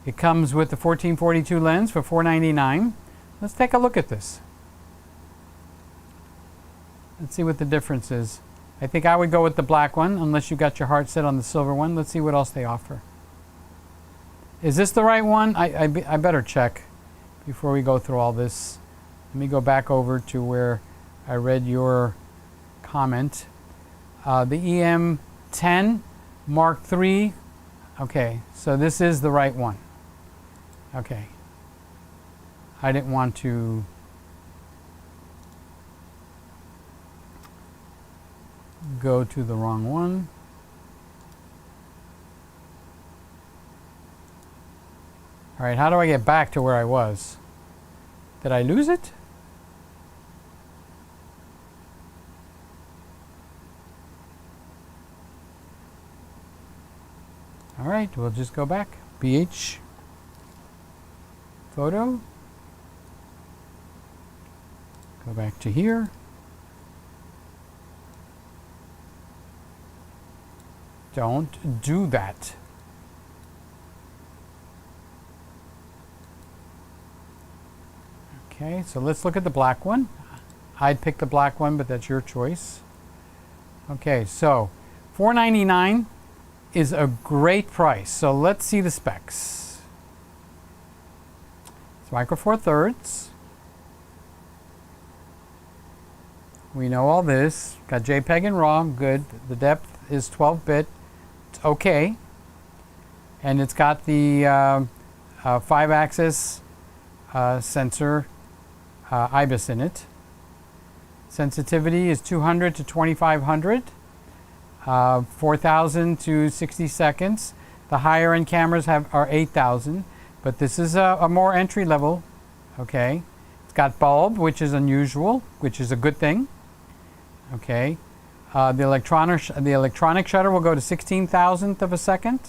It comes with the 1442 lens for $499. Let's take a look at this. Let's see what the difference is. I think I would go with the black one, unless you got your heart set on the silver one. Let's see what else they offer. Is this the right one? I better check before we go through all this. Let me go back over to where I read your comment. The EM10 Mark III. Okay, so this is the right one. Okay. I didn't want to go to the wrong one. All right, how do I get back to where I was? Did I lose it? All right, we'll just go back. BH Photo. Go back to here. Don't do that. Okay, so let's look at the black one. I'd pick the black one, but that's your choice. Okay, so $499 is a great price. So let's see the specs. It's Micro Four Thirds. We know all this. Got JPEG and RAW, good. The depth is 12-bit. It's okay. And it's got the 5-axis sensor IBIS in it. Sensitivity is 200 to 2500, 4,000 to 60 seconds. The higher end cameras are 8,000, but this is a more entry level. Okay, it's got bulb, which is unusual, which is a good thing. Okay, the electronic shutter will go to 16,000th of a second.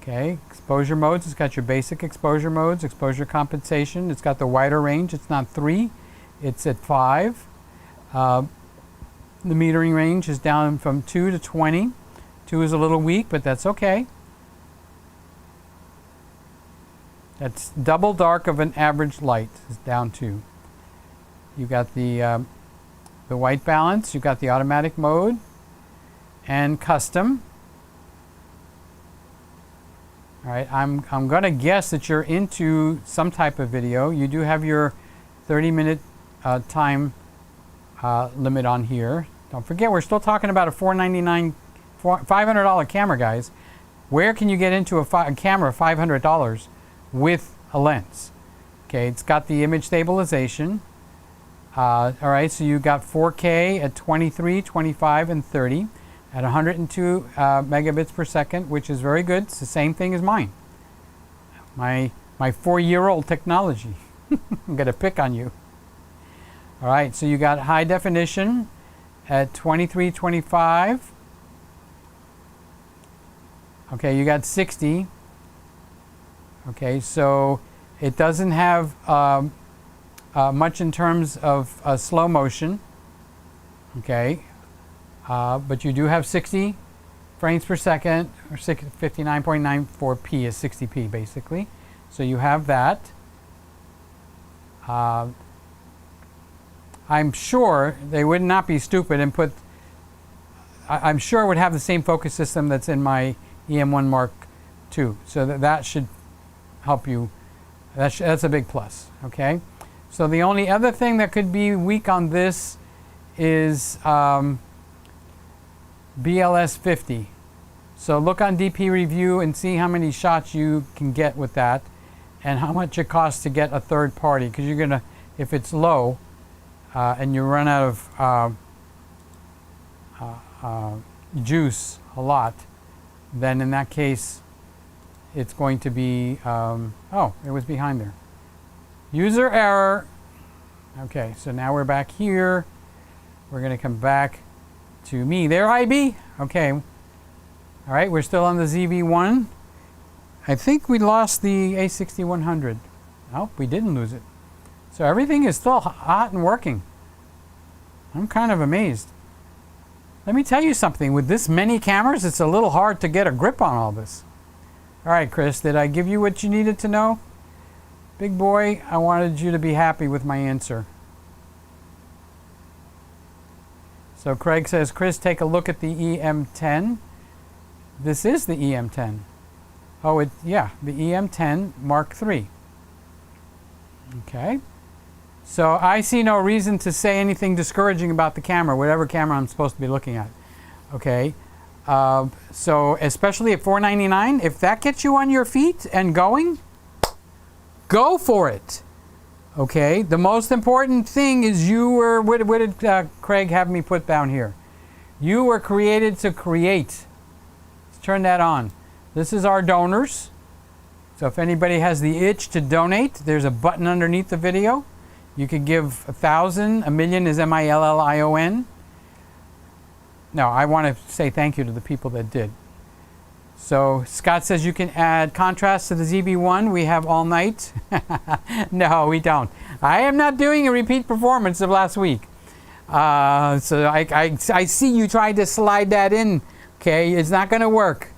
Okay, exposure modes, it's got your basic exposure modes, exposure compensation. It's got the wider range. It's not 3, it's at 5. The metering range is down from 2 to 20. 2 is a little weak, but that's okay. That's double dark of an average light is down to. You got the white balance, you got the automatic mode, and custom. All right, I'm going to guess that you're into some type of video. You do have your 30-minute time limit on here. Don't forget, we're still talking about a $500 camera, guys. Where can you get into a camera $500 with a lens? Okay, it's got the image stabilization. All right, so you got 4K at 23, 25, and 30 at 102 megabits per second, which is very good. It's the same thing as mine. My 4-year-old technology. I'm gonna pick on you. All right, so you got high definition at 23, 25. Okay, you got 60. Okay, so it doesn't have much in terms of slow motion. Okay, but you do have 60 frames per second, or 59.94p is 60p basically. So you have that. I'm sure they would not be stupid and put, I'm sure it would have the same focus system that's in my EM1 Mark II. So that should help you. That's a big plus, okay? So the only other thing that could be weak on this is BLS 50. So look on DP Review and see how many shots you can get with that and how much it costs to get a third party, because you're gonna, if it's low and you run out of juice a lot, then in that case it's going to be, oh, it was behind there. User error. Okay, so now we're back here. We're going to come back to me. There, IB. Okay. All right, we're still on the ZV-1. I think we lost the A6100. Nope, we didn't lose it. So everything is still hot and working. I'm kind of amazed. Let me tell you something. With this many cameras, it's a little hard to get a grip on all this. All right, Chris, did I give you what you needed to know? Big boy, I wanted you to be happy with my answer. So Craig says, Chris, take a look at the EM10. This is the EM10. Oh, yeah, the EM10 Mark III. Okay. So I see no reason to say anything discouraging about the camera, whatever camera I'm supposed to be looking at. Okay. So especially at $499, if that gets you on your feet and going, go for it. Okay. The most important thing is you were, what did Craig have me put down here? You were created to create. Let's turn that on. This is our donors. So if anybody has the itch to donate, there's a button underneath the video. You could give 1,000, a million is MILLION. No, I want to say thank you to the people that did. So Scott says you can add contrast to the ZV-1. We have all night. No, we don't. I am not doing a repeat performance of last week. So I see you tried to slide that in. Okay, it's not going to work.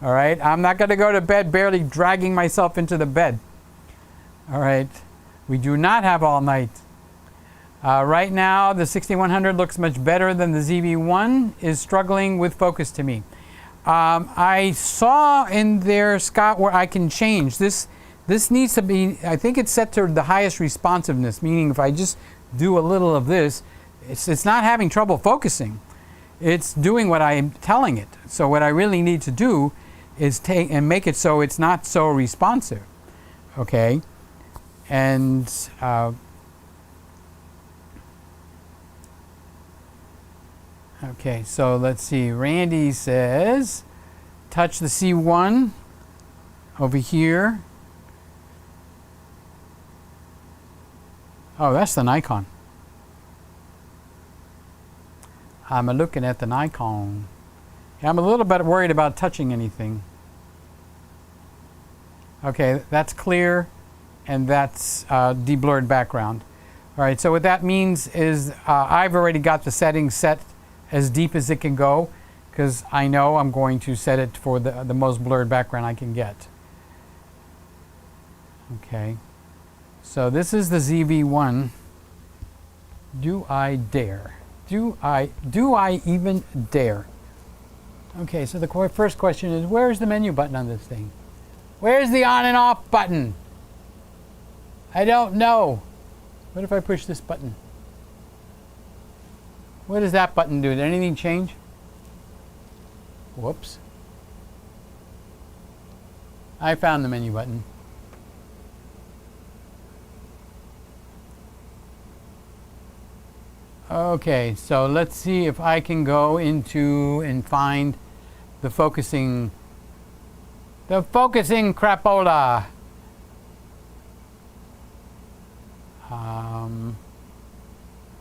All right, I'm not going to go to bed barely dragging myself into the bed. All right, we do not have all night. Right now, the 6100 looks much better than the ZV-1, is struggling with focus to me. I saw in there, Scott, where I can change. This needs to be, I think it's set to the highest responsiveness, meaning if I just do a little of this, it's not having trouble focusing. It's doing what I'm telling it. So what I really need to do is take and make it so it's not so responsive. Okay? And okay, so let's see. Randy says, touch the C1 over here. Oh, that's the Nikon. I'm looking at the Nikon. I'm a little bit worried about touching anything. Okay, that's clear, and that's de-blurred background. All right, so what that means is I've already got the settings set as deep as it can go, because I know I'm going to set it for the most blurred background I can get. Okay, so this is the ZV-1. Do I dare? Do I even dare? Okay, so the first question is, where's the menu button on this thing? Where's the on and off button? I don't know. What if I push this button? What does that button do? Did anything change? Whoops. I found the menu button. Okay, so let's see if I can go into and find the focusing crapola.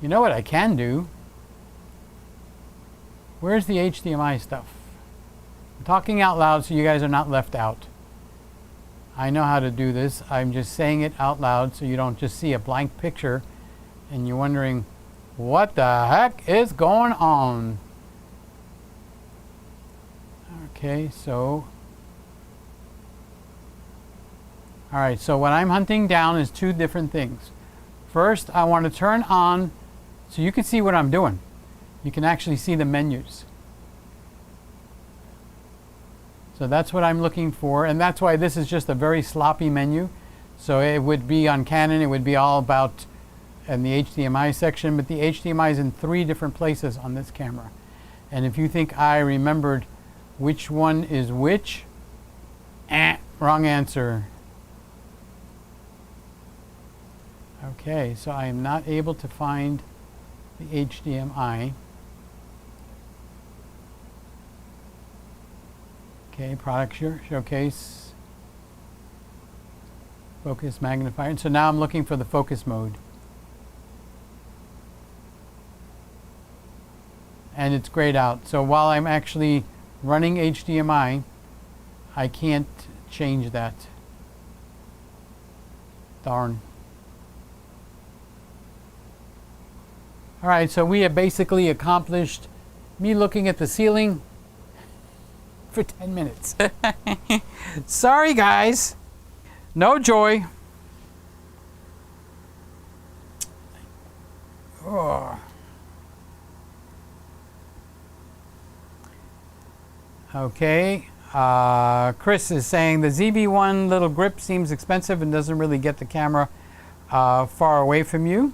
You know what I can do? Where's the HDMI stuff? I'm talking out loud so you guys are not left out. I know how to do this. I'm just saying it out loud so you don't just see a blank picture and you're wondering, what the heck is going on? Okay, so all right, so what I'm hunting down is two different things. First, I want to turn on so you can see what I'm doing. You can actually see the menus. So that's what I'm looking for, and that's why this is just a very sloppy menu. So it would be on Canon, it would be all about in the HDMI section, but the HDMI is in 3 different places on this camera. And if you think I remembered which one is which, wrong answer. Okay, so I am not able to find the HDMI. Okay, product showcase, focus magnifier. And so now I'm looking for the focus mode. And it's grayed out. So while I'm actually running HDMI, I can't change that. Darn. All right, so we have basically accomplished me looking at the ceiling for 10 minutes. Sorry, guys. No joy. Oh. Okay. Chris is saying the ZV-1 little grip seems expensive and doesn't really get the camera far away from you.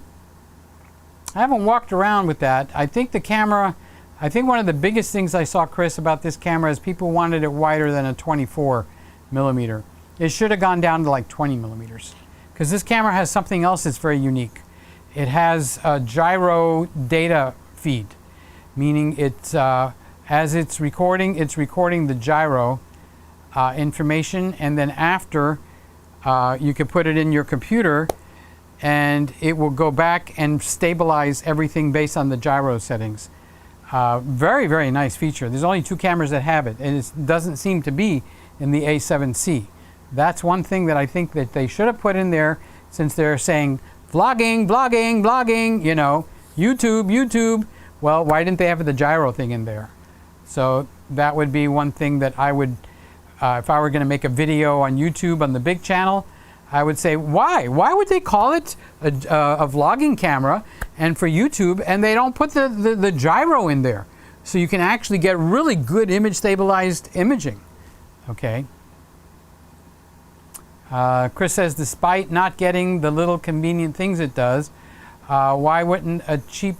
I haven't walked around with that. I think the camera, I think one of the biggest things I saw, Chris, about this camera is people wanted it wider than a 24 millimeter. It should have gone down to like 20 millimeters because this camera has something else that's very unique. It has a gyro data feed, meaning it's, as it's recording the gyro information, and then after you can put it in your computer and it will go back and stabilize everything based on the gyro settings. Very, very nice feature. There's only 2 cameras that have it, and it doesn't seem to be in the A7c. That's one thing that I think that they should have put in there, since they're saying vlogging, blogging, blogging, you know, YouTube, YouTube. Well, why didn't they have the gyro thing in there? So that would be one thing that I would, if I were going to make a video on YouTube on the big channel, I would say, why? Why would they call it a vlogging camera and for YouTube, and they don't put the gyro in there so you can actually get really good image stabilized imaging? Okay. Chris says, despite not getting the little convenient things it does, why wouldn't a cheap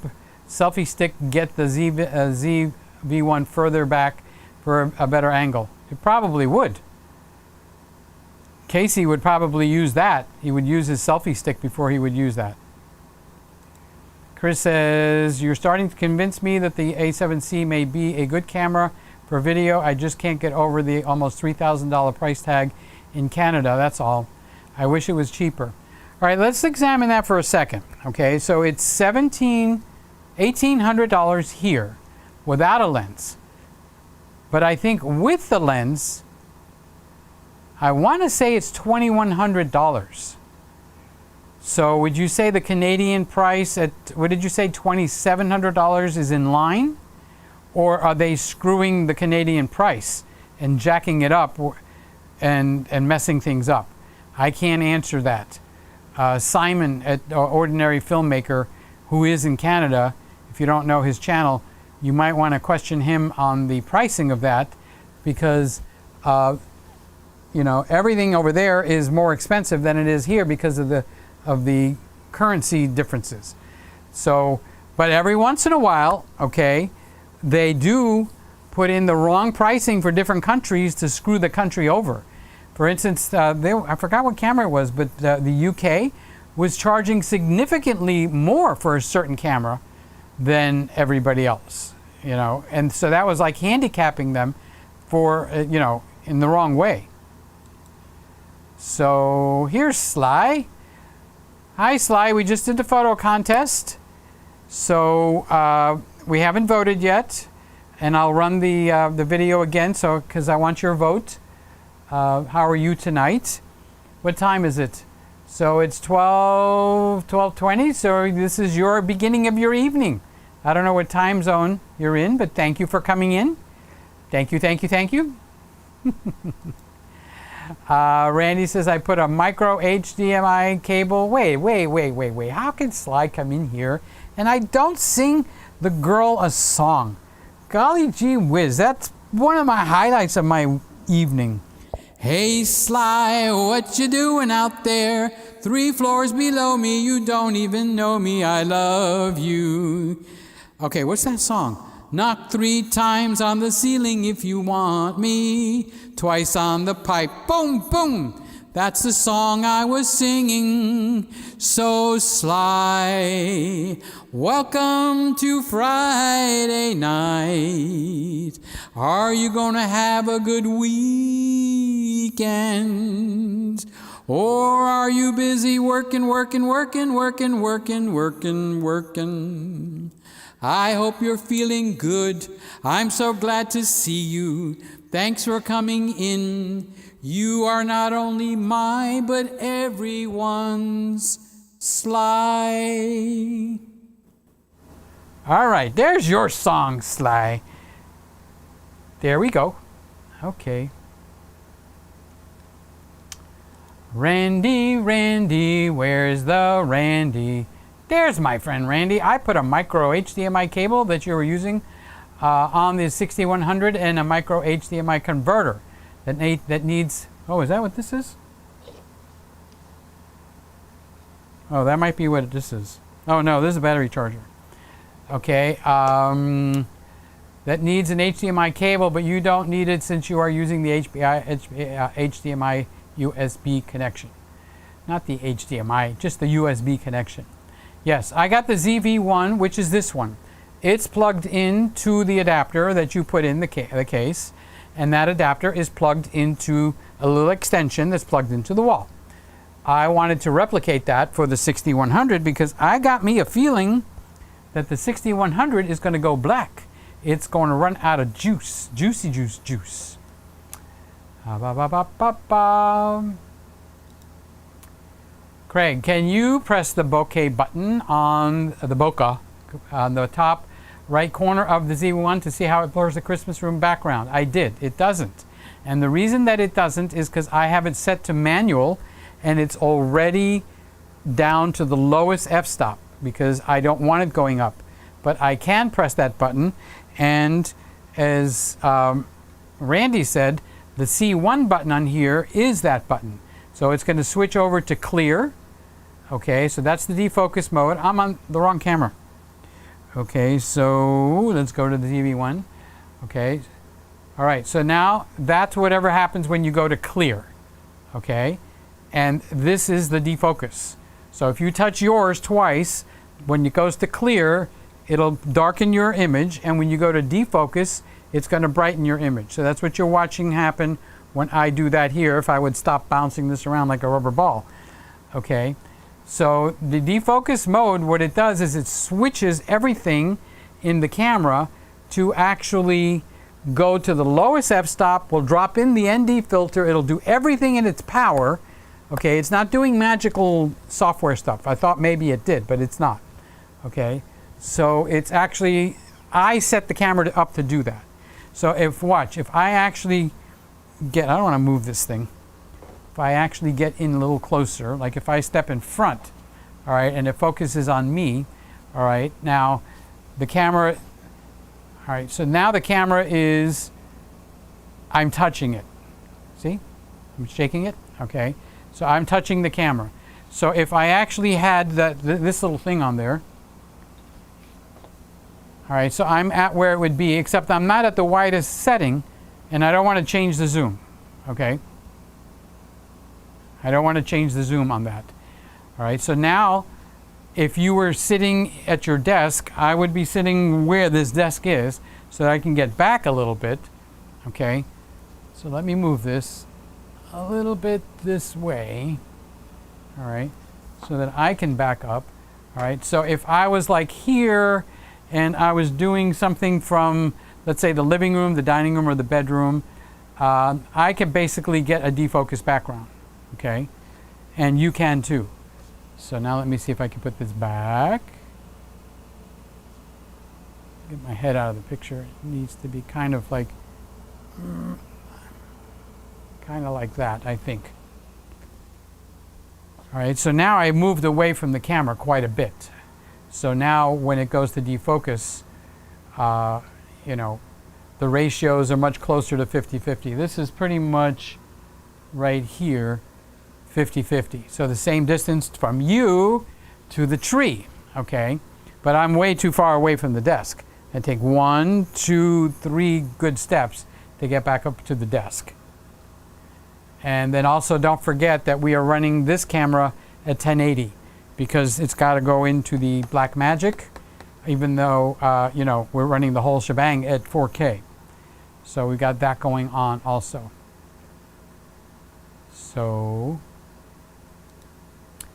selfie stick get the ZV-1 further back for a better angle? It probably would. Casey would probably use that. He would use his selfie stick before he would use that. Chris says, you're starting to convince me that the A7C may be a good camera for video. I just can't get over the almost $3,000 price tag in Canada, that's all. I wish it was cheaper. All right, let's examine that for a second. Okay, so it's $1,800 here without a lens. But I think with the lens, I want to say it's $2,100. So would you say the Canadian price at, what did you say, $2,700 is in line? Or are they screwing the Canadian price and jacking it up and messing things up? I can't answer that. Simon, at Ordinary Filmmaker, who is in Canada, if you don't know his channel, you might want to question him on the pricing of that, because you know, everything over there is more expensive than it is here because of the currency differences. So, but every once in a while, okay, they do put in the wrong pricing for different countries to screw the country over. For instance, I forgot what camera it was, but the UK was charging significantly more for a certain camera than everybody else, you know, and so that was like handicapping them for, you know, in the wrong way. So here's Sly. Hi Sly, we just did the photo contest. So we haven't voted yet, and I'll run the video again, so because I want your vote. How are you tonight? What time is it? So it's 12:20, so this is your beginning of your evening. I don't know what time zone you're in, but thank you for coming in. Thank you, thank you, thank you. Randy says, I put a micro HDMI cable. Wait. How can Sly come in here and I don't sing the girl a song? Golly gee whiz, that's one of my highlights of my evening. Hey Sly, what you doing out there? 3 floors below me, you don't even know me, I love you. Okay, what's that song? Knock 3 times on the ceiling if you want me. Twice on the pipe, boom, boom. That's the song I was singing. So Sly, welcome to Friday night. Are you gonna have a good weekend? Or are you busy working? I hope you're feeling good. I'm so glad to see you. Thanks for coming in. You are not only my, but everyone's Sly. All right, there's your song, Sly. There we go. Okay. Randy, where's the Randy? There's my friend Randy. I put a micro HDMI cable that you were using on the 6100 and a micro HDMI converter that needs, oh, is that what this is? Oh, that might be what this is. Oh no, this is a battery charger. Okay, that needs an HDMI cable, but you don't need it since you are using the HDMI USB connection. Not the HDMI, just the USB connection. Yes, I got the ZV-1, which is this one. It's plugged into the adapter that you put in the case, and that adapter is plugged into a little extension that's plugged into the wall. I wanted to replicate that for the 6100 because I got me a feeling that the 6100 is going to go black. It's going to run out of juice, juicy juice. Craig, can you press the bokeh button on the bokeh on the top right corner of the Z1 to see how it blurs the Christmas room background? I did. It doesn't. And the reason that it doesn't is because I have it set to manual and it's already down to the lowest f-stop because I don't want it going up. But I can press that button, and as Randy said, the C1 button on here is that button. So it's going to switch over to clear. Okay, so that's the defocus mode. I'm on the wrong camera. Okay, so let's go to the ZV-1. Okay, all right, so now that's whatever happens when you go to clear. Okay, and this is the defocus. So if you touch yours twice, when it goes to clear, it'll darken your image, and when you go to defocus, it's going to brighten your image. So that's what you're watching happen when I do that here, if I would stop bouncing this around like a rubber ball. Okay, so the defocus mode, what it does is it switches everything in the camera to actually go to the lowest f-stop, will drop in the ND filter, it'll do everything in its power. Okay, it's not doing magical software stuff. I thought maybe it did, but it's not. Okay, so it's actually, I set the camera up to do that. So if I actually get, I don't want to move this thing. if I actually get in a little closer, like if I step in front, all right, and it focuses on me, all right, now the camera, all right, so now the camera is, I'm touching it. See? I'm shaking it, okay? So I'm touching the camera. So if I actually had this little thing on there, all right, so I'm at where it would be, except I'm not at the widest setting, and I don't want to change the zoom, okay? I don't want to change the zoom on that. All right, so now if you were sitting at your desk, I would be sitting where this desk is so that I can get back a little bit, okay? So let me move this a little bit this way, all right, so that I can back up, all right? So if I was like here and I was doing something from, let's say, the living room, the dining room, or the bedroom, I can basically get a defocused background, okay? And you can too. So now let me see if I can put this back. Get my head out of the picture. It needs to be kind of like that, I think. All right, so now I moved away from the camera quite a bit. So now when it goes to defocus, you know, the ratios are much closer to 50-50. This is pretty much right here, 50-50. So the same distance from you to the tree, okay? But I'm way too far away from the desk. I take 1, 2, 3 good steps to get back up to the desk. And then also don't forget that we are running this camera at 1080 because it's got to go into the Blackmagic, even though, you know, we're running the whole shebang at 4K. So we got that going on also. So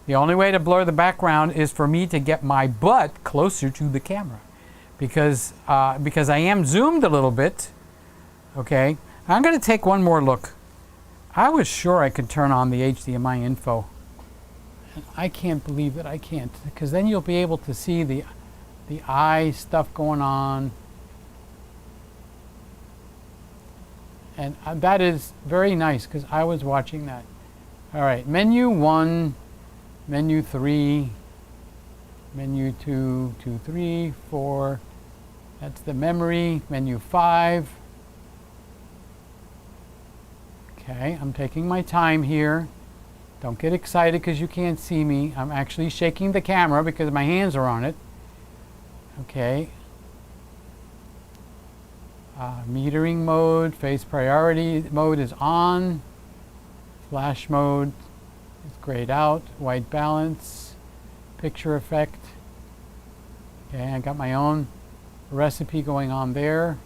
the only way to blur the background is for me to get my butt closer to the camera because I am zoomed a little bit, okay? I'm going to take one more look. I was sure I could turn on the HDMI info. And I can't believe that I can't, because then you'll be able to see the eye stuff going on. And that is very nice, because I was watching that. All right, menu 1, menu 3, menu 2, 2, 3, 4. That's the memory, menu 5. Okay, I'm taking my time here. Don't get excited because you can't see me. I'm actually shaking the camera because my hands are on it. Okay. Metering mode, face priority mode is on. Flash mode is grayed out. White balance, picture effect. Okay, I got my own recipe going on there.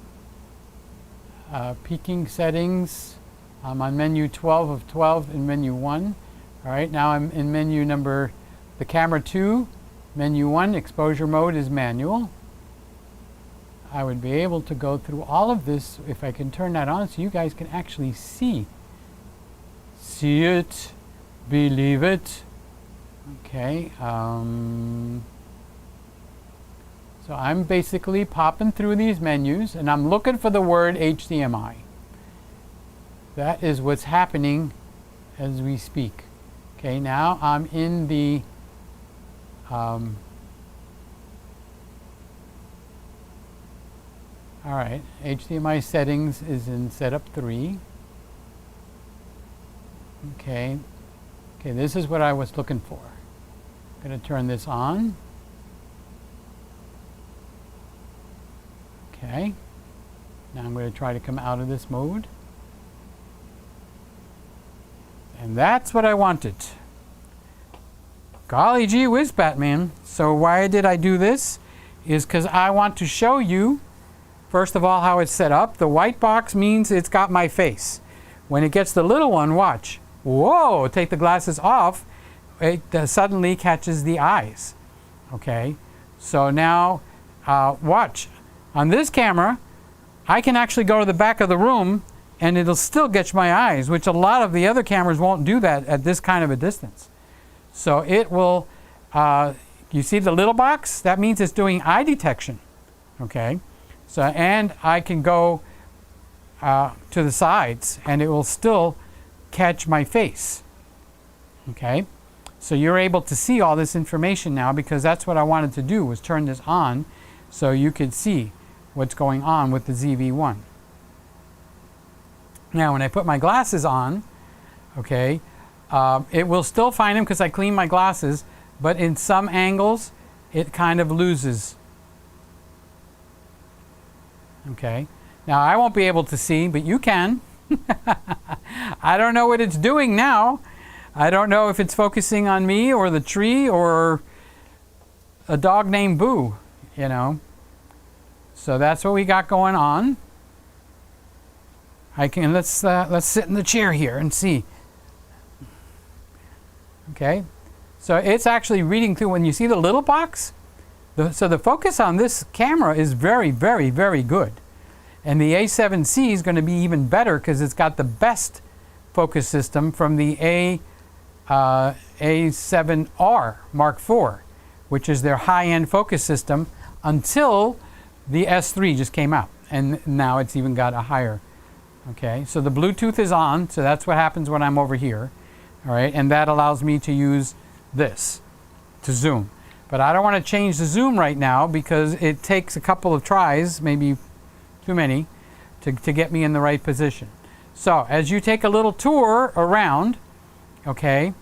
Peaking settings. I'm on menu 12 of 12 in menu 1. All right, now I'm in menu number, the camera 2, menu 1, exposure mode is manual. I would be able to go through all of this if I can turn that on so you guys can actually see. See it, believe it. Okay, so I'm basically popping through these menus and I'm looking for the word HDMI. That is what's happening as we speak. Okay, now I'm in the all right, HDMI settings is in setup 3. Okay, this is what I was looking for. I'm going to turn this on. Okay, now I'm going to try to come out of this mode. And that's what I wanted. Golly gee whiz, Batman. So why did I do this? Is because I want to show you, first of all, how it's set up. The white box means it's got my face. When it gets the little one, watch. Whoa, take the glasses off. It suddenly catches the eyes. Okay, so now watch. On this camera, I can actually go to the back of the room and it'll still catch my eyes, which a lot of the other cameras won't do that at this kind of a distance. So it will, you see the little box? That means it's doing eye detection, okay? So, and I can go to the sides and it will still catch my face, Okay, so you're able to see all this information now, because that's what I wanted to do, was turn this on so you could see what's going on with the ZV-1. Now when I put my glasses on, okay, it will still find them because I clean my glasses, but in some angles it kind of loses. Okay, now I won't be able to see, but you can. I don't know what it's doing now. I don't know if it's focusing on me or the tree or a dog named Boo, you know. So that's what we got going on. Let's sit in the chair here and see. Okay, so it's actually reading through. When you see the little box, so the focus on this camera is very, very, very good. And the A7C is going to be even better because it's got the best focus system from the A7R Mark IV, which is their high-end focus system, until the S3 just came out. And now it's even got a higher. Okay, so the Bluetooth is on, so that's what happens when I'm over here. All right, and that allows me to use this to zoom. But I don't want to change the zoom right now because it takes a couple of tries, maybe too many, to get me in the right position. So as you take a little tour around, okay,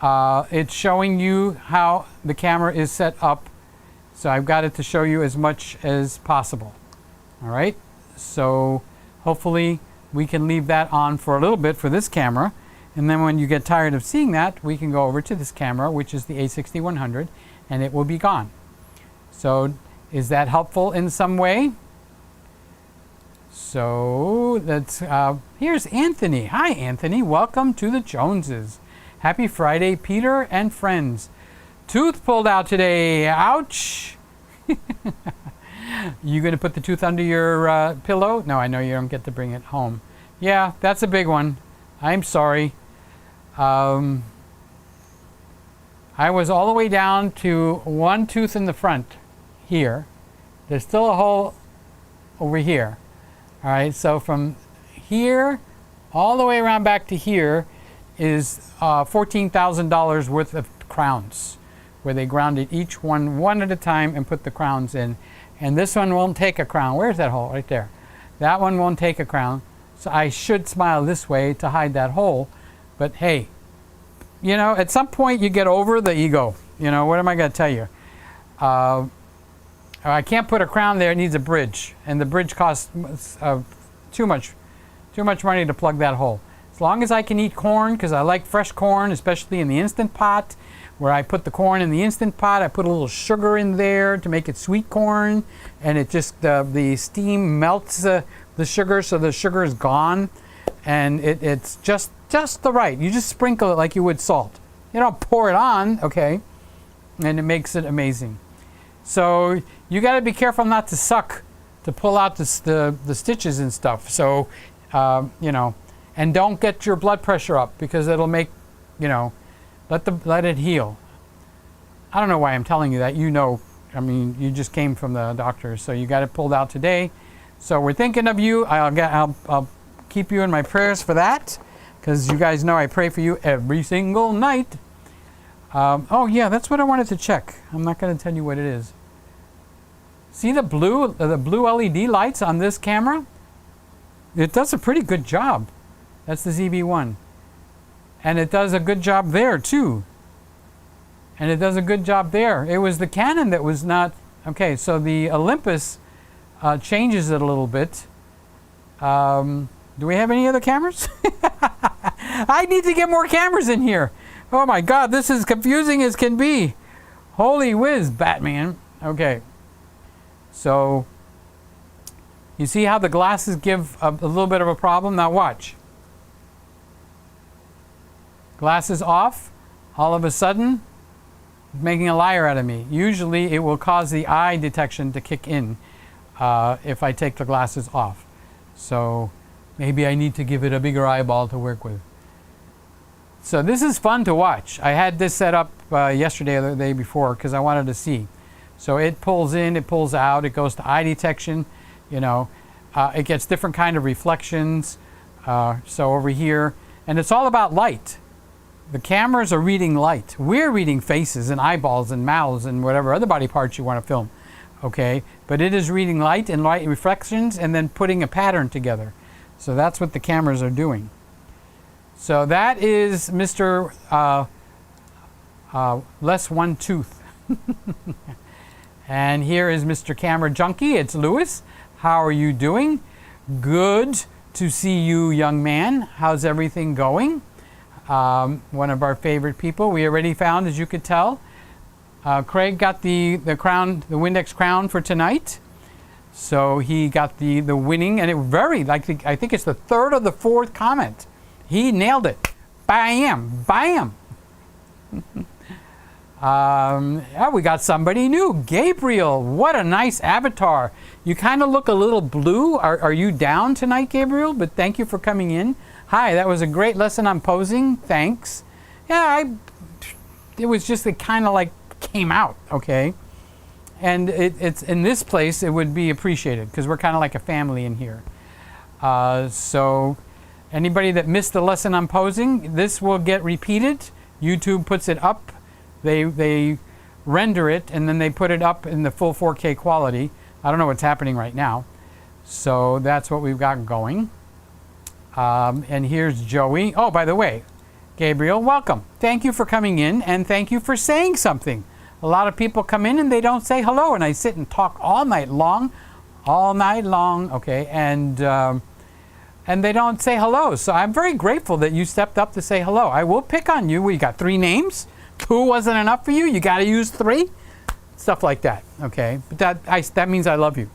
it's showing you how the camera is set up. So I've got it to show you as much as possible. All right, so hopefully we can leave that on for a little bit for this camera. And then when you get tired of seeing that, we can go over to this camera, which is the A6100, and it will be gone. So is that helpful in some way? So that's, here's Anthony. Hi, Anthony. Welcome to the Joneses. Happy Friday, Peter and friends. Tooth pulled out today. Ouch. You going to put the tooth under your pillow? No, I know you don't get to bring it home. Yeah, that's a big one. I'm sorry. I was all the way down to one tooth in the front here. There's still a hole over here. All right, so from here all the way around back to here is $14,000 worth of crowns, where they grounded each one at a time and put the crowns in. And this one won't take a crown. Where's that hole? Right there. That one won't take a crown. So I should smile this way to hide that hole. But hey, you know, at some point you get over the ego. You know, what am I going to tell you? I can't put a crown there. It needs a bridge. And the bridge costs too much money to plug that hole. As long as I can eat corn, because I like fresh corn, especially in the Instant Pot, where I put the corn in the Instant Pot, I put a little sugar in there to make it sweet corn, and it just, the steam melts the sugar, so the sugar is gone, and it's just the right. You just sprinkle it like you would salt. You don't pour it on, okay, and it makes it amazing. So you got to be careful not to suck to pull out the stitches and stuff. So, you know, and don't get your blood pressure up, because it'll make, you know, let it heal. I don't know why I'm telling you that. You know, I mean, you just came from the doctor, so you got it pulled out today. So we're thinking of you. I'll keep you in my prayers for that, because you guys know I pray for you every single night. Oh yeah, that's what I wanted to check. I'm not going to tell you what it is. See the blue LED lights on this camera? It does a pretty good job. That's the ZV-1. And it does a good job there too. And it does a good job there. It was the Canon that was not... Okay, so the Olympus changes it a little bit. Do we have any other cameras? I need to get more cameras in here. Oh my God, this is confusing as can be. Holy whiz, Batman. Okay. So, you see how the glasses give a little bit of a problem? Now watch. Glasses off, all of a sudden, making a liar out of me. Usually it will cause the eye detection to kick in if I take the glasses off. So maybe I need to give it a bigger eyeball to work with. So this is fun to watch. I had this set up yesterday or the day before because I wanted to see. So it pulls in, it pulls out, it goes to eye detection, you know. It gets different kind of reflections. So over here, and it's all about light. The cameras are reading light. We're reading faces and eyeballs and mouths and whatever other body parts you want to film. Okay, but it is reading light and light reflections and then putting a pattern together. So that's what the cameras are doing. So that is Mr. Less One Tooth. And here is Mr. Camera Junkie. It's Lewis. How are you doing? Good to see you, young man. How's everything going? One of our favorite people. We already found, as you could tell, Craig got the crown, the Windex crown for tonight. So he got the winning, and it very, like, I think it's the third or the fourth comment. He nailed it. Bam, bam. We got somebody new. Gabriel, what a nice avatar. You kind of look a little blue. Are you down tonight, Gabriel? But thank you for coming in. Hi, that was a great lesson on posing. Thanks. Yeah, it was just, it kind of like came out, okay? And it's in this place, it would be appreciated because we're kind of like a family in here. So anybody that missed the lesson on posing, this will get repeated. YouTube puts it up. They render it and then they put it up in the full 4K quality. I don't know what's happening right now. So that's what we've got going. And here's Joey. Oh, by the way, Gabriel, welcome. Thank you for coming in and thank you for saying something. A lot of people come in and they don't say hello, and I sit and talk all night long, okay, and they don't say hello. So I'm very grateful that you stepped up to say hello. I will pick on you. We got 3 names. 2 wasn't enough for you. You got to use 3. Stuff like that, okay? But that means I love you.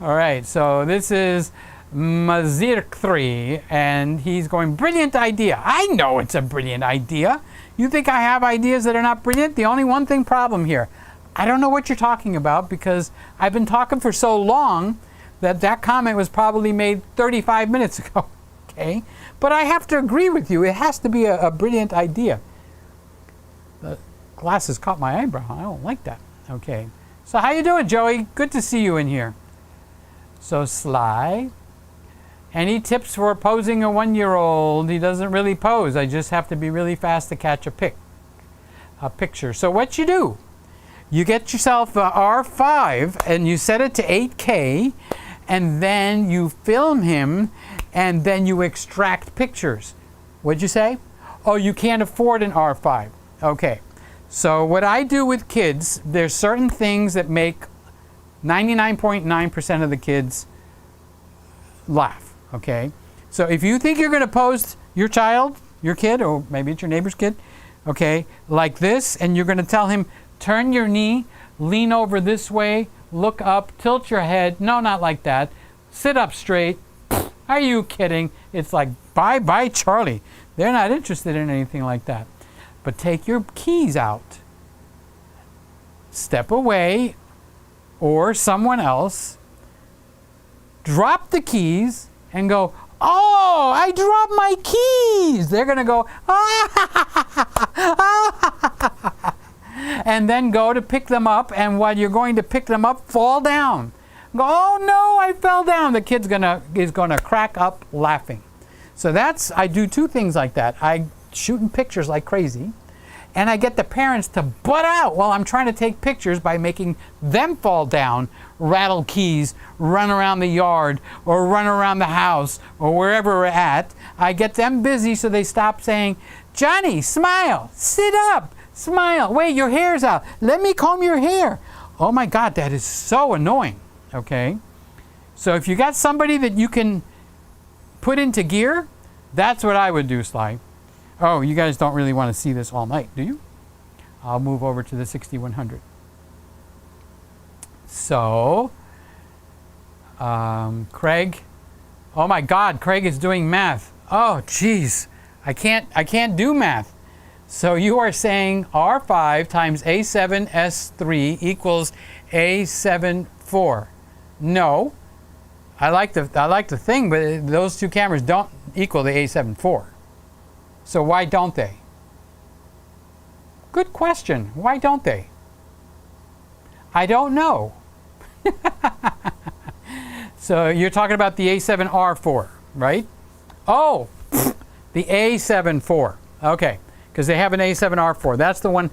All right, so this is Mazirk 3, and he's going, brilliant idea. I know it's a brilliant idea. You think I have ideas that are not brilliant? The only one thing problem here, I don't know what you're talking about because I've been talking for so long that comment was probably made 35 minutes ago, okay? But I have to agree with you. It has to be a brilliant idea. The glasses caught my eyebrow. I don't like that. Okay. So how you doing, Joey? Good to see you in here. So Sly. Any tips for posing a 1-year-old? He doesn't really pose. I just have to be really fast to catch a picture. So what you do, you get yourself a R5 and you set it to 8K and then you film him and then you extract pictures. What'd you say? Oh, you can't afford an R5. Okay. So what I do with kids, there's certain things that make 99.9% of the kids laugh. Okay, so if you think you're going to pose your child, your kid, or maybe it's your neighbor's kid, okay, like this, and you're going to tell him, turn your knee, lean over this way, look up, tilt your head. No, not like that. Sit up straight. Are you kidding? It's like, bye-bye, Charlie. They're not interested in anything like that. But take your keys out. Step away, or someone else. Drop the keys. And go, oh, I dropped my keys. They're going to go, ah, and then go to pick them up. And while you're going to pick them up, fall down. Go, oh no, I fell down. The kid's is gonna crack up laughing. So I do 2 things like that. I shooting pictures like crazy. And I get the parents to butt out while I'm trying to take pictures by making them fall down, rattle keys, run around the yard, or run around the house, or wherever we're at. I get them busy so they stop saying, Johnny, smile, sit up, smile. Wait, your hair's out. Let me comb your hair. Oh my God, that is so annoying, okay? So if you got somebody that you can put into gear, that's what I would do, Sly. Oh, you guys don't really want to see this all night, do you? I'll move over to the 6100. So, Craig. Oh my God, Craig is doing math. Oh, geez, I can't do math. So you are saying R5 times A7S3 equals A74. No, I like the thing, but those 2 cameras don't equal the A74. So why don't they? Good question. Why don't they? I don't know. So you're talking about the A7R4, right? Oh, The A7 IV. Okay, because they have an A7R4. That's the one.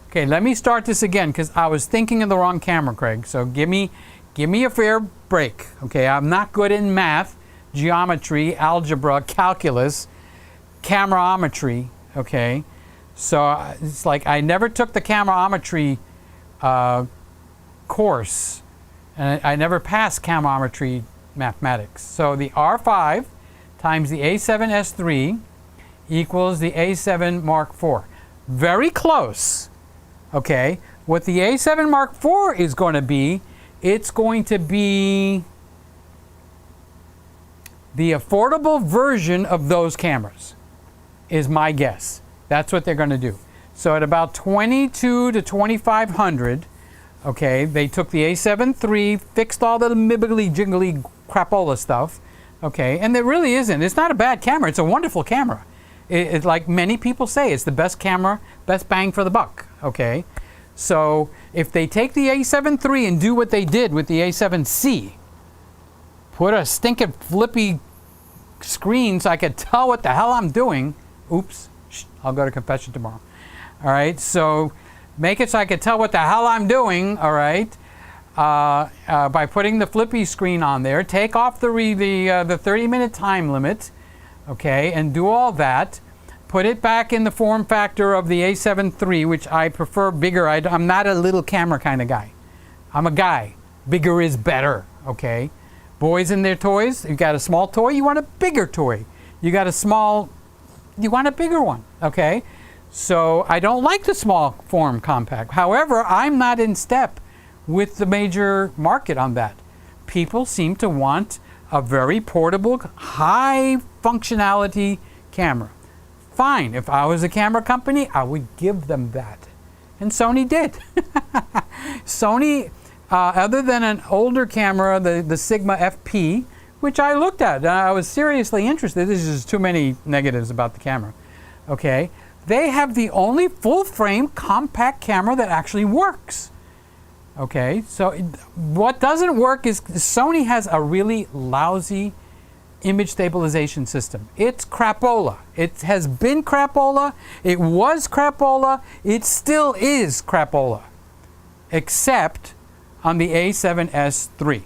Okay, let me start this again because I was thinking of the wrong camera, Craig. So give me a fair break. Okay, I'm not good in math, geometry, algebra, calculus, cameraometry. Okay, so it's like I never took the cameraometry course, and I never passed cameraometry mathematics. So the R5 times the A7S3 equals the A7 Mark IV. Very close. Okay, what the A7 Mark IV is going to be, it's going to be the affordable version of those cameras, is my guess. That's what they're going to do. So at about $2,200 to $2,500, okay, they took the A7 III, fixed all the mibbly jingly crapola stuff, okay, and it really isn't. It's not a bad camera. It's a wonderful camera. It's like many people say, it's the best camera, best bang for the buck, okay? So if they take the A7 III and do what they did with the A7C, put a stinking flippy screen so I could tell what the hell I'm doing. Oops, I'll go to confession tomorrow. All right, so make it so I could tell what the hell I'm doing, all right, by putting the flippy screen on there. Take off the 30-minute time limit, okay, and do all that. Put it back in the form factor of the A7 III, which I prefer bigger. I'm not a little camera kind of guy. I'm a guy. Bigger is better, okay? Boys and their toys, you got a small toy, you want a bigger toy. You got a small, you want a bigger one, okay? So I don't like the small form compact. However, I'm not in step with the major market on that. People seem to want a very portable, high functionality camera. Fine, if I was a camera company, I would give them that. And Sony did. Sony, other than an older camera, the Sigma FP, which I looked at, I was seriously interested. There's just too many negatives about the camera. Okay, they have the only full-frame compact camera that actually works. Okay, so what doesn't work is Sony has a really lousy image stabilization system. It's crapola. It has been crapola. It was crapola. It still is crapola, except on the A7S III.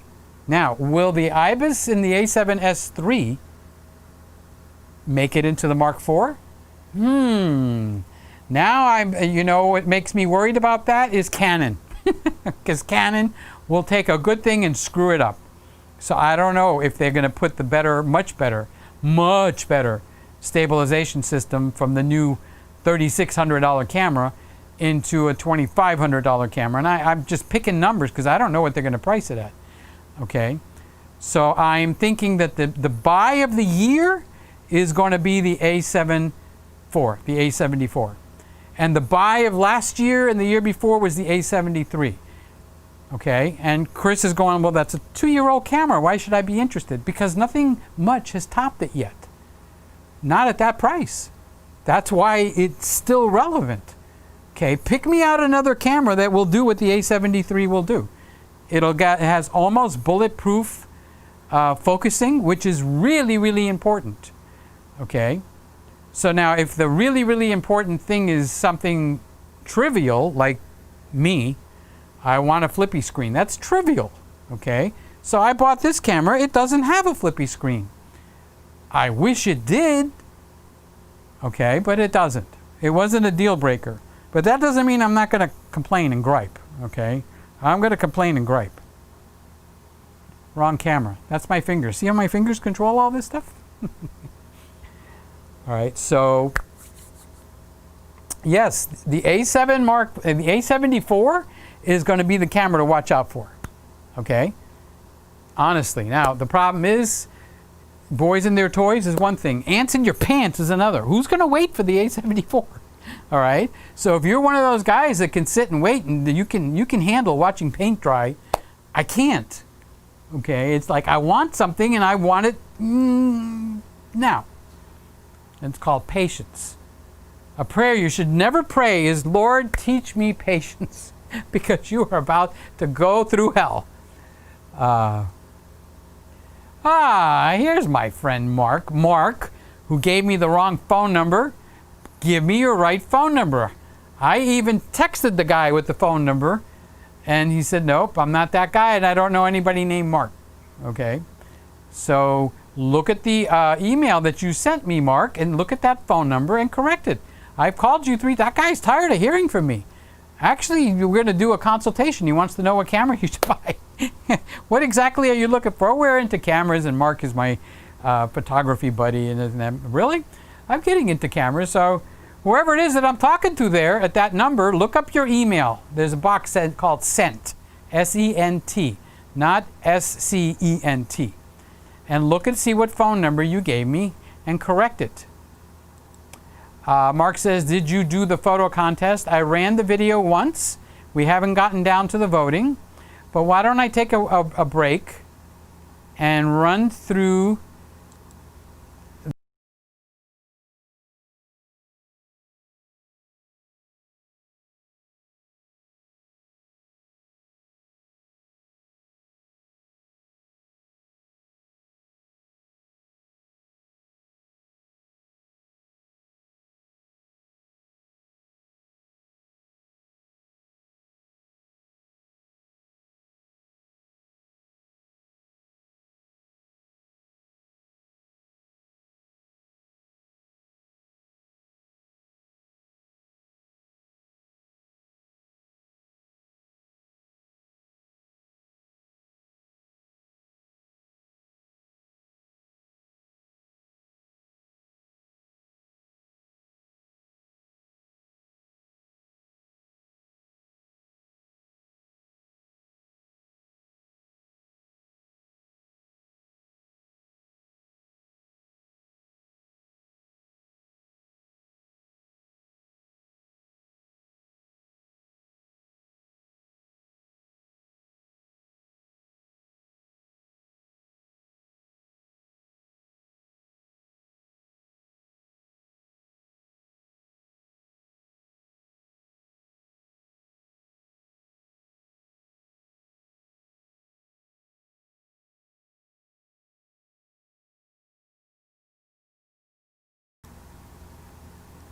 Now, will the IBIS in the A7S III make it into the Mark IV? Now you know what makes me worried about that is Canon. Because Canon will take a good thing and screw it up. So I don't know if they're going to put the better, much better stabilization system from the new $3,600 camera into a $2,500 camera. And I'm just picking numbers because I don't know what they're going to price it at. Okay, so I'm thinking that the buy of the year is going to be the A7 IV, the A74. And the buy of last year and the year before was the A73. Okay, and Chris is going, well, that's a 2-year-old camera. Why should I be interested? Because nothing much has topped it yet. Not at that price. That's why it's still relevant. Okay, pick me out another camera that will do what the A73 will do. It has almost bulletproof focusing, which is really, really important. Okay, so now if the really, really important thing is something trivial, like me, I want a flippy screen. That's trivial, okay? So I bought this camera. It doesn't have a flippy screen. I wish it did, okay, but it doesn't. It wasn't a deal breaker. But that doesn't mean I'm not going to complain and gripe, okay? I'm going to complain and gripe. Wrong camera. That's my fingers. See how my fingers control all this stuff? All right, so yes, the A74 is going to be the camera to watch out for. Okay? Honestly. Now, the problem is boys and their toys is one thing. Ants in your pants is another. Who's going to wait for the A74? All right? So if you're one of those guys that can sit and wait and you can handle watching paint dry, I can't. Okay? It's like I want something and I want it now. And it's called patience. A prayer you should never pray is, Lord, teach me patience. Because you are about to go through hell. Here's my friend Mark. Mark, who gave me the wrong phone number, give me your right phone number. I even texted the guy with the phone number, and he said, nope, I'm not that guy, and I don't know anybody named Mark. Okay, so look at the email that you sent me, Mark, and look at that phone number and correct it. I've called you that guy's tired of hearing from me. Actually, we're going to do a consultation. He wants to know what camera you should buy. What exactly are you looking for? We're into cameras, and Mark is my photography buddy. And really? I'm getting into cameras. So whoever it is that I'm talking to there at that number, look up your email. There's a box called SENT, S-E-N-T, not S-C-E-N-T. And look and see what phone number you gave me and correct it. Mark says, did you do the photo contest? I ran the video once. We haven't gotten down to the voting. But why don't I take a break and run through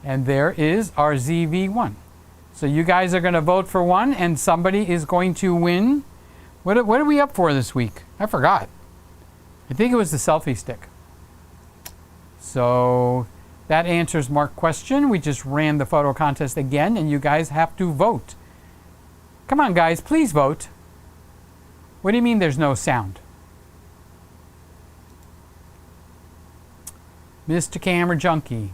and there is our ZV1. So you guys are going to vote for one, and somebody is going to win. What are we up for this week? I forgot. I think it was the selfie stick. So that answers Mark's question. We just ran the photo contest again, and you guys have to vote. Come on, guys, please vote. What do you mean there's no sound? Mr. Camera Junkie.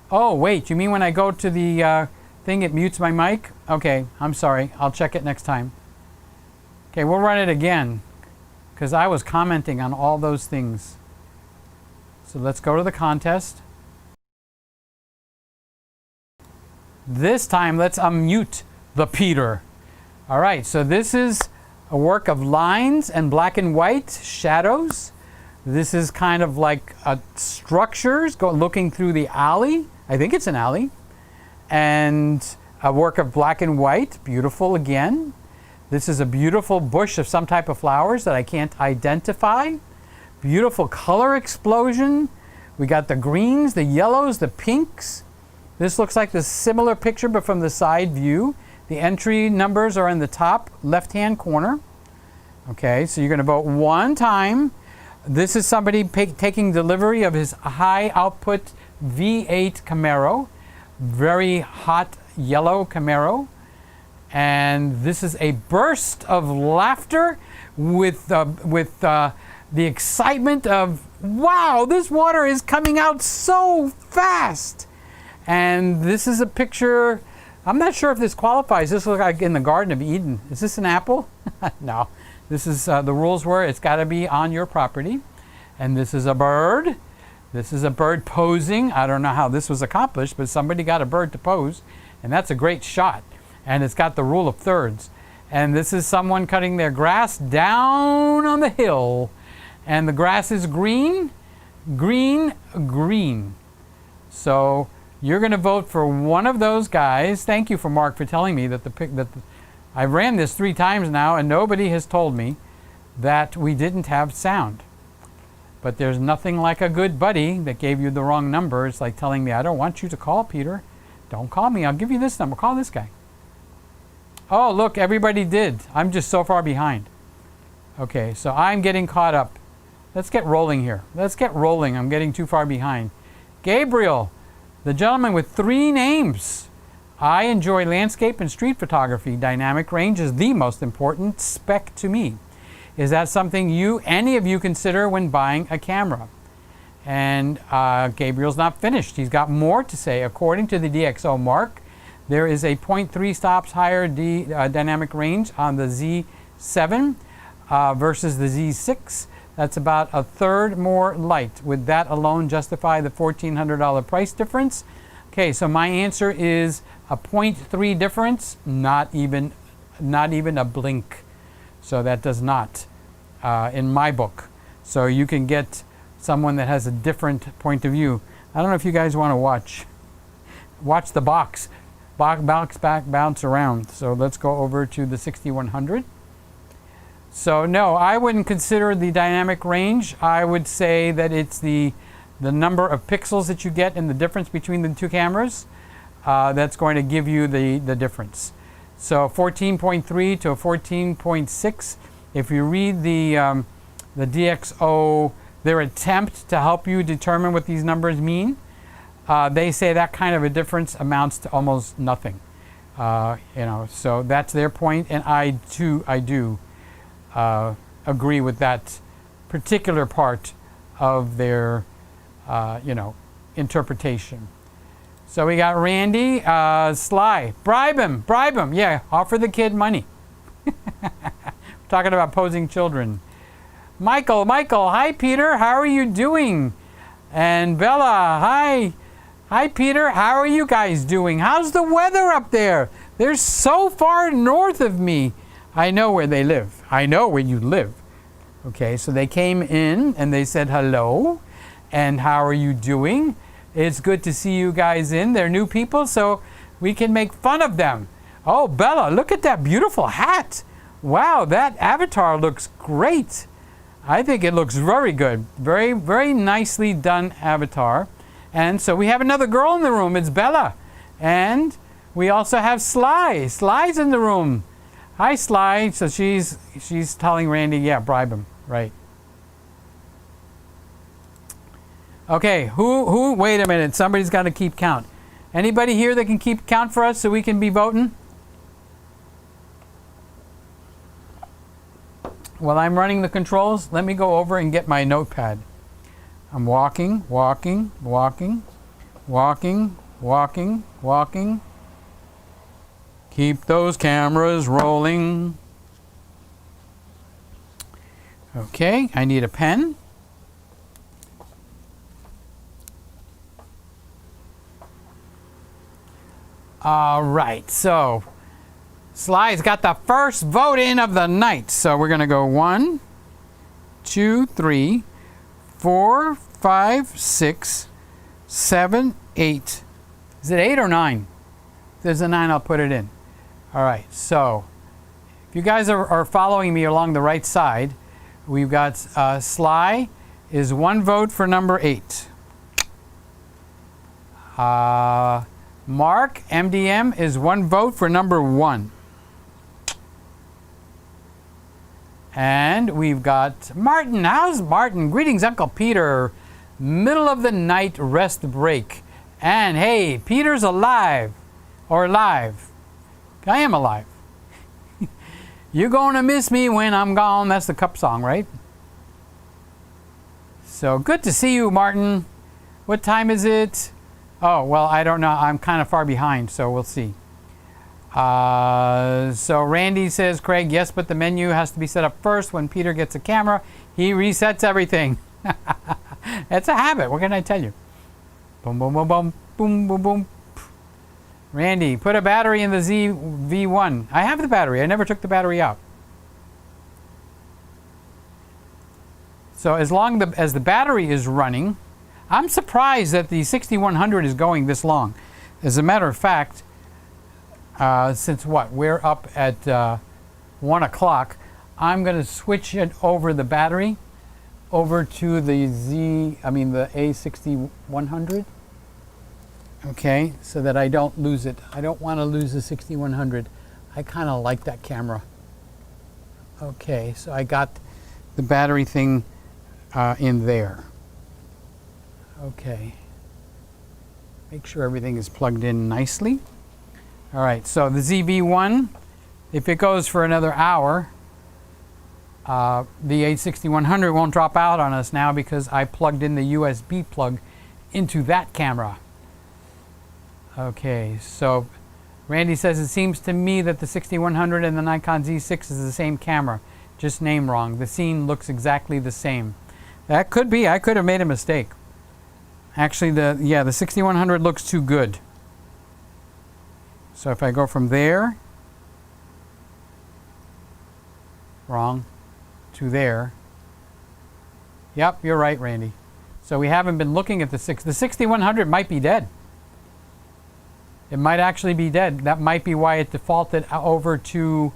Oh, wait, you mean when I go to the thing, it mutes my mic? Okay, I'm sorry. I'll check it next time. Okay, we'll run it again, because I was commenting on all those things. So let's go to the contest. This time, let's unmute the Peter. All right, so this is a work of lines and black and white shadows. This is kind of like structures looking through the alley. I think it's an alley. And a work of black and white, beautiful again. This is a beautiful bush of some type of flowers that I can't identify. Beautiful color explosion. We got the greens, the yellows, the pinks. This looks like the similar picture but from the side view. The entry numbers are in the top left-hand corner. Okay, so you're going to vote one time. This is somebody taking delivery of his high output V8 Camaro. Very hot yellow Camaro. And this is a burst of laughter with the excitement of, wow, this water is coming out so fast. And this is a picture, I'm not sure if this qualifies. This looks like in the Garden of Eden. Is this an apple? No. This is, the rules were it's got to be on your property. And this is a bird. This is a bird posing. I don't know how this was accomplished, but somebody got a bird to pose. And that's a great shot. And it's got the rule of thirds. And this is someone cutting their grass down on the hill. And the grass is green, green, green. So you're going to vote for one of those guys. Thank you for Mark for telling me that I ran this 3 times now, and nobody has told me that we didn't have sound. But there's nothing like a good buddy that gave you the wrong number. It's like telling me, I don't want you to call Peter. Don't call me. I'll give you this number. Call this guy. Oh, look, everybody did. I'm just so far behind. Okay, so I'm getting caught up. Let's get rolling here. Let's get rolling. I'm getting too far behind. Gabriel, the gentleman with 3 names. I enjoy landscape and street photography. Dynamic range is the most important spec to me. Is that something any of you consider when buying a camera? And Gabriel's not finished. He's got more to say. According to the DxO Mark, there is a 0.3 stops higher dynamic range on the Z7 versus the Z6. That's about a third more light. Would that alone justify the $1,400 price difference? Okay, so my answer is a 0.3 difference, not even a blink. So that does not, in my book. So you can get someone that has a different point of view. I don't know if you guys want to watch the box bounce around. So let's go over to the 6100. So no, I wouldn't consider the dynamic range. I would say that it's the number of pixels that you get and the difference between the 2 cameras that's going to give you the difference. So 14.3 to a 14.6. If you read the DxO, their attempt to help you determine what these numbers mean, they say that kind of a difference amounts to almost nothing. So that's their point, and I do agree with that particular part of their interpretation. So we got Randy, Sly, bribe him, yeah, offer the kid money. Talking about posing children. Michael, hi Peter, how are you doing? And Bella, hi Peter, how are you guys doing? How's the weather up there? They're so far north of me. I know where they live. I know where you live. Okay, so they came in and they said hello, and how are you doing? It's good to see you guys in. They're new people, so we can make fun of them. Oh, Bella, look at that beautiful hat. Wow, that avatar looks great. I think it looks very good. Very, very nicely done avatar. And so we have another girl in the room. It's Bella. And we also have Sly. Sly's in the room. Hi, Sly. So she's telling Randy, yeah, bribe him. Right. Okay, who, wait a minute. Somebody's got to keep count. Anybody here that can keep count for us so we can be voting? While I'm running the controls, let me go over and get my notepad. I'm walking. Keep those cameras rolling. Okay, I need a pen. All right, so Sly's got the first vote in of the night. So we're going to go 1, 2, 3, 4, 5, 6, 7, 8. Is it 8 or 9? If there's a 9, I'll put it in. All right, so if you guys are following me along the right side, we've got Sly is 1 vote for number 8. Mark, MDM, is 1 vote for number 1. And we've got Martin. How's Martin? Greetings, Uncle Peter. Middle of the night rest break. And hey, Peter's alive. Or live. I am alive. You're gonna miss me when I'm gone. That's the Cup song, right? So good to see you, Martin. What time is it? Oh, well, I don't know. I'm kind of far behind, so we'll see. So Randy says, Craig, yes, but the menu has to be set up first. When Peter gets a camera, he resets everything. It's a habit. What can I tell you? Boom, boom, boom, boom, boom, boom, boom. Randy, put a battery in the ZV1. I have the battery. I never took the battery out. So as long as the battery is running, I'm surprised that the 6100 is going this long. As a matter of fact, since we're up at 1 o'clock, I'm going to switch it over the battery over to the the A6100. Okay, so that I don't lose it. I don't want to lose the 6100. I kind of like that camera. Okay, so I got the battery thing in there. Okay. Make sure everything is plugged in nicely. All right, so the ZV-1, if it goes for another hour, the A6100 won't drop out on us now because I plugged in the USB plug into that camera. Okay, so Randy says it seems to me that the 6100 and the Nikon Z6 is the same camera, just name wrong. The scene looks exactly the same. That could be. I could have made a mistake. Actually, the 6100 looks too good. So if I go from there, wrong, to there. Yep, you're right, Randy. So we haven't been looking at the 6100 might be dead. It might actually be dead. That might be why it defaulted over to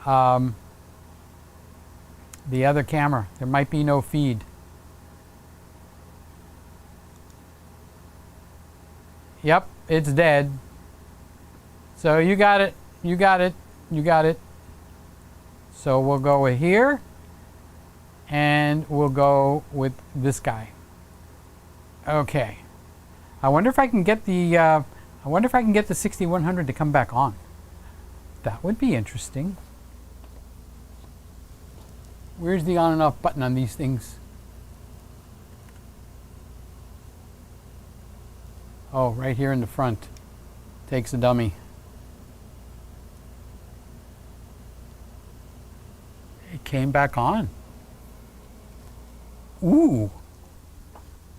the other camera. There might be no feed. Yep, it's dead. So you got it, you got it, you got it. So we'll go with here, and we'll go with this guy. Okay. I wonder if I can get the 6100 to come back on. That would be interesting. Where's the on and off button on these things? Oh, right here in the front. Takes a dummy. It came back on. Ooh.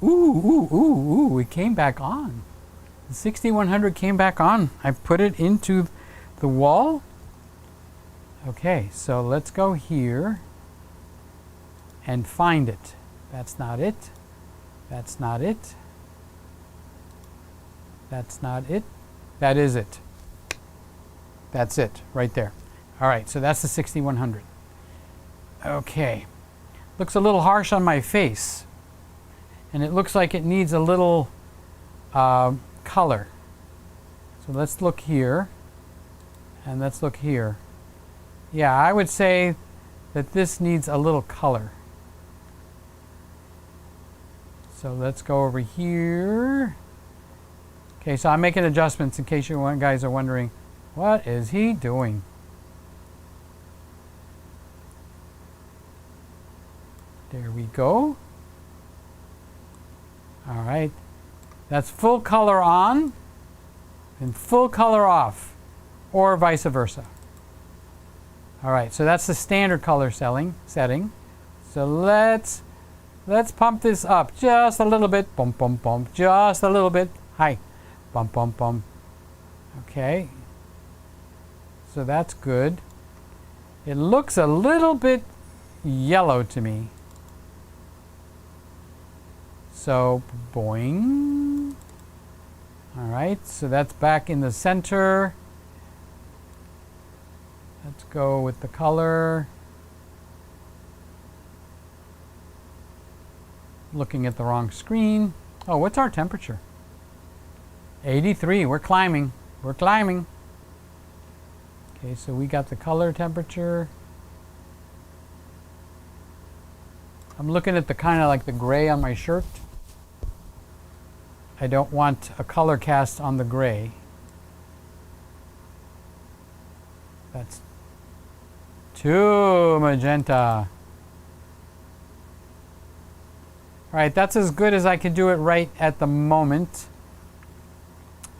Ooh, ooh, ooh, ooh, it came back on. The 6100 came back on. I put it into the wall. Okay, so let's go here and find it. That's not it. That's not it. That's not it. That is it. That's it, right there. All right, so that's the 6100. Okay. Looks a little harsh on my face. And it looks like it needs a little color. So let's look here. And let's look here. Yeah, I would say that this needs a little color. So let's go over here. Okay, so I'm making adjustments in case you guys are wondering, what is he doing? There we go. All right. That's full color on and full color off, or vice versa. All right, so that's the standard color setting. So let's pump this up just a little bit. Bump, bump, bump. Just a little bit. Hi. Bump, bump, bump. Okay. So that's good. It looks a little bit yellow to me. So, boing. All right, so that's back in the center. Let's go with the color. Looking at the wrong screen. Oh, what's our temperature? 83, we're climbing. We're climbing. Okay, so we got the color temperature. I'm looking at the kind of like the gray on my shirt. I don't want a color cast on the gray. That's too magenta. All right, that's as good as I can do it right at the moment.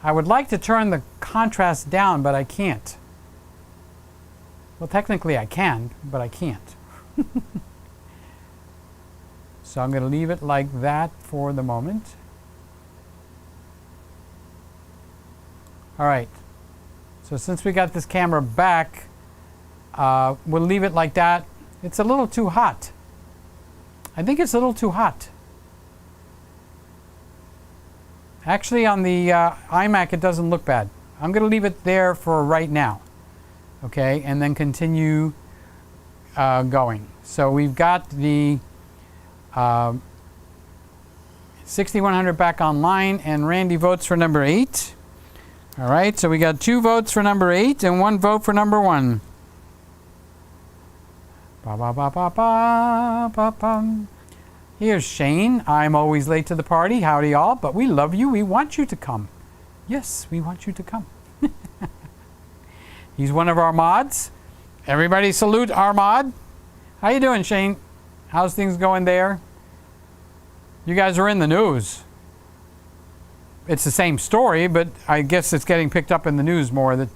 I would like to turn the contrast down, but I can't. Well, technically I can, but I can't. So I'm going to leave it like that for the moment. All right, so since we got this camera back, we'll leave it like that. It's a little too hot. I think it's a little too hot. Actually, on the iMac, it doesn't look bad. I'm going to leave it there for right now, okay, and then continue going. So we've got the 6100 back online, and Randy votes for number 8. All right, so we got 2 votes for number 8 and 1 vote for number 1. Ba ba ba ba ba ba ba. Here's Shane. I'm always late to the party. Howdy all, but we love you. We want you to come. Yes, we want you to come. He's one of our mods. Everybody salute our mod. How you doing, Shane? How's things going there? You guys are in the news. It's the same story, but I guess it's getting picked up in the news more. That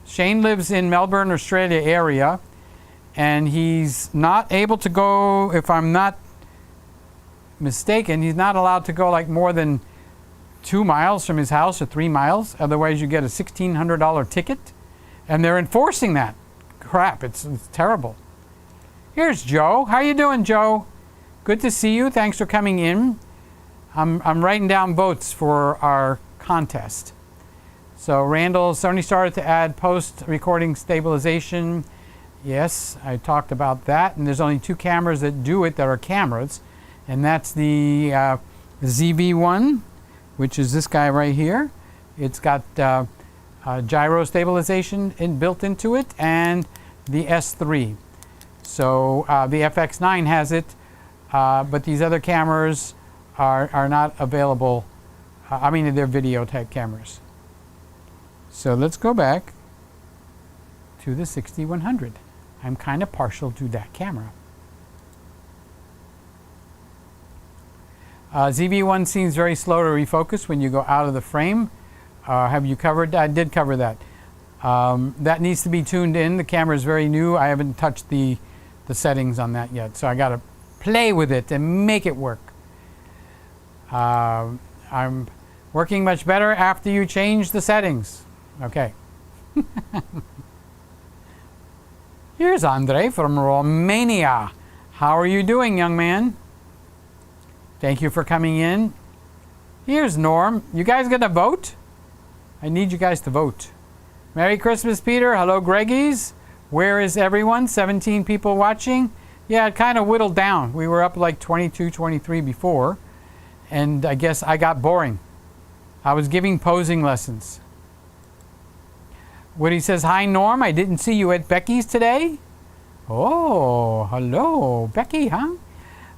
Shane lives in Melbourne, Australia area, and he's not able to go, if I'm not mistaken, he's not allowed to go like more than 2 miles from his house or 3 miles. Otherwise you get a $1,600 ticket, and they're enforcing that. Crap, it's terrible. Here's Joe. How you doing, Joe? Good to see you. Thanks for coming in. I'm writing down votes for our contest. So Randall, Sony started to add post-recording stabilization. Yes, I talked about that. And there's only 2 cameras that do it that are cameras. And that's the ZV-1, which is this guy right here. It's got gyro stabilization built into it, and the S3. So the FX9 has it, but these other cameras are not available. I mean, they're video type cameras. So let's go back to the 6100. I'm kind of partial to that camera. ZV-1 seems very slow to refocus when you go out of the frame. Have you covered? I did cover that. That needs to be tuned in. The camera is very new. I haven't touched the settings on that yet, so I got to play with it and make it work. I'm working much better after you change the settings. Okay. Here's Andre from Romania. How are you doing, young man? Thank you for coming in. Here's Norm. You guys gonna vote? I need you guys to vote. Merry Christmas, Peter. Hello, Greggies. Where is everyone? 17 people watching. Yeah, it kind of whittled down. We were up like 22, 23 before, and I guess I got boring. I was giving posing lessons. Woody says, hi, Norm. I didn't see you at Becky's today. Oh, hello, Becky, huh?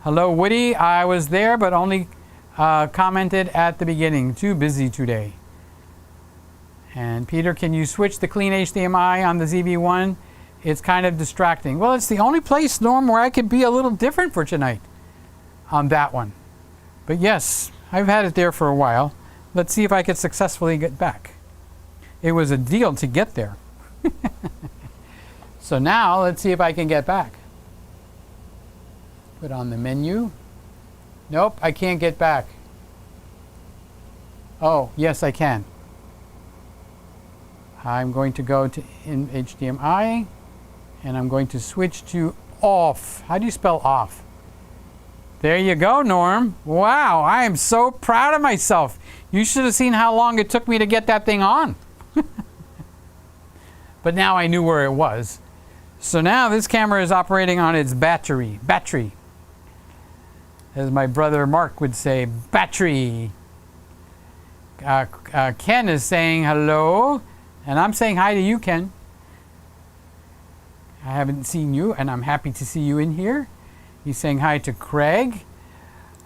Hello, Woody. I was there, but only commented at the beginning. Too busy today. And Peter, can you switch the clean HDMI on the ZV-1? It's kind of distracting. Well, it's the only place, Norm, where I could be a little different for tonight on that one. But yes, I've had it there for a while. Let's see if I could successfully get back. It was a deal to get there. So now let's see if I can get back. Put on the menu. Nope, I can't get back. Oh, yes, I can. I'm going to go to in HDMI, and I'm going to switch to off. How do you spell off? There you go, Norm. Wow, I am so proud of myself. You should have seen how long it took me to get that thing on. But now I knew where it was. So now this camera is operating on its battery. As my brother Mark would say, battery. Ken is saying hello, and I'm saying hi to you, Ken. I haven't seen you, and I'm happy to see you in here. He's saying hi to Craig.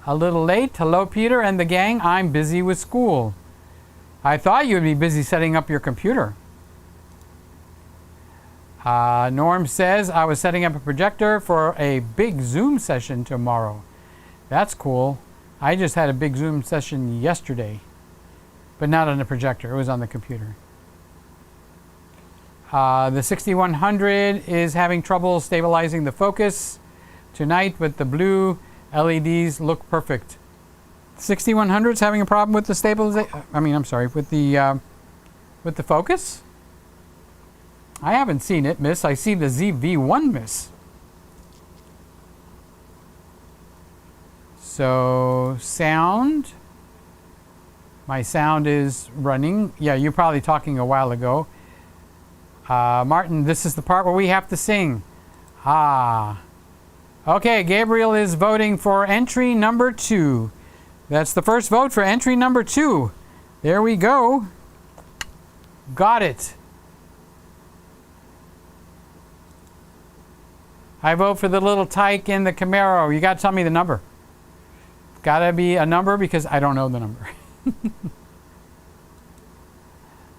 A little late. Hello, Peter and the gang. I'm busy with school. I thought you'd be busy setting up your computer. Norm says, I was setting up a projector for a big Zoom session tomorrow. That's cool. I just had a big Zoom session yesterday, but not on the projector. It was on the computer. The 6100 is having trouble stabilizing the focus tonight, but the blue LEDs look perfect. 6100 is having a problem with the stabilization. With the focus. I haven't seen it, miss. I see the ZV-1, miss. So sound. My sound is running. Yeah, you're probably talking a while ago. Martin, this is the part where we have to sing. Ah. Okay, Gabriel is voting for entry number 2. That's the first vote for entry number 2. There we go. Got it. I vote for the little tyke in the Camaro. You got to tell me the number. Got to be a number because I don't know the number.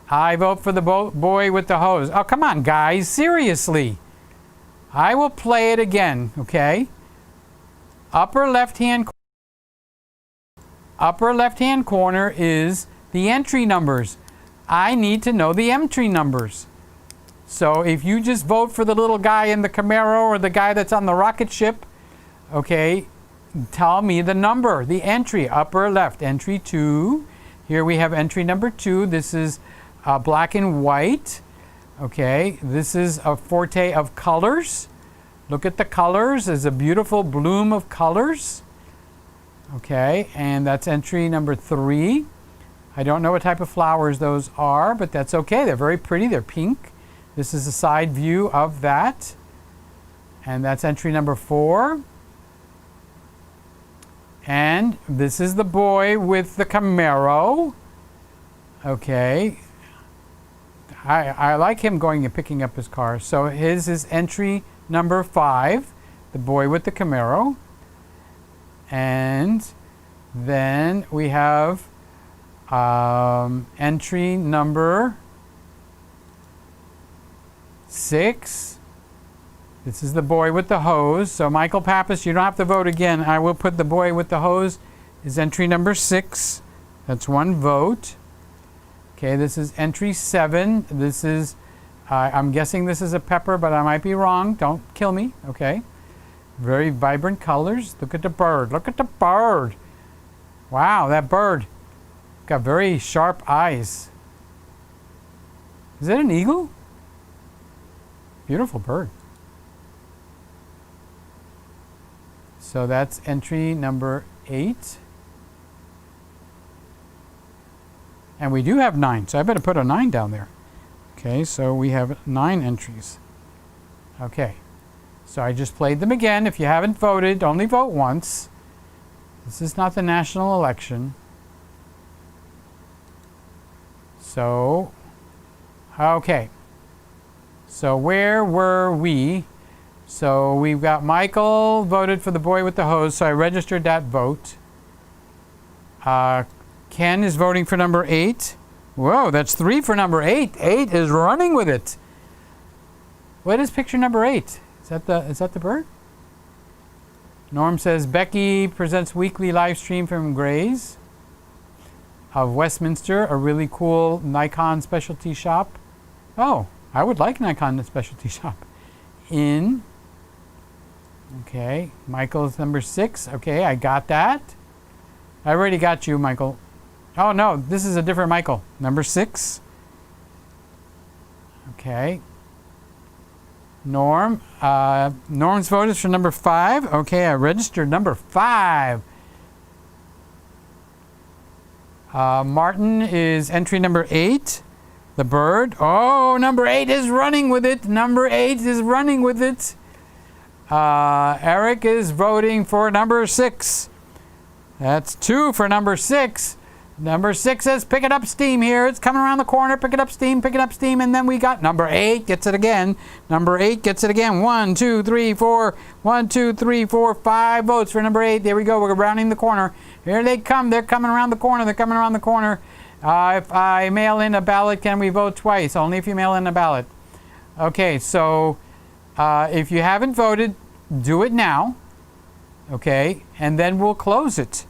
I vote for the boy with the hose. Oh, come on, guys. Seriously. I will play it again, okay? Upper left-hand corner is the entry numbers. I need to know the entry numbers. So if you just vote for the little guy in the Camaro or the guy that's on the rocket ship, okay, tell me the number, the entry, upper left, entry 2. Here we have entry number 2. This is black and white. Okay, this is a forte of colors. Look at the colors. There's a beautiful bloom of colors. Okay, and that's entry number 3. I don't know what type of flowers those are, but that's okay. They're very pretty. They're pink. This is a side view of that. And that's entry number 4. And this is the boy with the Camaro. Okay. I like him going and picking up his car. So his is entry number 5, the boy with the Camaro. And then we have entry number 6. This is the boy with the hose. So Michael Pappas, you don't have to vote again. I will put the boy with the hose is entry number 6. That's 1 vote. Okay, this is entry 7. This is, I'm guessing this is a pepper, but I might be wrong. Don't kill me, okay? Very vibrant colors. Look at the bird. Look at the bird. Wow, that bird got very sharp eyes. Is that an eagle? Beautiful bird. So that's entry number 8. And we do have 9, so I better put a 9 down there. Okay, so we have 9 entries. Okay, so I just played them again. If you haven't voted, only vote once. This is not the national election. So, okay. So where were we? So we've got Michael voted for the boy with the hose, so I registered that vote. Ken is voting for number 8. Whoa, that's 3 for number 8. 8 is running with it. What is picture number 8? Is that the bird? Norm says Becky presents weekly live stream from Gray's of Westminster, a really cool Nikon specialty shop. Oh, I would like Nikon specialty shop. Okay, Michael's number 6. Okay, I got that. I already got you, Michael. Oh no, this is a different Michael. Number 6. Okay. Norm. Norm's vote is for number 5. Okay, I registered number 5. Martin is entry number 8. The bird. Oh, number 8 is running with it. Number 8 is running with it. Eric is voting for number 6. That's 2 for number 6. Number 6 says, pick it up steam here. It's coming around the corner. Pick it up steam, pick it up steam. And then we got number 8 gets it again. Number 8 gets it again. 1, 2, 3, 4. 1, 2, 3, 4, 5 votes for number 8. There we go. We're rounding the corner. Here they come. They're coming around the corner. They're coming around the corner. If I mail in a ballot, can we vote twice? Only if you mail in a ballot. Okay, so if you haven't voted, do it now. Okay, and then we'll close it.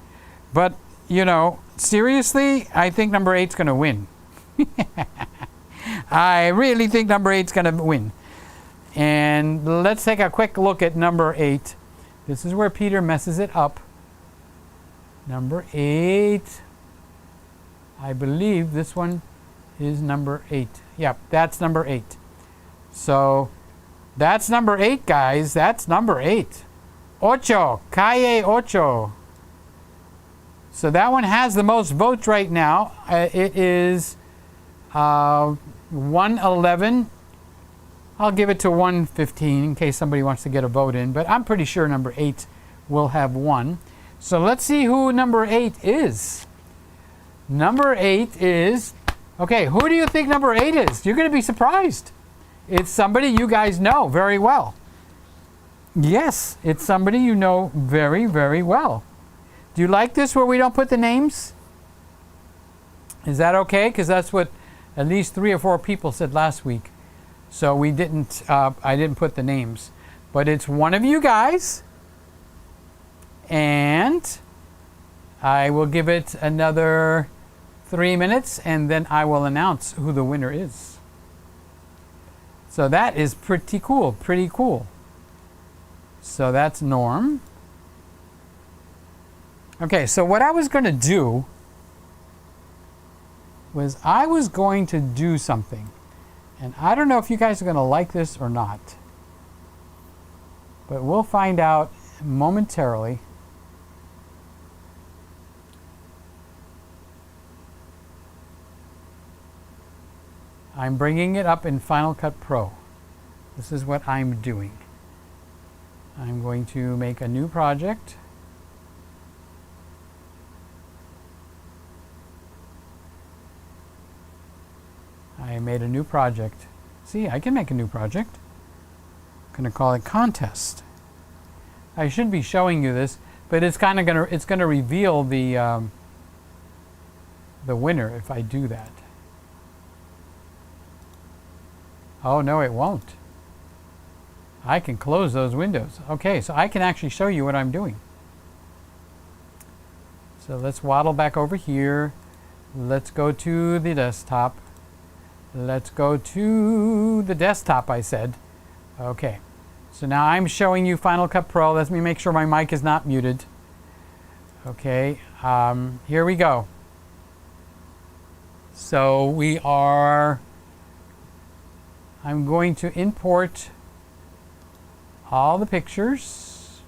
But, you know, seriously, I think number 8's going to win. I really think number 8's going to win. And let's take a quick look at number 8. This is where Peter messes it up. Number 8. I believe this one is number 8. Yep, that's number 8. So that's number 8, guys. That's number 8. Ocho, calle ocho. So that one has the most votes right now. It is 111 I'll give it to 115 in case somebody wants to get a vote in, but I'm pretty sure number 8 will have won. So let's see who number 8 is. Number 8 is, okay, who do you think number 8 is? You're going to be surprised. It's somebody you guys know very well. Yes, it's somebody you know very, very well. Do you like this where we don't put the names? Is that okay? Because that's what at least 3 or 4 people said last week. So we didn't, I didn't put the names. But it's one of you guys. And I will give it another 3 minutes and then I will announce who the winner is. So that is pretty cool, pretty cool. So that's Norm. Okay, so what I was going to do was I was going to do something. And I don't know if you guys are going to like this or not. But we'll find out momentarily. I'm bringing it up in Final Cut Pro. This is what I'm doing. I'm going to make a new project. I made a new project. See, I can make a new project. I'm going to call it Contest. I should be showing you this, but it's kind of going to reveal the winner if I do that. Oh no, it won't. I can close those windows. Okay, so I can actually show you what I'm doing. So let's waddle back over here. Let's go to the desktop. Let's go to the desktop, I said. Okay, so now I'm showing you Final Cut Pro. Let me make sure my mic is not muted. Okay, here we go. So we are, I'm going to import all the pictures.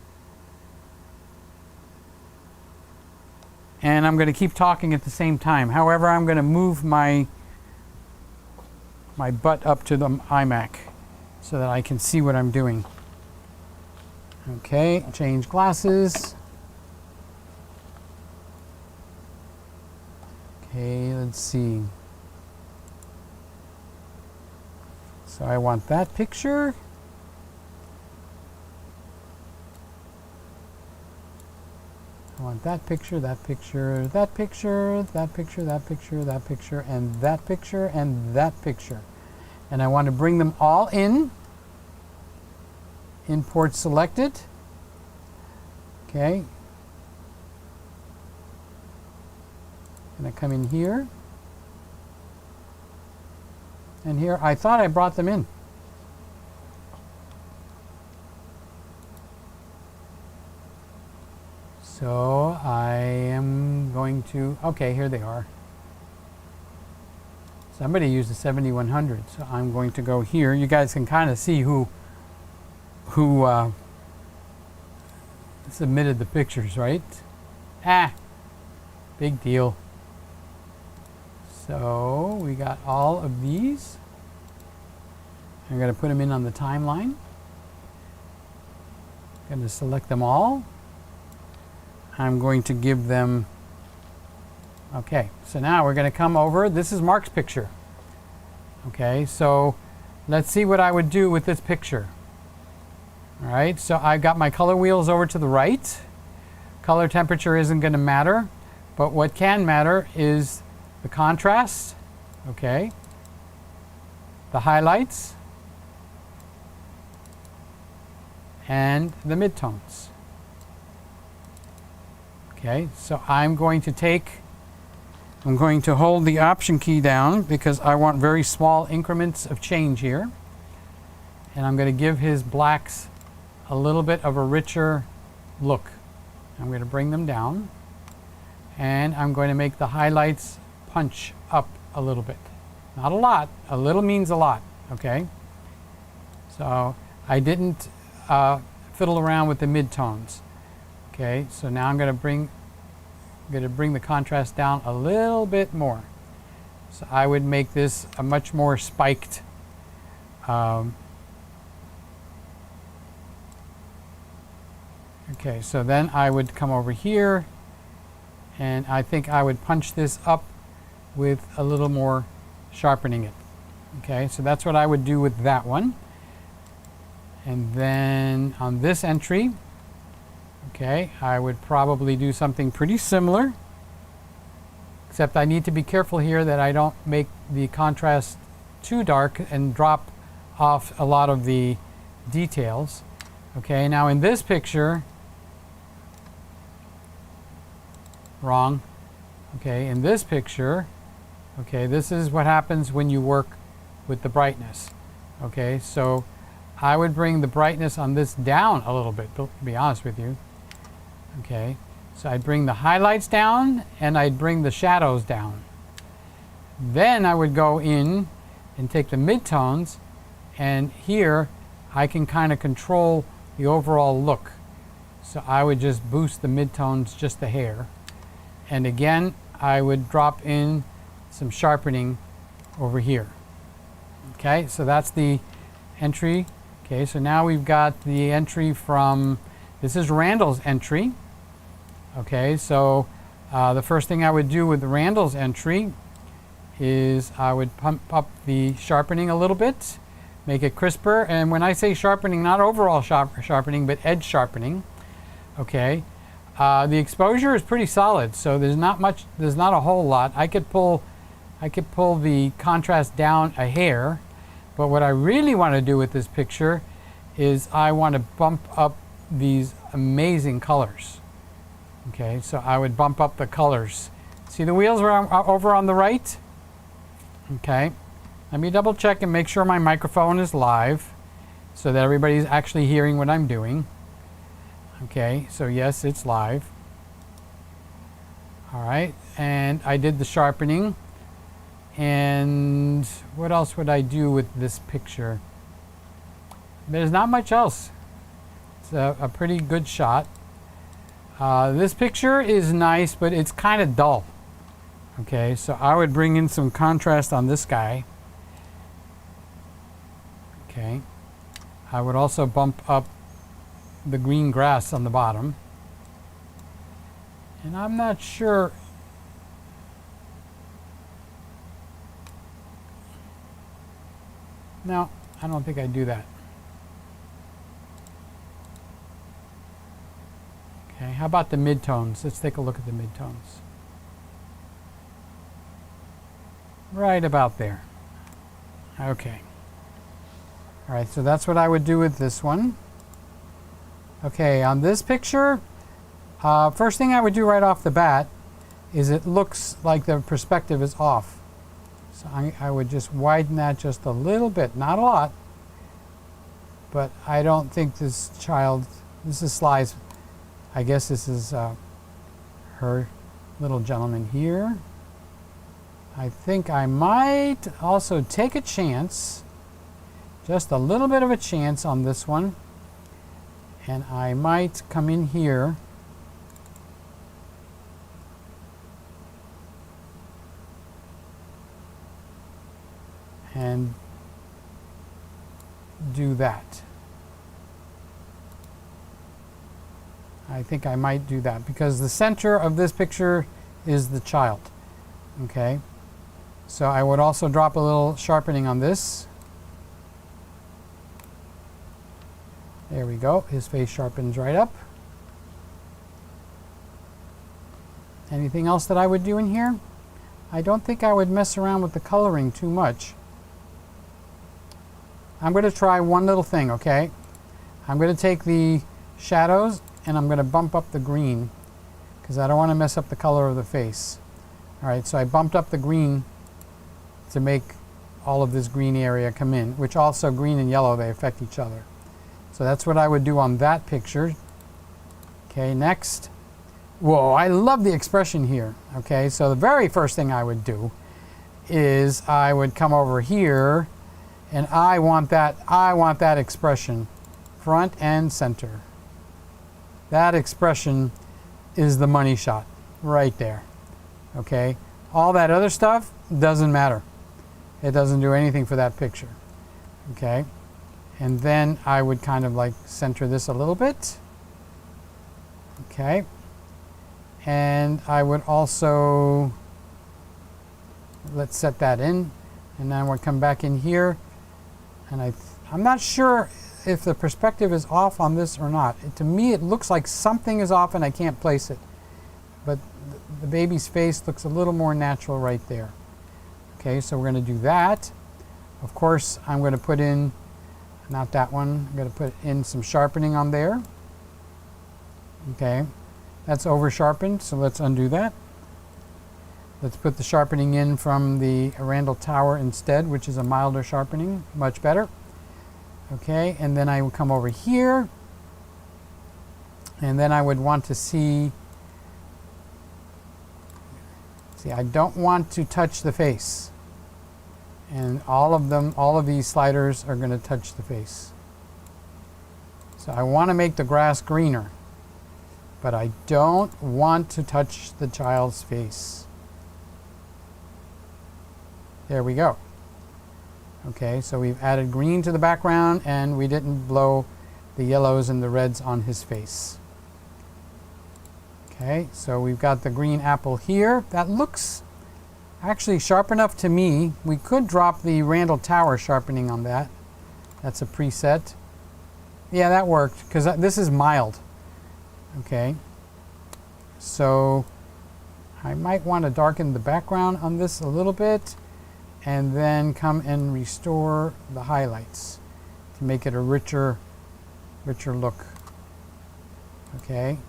And I'm going to keep talking at the same time. However, I'm going to move my butt up to the iMac so that I can see what I'm doing. Okay, change glasses. Okay, let's see. So I want that picture. I want that picture, that picture, that picture, that picture, that picture, that picture, and that picture, and that picture. And I want to bring them all in. Import selected. Okay. And I come in here. And here, I thought I brought them in. So I am going to, okay, here they are. Somebody used a 7100, so I'm going to go here. You guys can kind of see who submitted the pictures, right? Ah, big deal. So we got all of these. I'm going to put them in on the timeline. I'm going to select them all. I'm going to give them, okay, so now we're going to come over. This is Mark's picture. Okay, so let's see what I would do with this picture. All right, so I've got my color wheels over to the right. Color temperature isn't going to matter, but what can matter is the contrast, okay, the highlights, and the midtones. Okay, so I'm going to hold the Option key down because I want very small increments of change here. And I'm going to give his blacks a little bit of a richer look. I'm going to bring them down. And I'm going to make the highlights punch up a little bit. Not a lot. A little means a lot, okay? So I didn't fiddle around with the midtones. Okay, so now I'm going to bring the contrast down a little bit more. So I would make this a much more spiked Okay, so then I would come over here, and I think I would punch this up with a little more sharpening it. Okay, so that's what I would do with that one. And then on this entry, okay, I would probably do something pretty similar, except I need to be careful here that I don't make the contrast too dark and drop off a lot of the details. Okay, now in this picture, wrong. Okay, in this picture, okay, this is what happens when you work with the brightness. Okay, so I would bring the brightness on this down a little bit, to be honest with you. Okay, so I'd bring the highlights down and I'd bring the shadows down. Then I would go in and take the midtones, and here I can kind of control the overall look. So I would just boost the midtones just a hair. And again, I would drop in some sharpening over here. Okay, so that's the entry. Okay, so now we've got the entry from, this is Randall's entry. Okay, so the first thing I would do with Randall's entry is I would pump up the sharpening a little bit, make it crisper. And when I say sharpening, not overall sharpening, but edge sharpening. Okay, the exposure is pretty solid, so there's not a whole lot. I could pull the contrast down a hair, but what I really want to do with this picture is I want to bump up these amazing colors. Okay, so I would bump up the colors. See the wheels are over on the right? Okay, let me double check and make sure my microphone is live so that everybody's actually hearing what I'm doing. Okay, so yes, it's live. All right, and I did the sharpening. And what else would I do with this picture? There's not much else. It's a pretty good shot. This picture is nice, but it's kind of dull. Okay, so I would bring in some contrast on this guy. Okay, I would also bump up the green grass on the bottom. And I'm not sure. No, I don't think I'd do that. Okay, how about the midtones? Let's take a look at the midtones. Right about there. Okay. All right, so that's what I would do with this one. Okay, on this picture, first thing I would do right off the bat is it looks like the perspective is off. So I would just widen that just a little bit, not a lot, but I don't think this child, this is Sly's, I guess this is her little gentleman here. I think I might also take a chance, just a little bit of a chance on this one, and I might come in here and do that. I think I might do that because the center of this picture is the child. Okay, so I would also drop a little sharpening on this. There we go, his face sharpens right up. Anything else that I would do in here? I don't think I would mess around with the coloring too much. I'm going to try one little thing, okay? I'm going to take the shadows and I'm going to bump up the green because I don't want to mess up the color of the face. All right, so I bumped up the green to make all of this green area come in, which also green and yellow, they affect each other. So that's what I would do on that picture. Okay, next. Whoa, I love the expression here. Okay, so the very first thing I would do is I would come over here and I want that expression front and center. That expression is the money shot right there. Okay, all that other stuff doesn't matter. It doesn't do anything for that picture. Okay, and then I would kind of like center this a little bit. Okay. And I would also, let's set that in, and then we'll come back in here, and I'm not sure if the perspective is off on this or not. To me it looks like something is off and I can't place it, but the baby's face looks a little more natural right there. Okay, so we're going to do that. Of course I'm going to put in, not that one, I'm going to put in some sharpening on there. Okay, that's over sharpened, so let's undo that. Let's put the sharpening in from the Randall Tower instead, which is a milder sharpening, much better. Okay, and then I will come over here, and then I would want to see, I don't want to touch the face. And all of these sliders are going to touch the face. So I want to make the grass greener, but I don't want to touch the child's face. There we go. Okay, so we've added green to the background and we didn't blow the yellows and the reds on his face. Okay, so we've got the green apple here. That looks actually sharp enough to me. We could drop the Randall Tower sharpening on that. That's a preset. Yeah, that worked because this is mild. Okay, so I might want to darken the background on this a little bit, and then come and restore the highlights to make it a richer look. Okay,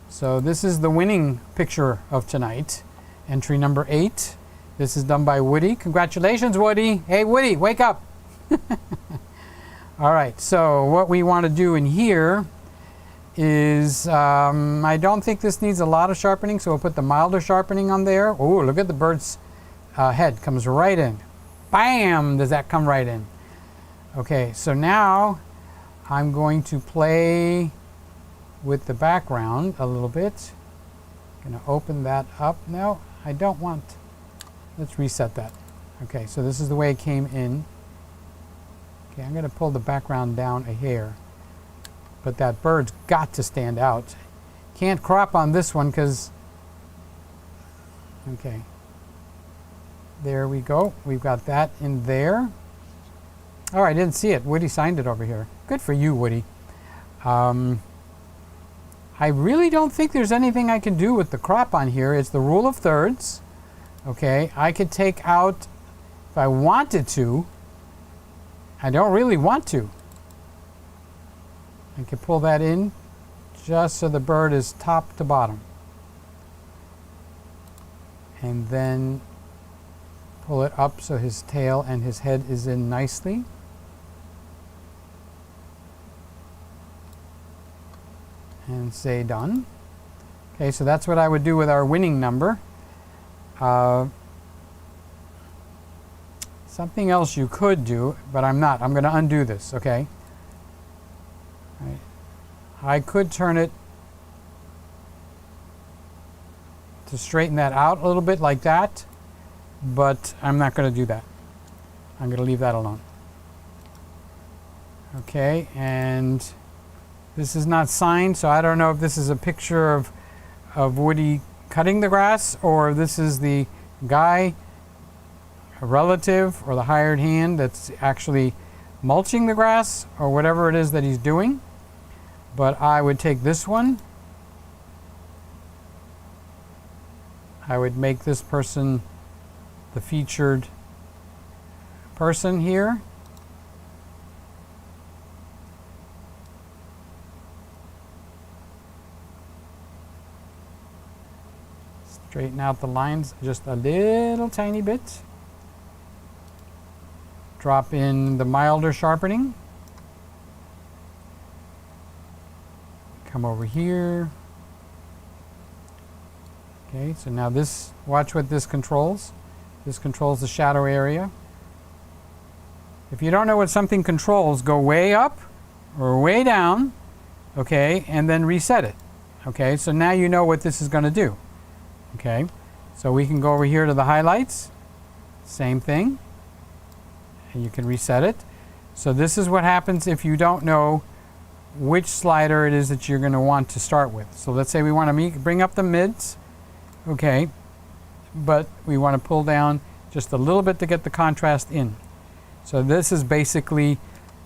so this is the winning picture of tonight, entry number 8. This is done by Woody. Congratulations, Woody. Hey, Woody, wake up. All right, so what we want to do in here is, I don't think this needs a lot of sharpening, so we'll put the milder sharpening on there. Oh, look at the bird's head, comes right in. Bam, does that come right in. Okay, so now I'm going to play with the background a little bit. I'm going to open that up. No, I don't want. Let's reset that. Okay, so this is the way it came in. Okay, I'm going to pull the background down a hair, but that bird's got to stand out. Can't crop on this one because, okay, there we go. We've got that in there. Oh, I didn't see it. Woody signed it over here. Good for you, Woody. I really don't think there's anything I can do with the crop on here. It's the rule of thirds. Okay, I could take out, if I wanted to, I don't really want to. I could pull that in just so the bird is top to bottom. And then pull it up so his tail and his head is in nicely. And say done. Okay, so that's what I would do with our winning number. Something else you could do, but I'm not. I'm going to undo this, okay? Right. I could turn it to straighten that out a little bit like that, but I'm not going to do that. I'm going to leave that alone. Okay, and this is not signed, so I don't know if this is a picture of Woody cutting the grass, or this is the guy, a relative, or the hired hand that's actually mulching the grass, or whatever it is that he's doing. But I would take this one. I would make this person the featured person here. Straighten out the lines just a little tiny bit. Drop in the milder sharpening. Come over here. Okay, so now this, watch what this controls. This controls the shadow area. If you don't know what something controls, go way up or way down, okay, and then reset it. Okay, so now you know what this is going to do. Okay, so we can go over here to the highlights, same thing, and you can reset it. So this is what happens if you don't know which slider it is that you're going to want to start with. So let's say we want to bring up the mids, okay, but we want to pull down just a little bit to get the contrast in. So this is basically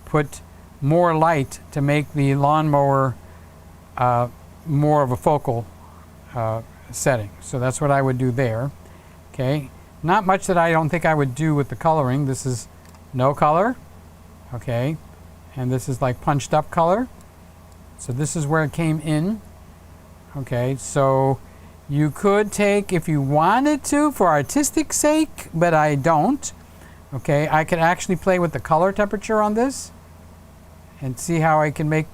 put more light to make the lawnmower more of a focal setting. So that's what I would do there. Okay, not much that I don't think I would do with the coloring. This is no color, okay, and this is like punched up color. So this is where it came in. Okay, so you could take, if you wanted to, for artistic sake, but I don't. Okay, I could actually play with the color temperature on this and see how I can make,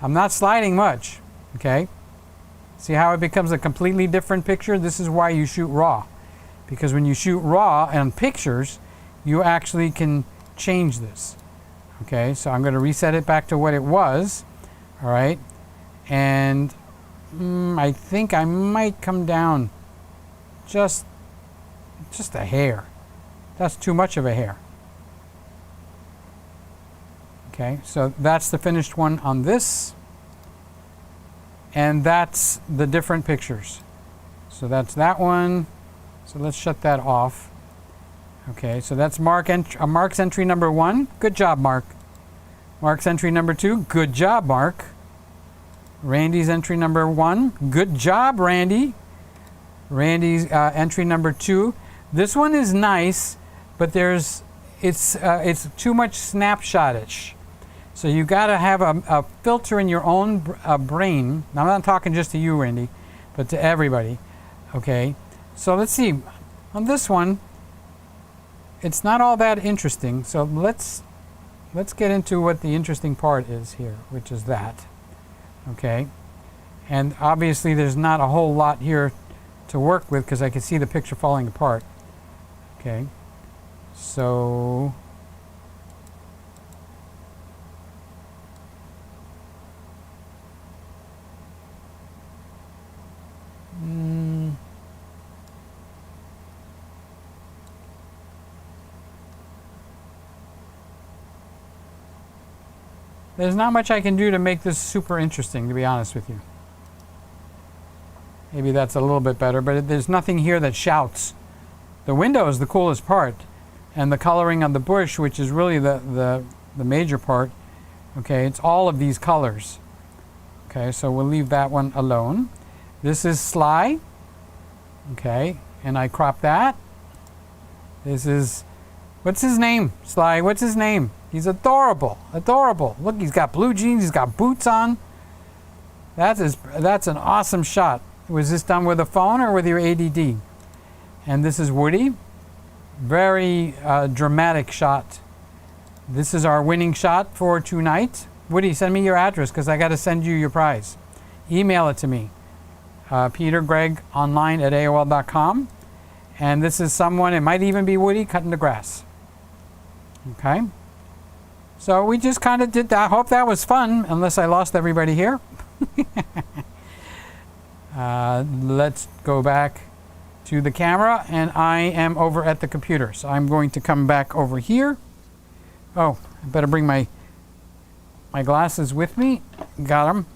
I'm not sliding much, okay? See how it becomes a completely different picture? This is why you shoot RAW. Because when you shoot RAW and pictures, you actually can change this. Okay, so I'm going to reset it back to what it was. All right, and I think I might come down just a hair. That's too much of a hair. Okay, so that's the finished one on this. And that's the different pictures. So that's that one. So let's shut that off. Okay, so that's Mark's entry number 1. Good job, Mark. Mark's entry number 2. Good job, Mark. Randy's entry number 1. Good job, Randy. Randy's entry number 2. This one is nice, but it's too much snapshot-ish. So you got to have a filter in your own brain. Now, I'm not talking just to you, Randy, but to everybody. Okay. So let's see. On this one, it's not all that interesting. So let's get into what the interesting part is here, which is that. Okay. And obviously there's not a whole lot here to work with because I can see the picture falling apart. Okay. So there's not much I can do to make this super interesting, to be honest with you. Maybe that's a little bit better, but there's nothing here that shouts. The window is the coolest part, and the coloring on the bush, which is really the major part. Okay, it's all of these colors. Okay, so we'll leave that one alone. This is Sly. Okay, and I crop that. This is, what's his name? Sly, what's his name? He's adorable, adorable. Look, he's got blue jeans, he's got boots on. That's an awesome shot. Was this done with a phone or with your ADD? And this is Woody. Very dramatic shot. This is our winning shot for tonight. Woody, send me your address because I got to send you your prize. Email it to me. PeterGregg@AOL.com. And this is someone, it might even be Woody, cutting the grass. Okay. So we just kind of did that. I hope that was fun, unless I lost everybody here. Let's go back to the camera, and I am over at the computer. So I'm going to come back over here. Oh, I better bring my glasses with me. Got them.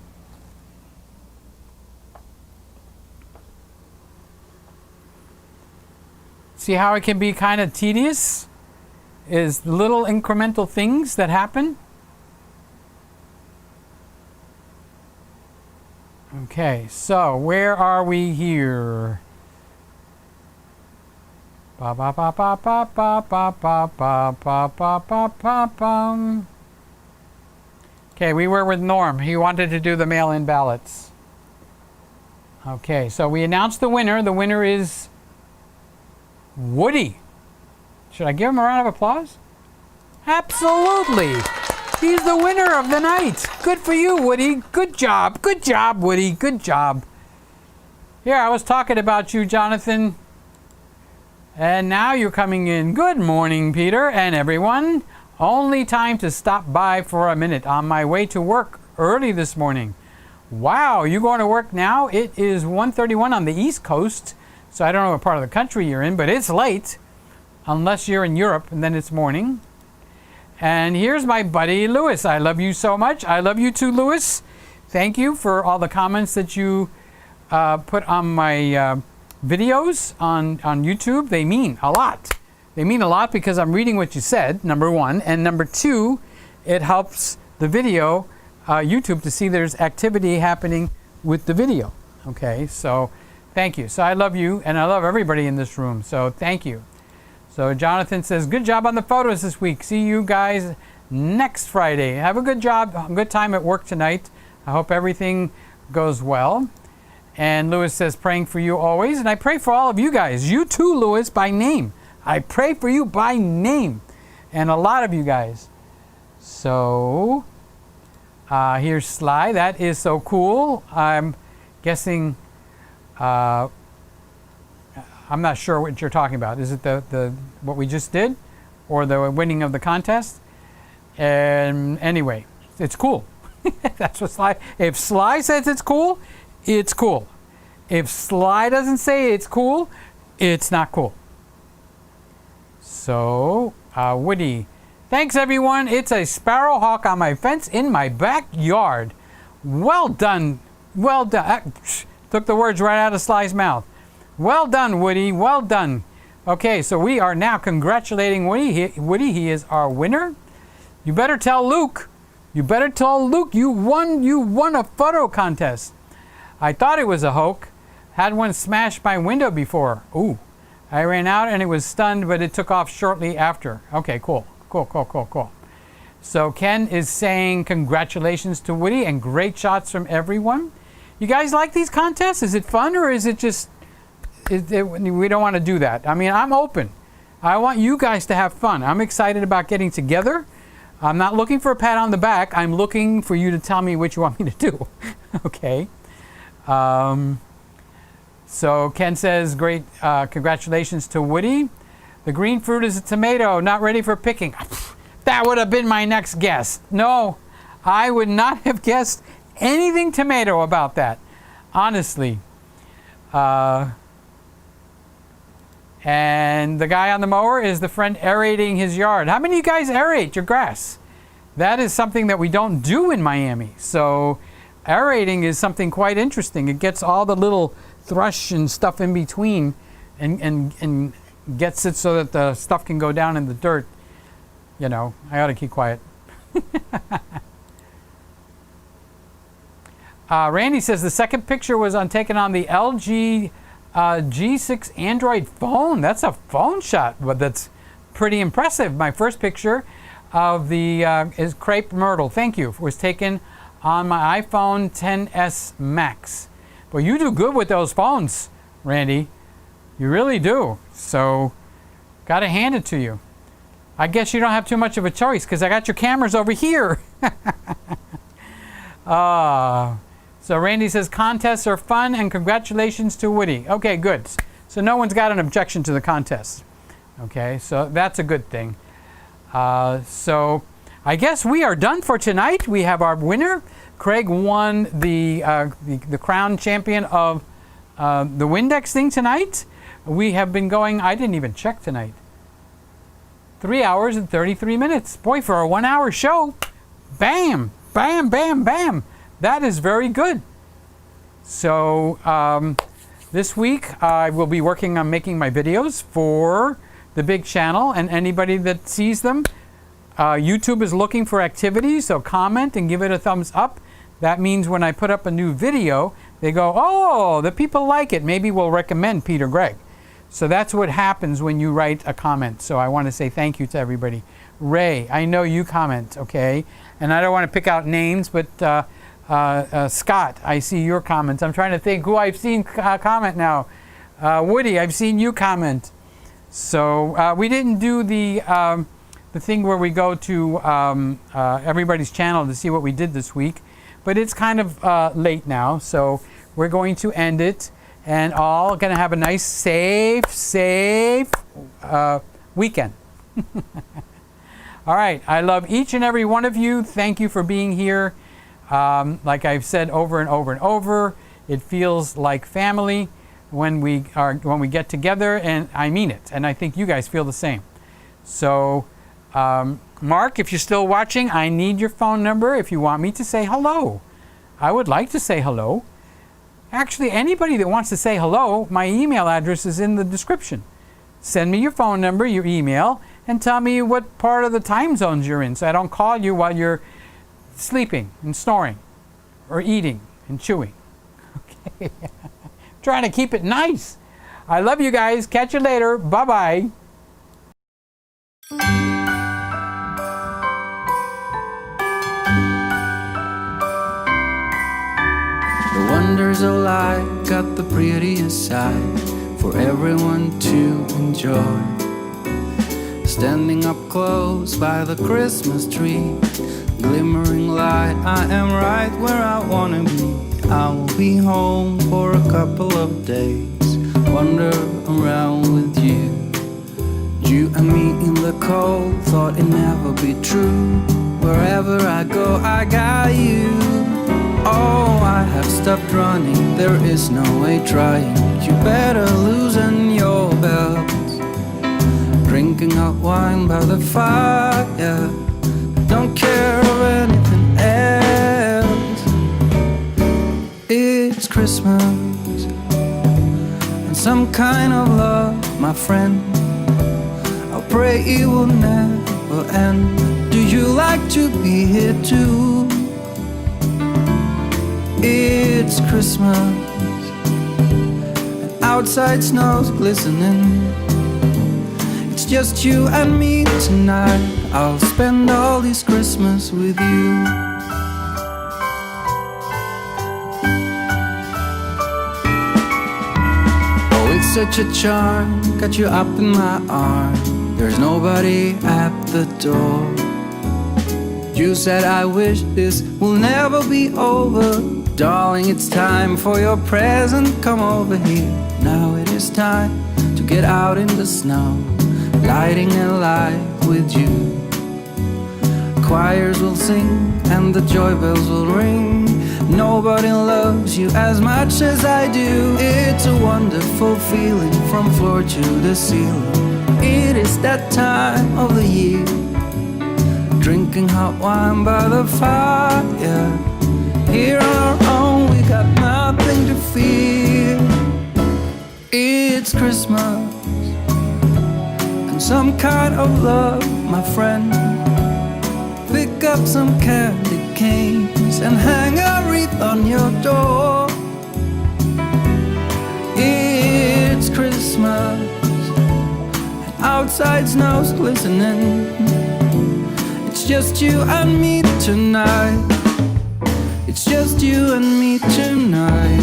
See how it can be kind of tedious? Is little incremental things that happen. Okay, so where are we here? Ba ba ba ba ba ba ba ba ba ba ba ba ba bum. Okay, we were with Norm. He wanted to do the mail-in ballots. Okay, so we announced the winner. The winner is Woody. Should I give him a round of applause? Absolutely. He's the winner of the night. Good for you, Woody. Good job. Good job, Woody. Good job. Here, I was talking about you, Jonathan. And now you're coming in. Good morning, Peter and everyone. Only time to stop by for a minute on my way to work early this morning. Wow, you going to work now? It is 1:31 on the East Coast. So I don't know what part of the country you're in, but it's late. Unless you're in Europe, and then it's morning. And here's my buddy Lewis. I love you so much. I love you too, Lewis. Thank you for all the comments that you put on my videos on YouTube. They mean a lot. They mean a lot because I'm reading what you said, number one. And number two, it helps the video, YouTube, to see there's activity happening with the video. Okay, so thank you. So I love you, and I love everybody in this room. So thank you. So Jonathan says, good job on the photos this week. See you guys next Friday. Have a good job, good time at work tonight. I hope everything goes well. And Lewis says, praying for you always. And I pray for all of you guys. You too, Lewis, by name. I pray for you by name. And a lot of you guys. So, here's Sly. That is so cool. I'm guessing, I'm not sure what you're talking about. Is it the what we just did? Or the winning of the contest? And anyway, it's cool. That's what Sly, if Sly says it's cool, it's cool. If Sly doesn't say it's cool, it's not cool. So, Woody, thanks everyone. It's a sparrowhawk on my fence in my backyard. Well done. Well done. Took the words right out of Sly's mouth. Well done, Woody. Well done. Okay, so we are now congratulating Woody. Woody, he is our winner. You better tell Luke. You better tell Luke you won a photo contest. I thought it was a hoax. Had one smash my window before. Ooh. I ran out and it was stunned, but it took off shortly after. Okay, cool. Cool. So Ken is saying congratulations to Woody and great shots from everyone. You guys like these contests? Is it fun, or is it just, we don't want to do that? I mean, I'm open. I want you guys to have fun. I'm excited about getting together. I'm not looking for a pat on the back. I'm looking for you to tell me what you want me to do. Okay. So Ken says, great, congratulations to Woody. The green fruit is a tomato, not ready for picking. That would have been my next guess. No, I would not have guessed anything tomato about that, honestly. And the guy on the mower is the friend aerating his yard. How many of you guys aerate your grass? That is something that we don't do in Miami. So aerating is something quite interesting. It gets all the little thrush and stuff in between and gets it so that the stuff can go down in the dirt. You know, I ought to keep quiet. Randy says the second picture was taken on the LG G6 Android phone. That's a phone shot, but that's pretty impressive. My first picture of the is crepe myrtle. Thank you. Was taken on my iPhone XS Max. Well, you do good with those phones, Randy. You really do. So, gotta hand it to you. I guess you don't have too much of a choice because I got your cameras over here. So Randy says contests are fun and congratulations to Woody. Okay, good. So no one's got an objection to the contest. Okay, so that's a good thing. So I guess we are done for tonight. We have our winner. Craig won the crown champion of the Windex thing tonight. We have been going, I didn't even check tonight, 3 hours and 33 minutes. Boy, for a 1 hour show, bam, bam, bam, bam. That is very good. So this week I will be working on making my videos for the big channel, and anybody that sees them, YouTube is looking for activities, so comment and give it a thumbs up. That means when I put up a new video, they go, oh, the people like it. Maybe we'll recommend PeterGregg. So that's what happens when you write a comment. So I want to say thank you to everybody. Ray, I know you comment, okay? And I don't want to pick out names, but Scott, I see your comments. I'm trying to think who I've seen comment now. Woody, I've seen you comment. So we didn't do the thing where we go to everybody's channel to see what we did this week, but it's kind of late now, so we're going to end it, and all going to have a nice, safe weekend. All right, I love each and every one of you. Thank you for being here. Like I've said over and over and over, it feels like family when we get together, and I mean it, and I think you guys feel the same. So Mark, if you're still watching, I need your phone number if you want me to say hello. I would like to say hello. Actually, anybody that wants to say hello, my email address is in the description. Send me your phone number, your email, and tell me what part of the time zones you're in so I don't call you while you're sleeping and snoring or eating and chewing. Okay. Trying to keep it nice. I love you guys. Catch you later. Bye-bye. The wonders of life got the prettiest side for everyone to enjoy. Standing up close by the Christmas tree, glimmering light, I am right where I wanna be. I will be home for a couple of days, wander around with you. You and me in the cold, thought it'd never be true. Wherever I go, I got you. Oh, I have stopped running, there is no way trying. You better loosen your belt. Drinking hot wine by the fire, don't care of anything else. It's Christmas, and some kind of love, my friend. I'll pray it will never end. Do you like to be here too? It's Christmas, and outside snow's glistening. It's just you and me tonight. I'll spend all this Christmas with you. Oh, it's such a charm, got you up in my arm. There's nobody at the door. You said I wish this will never be over. Darling, it's time for your present, come over here. Now it is time to get out in the snow, lighting a light with you. Choirs will sing and the joy bells will ring. Nobody loves you as much as I do. It's a wonderful feeling from floor to the ceiling. It is that time of the year, drinking hot wine by the fire. Here on our own, we got nothing to fear. It's Christmas, and some kind of love, my friend. Pick up some candy canes and hang a wreath on your door. It's Christmas, and outside snow's glistening. It's just you and me tonight. It's just you and me tonight.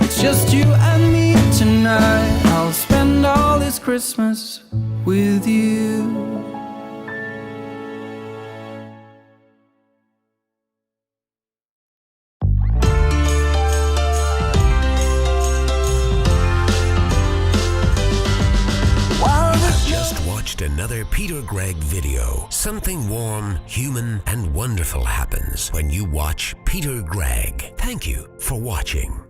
It's just you and me tonight. I'll spend all this Christmas with you. Another PeterGregg video. Something warm, human, and wonderful happens when you watch PeterGregg. Thank you for watching.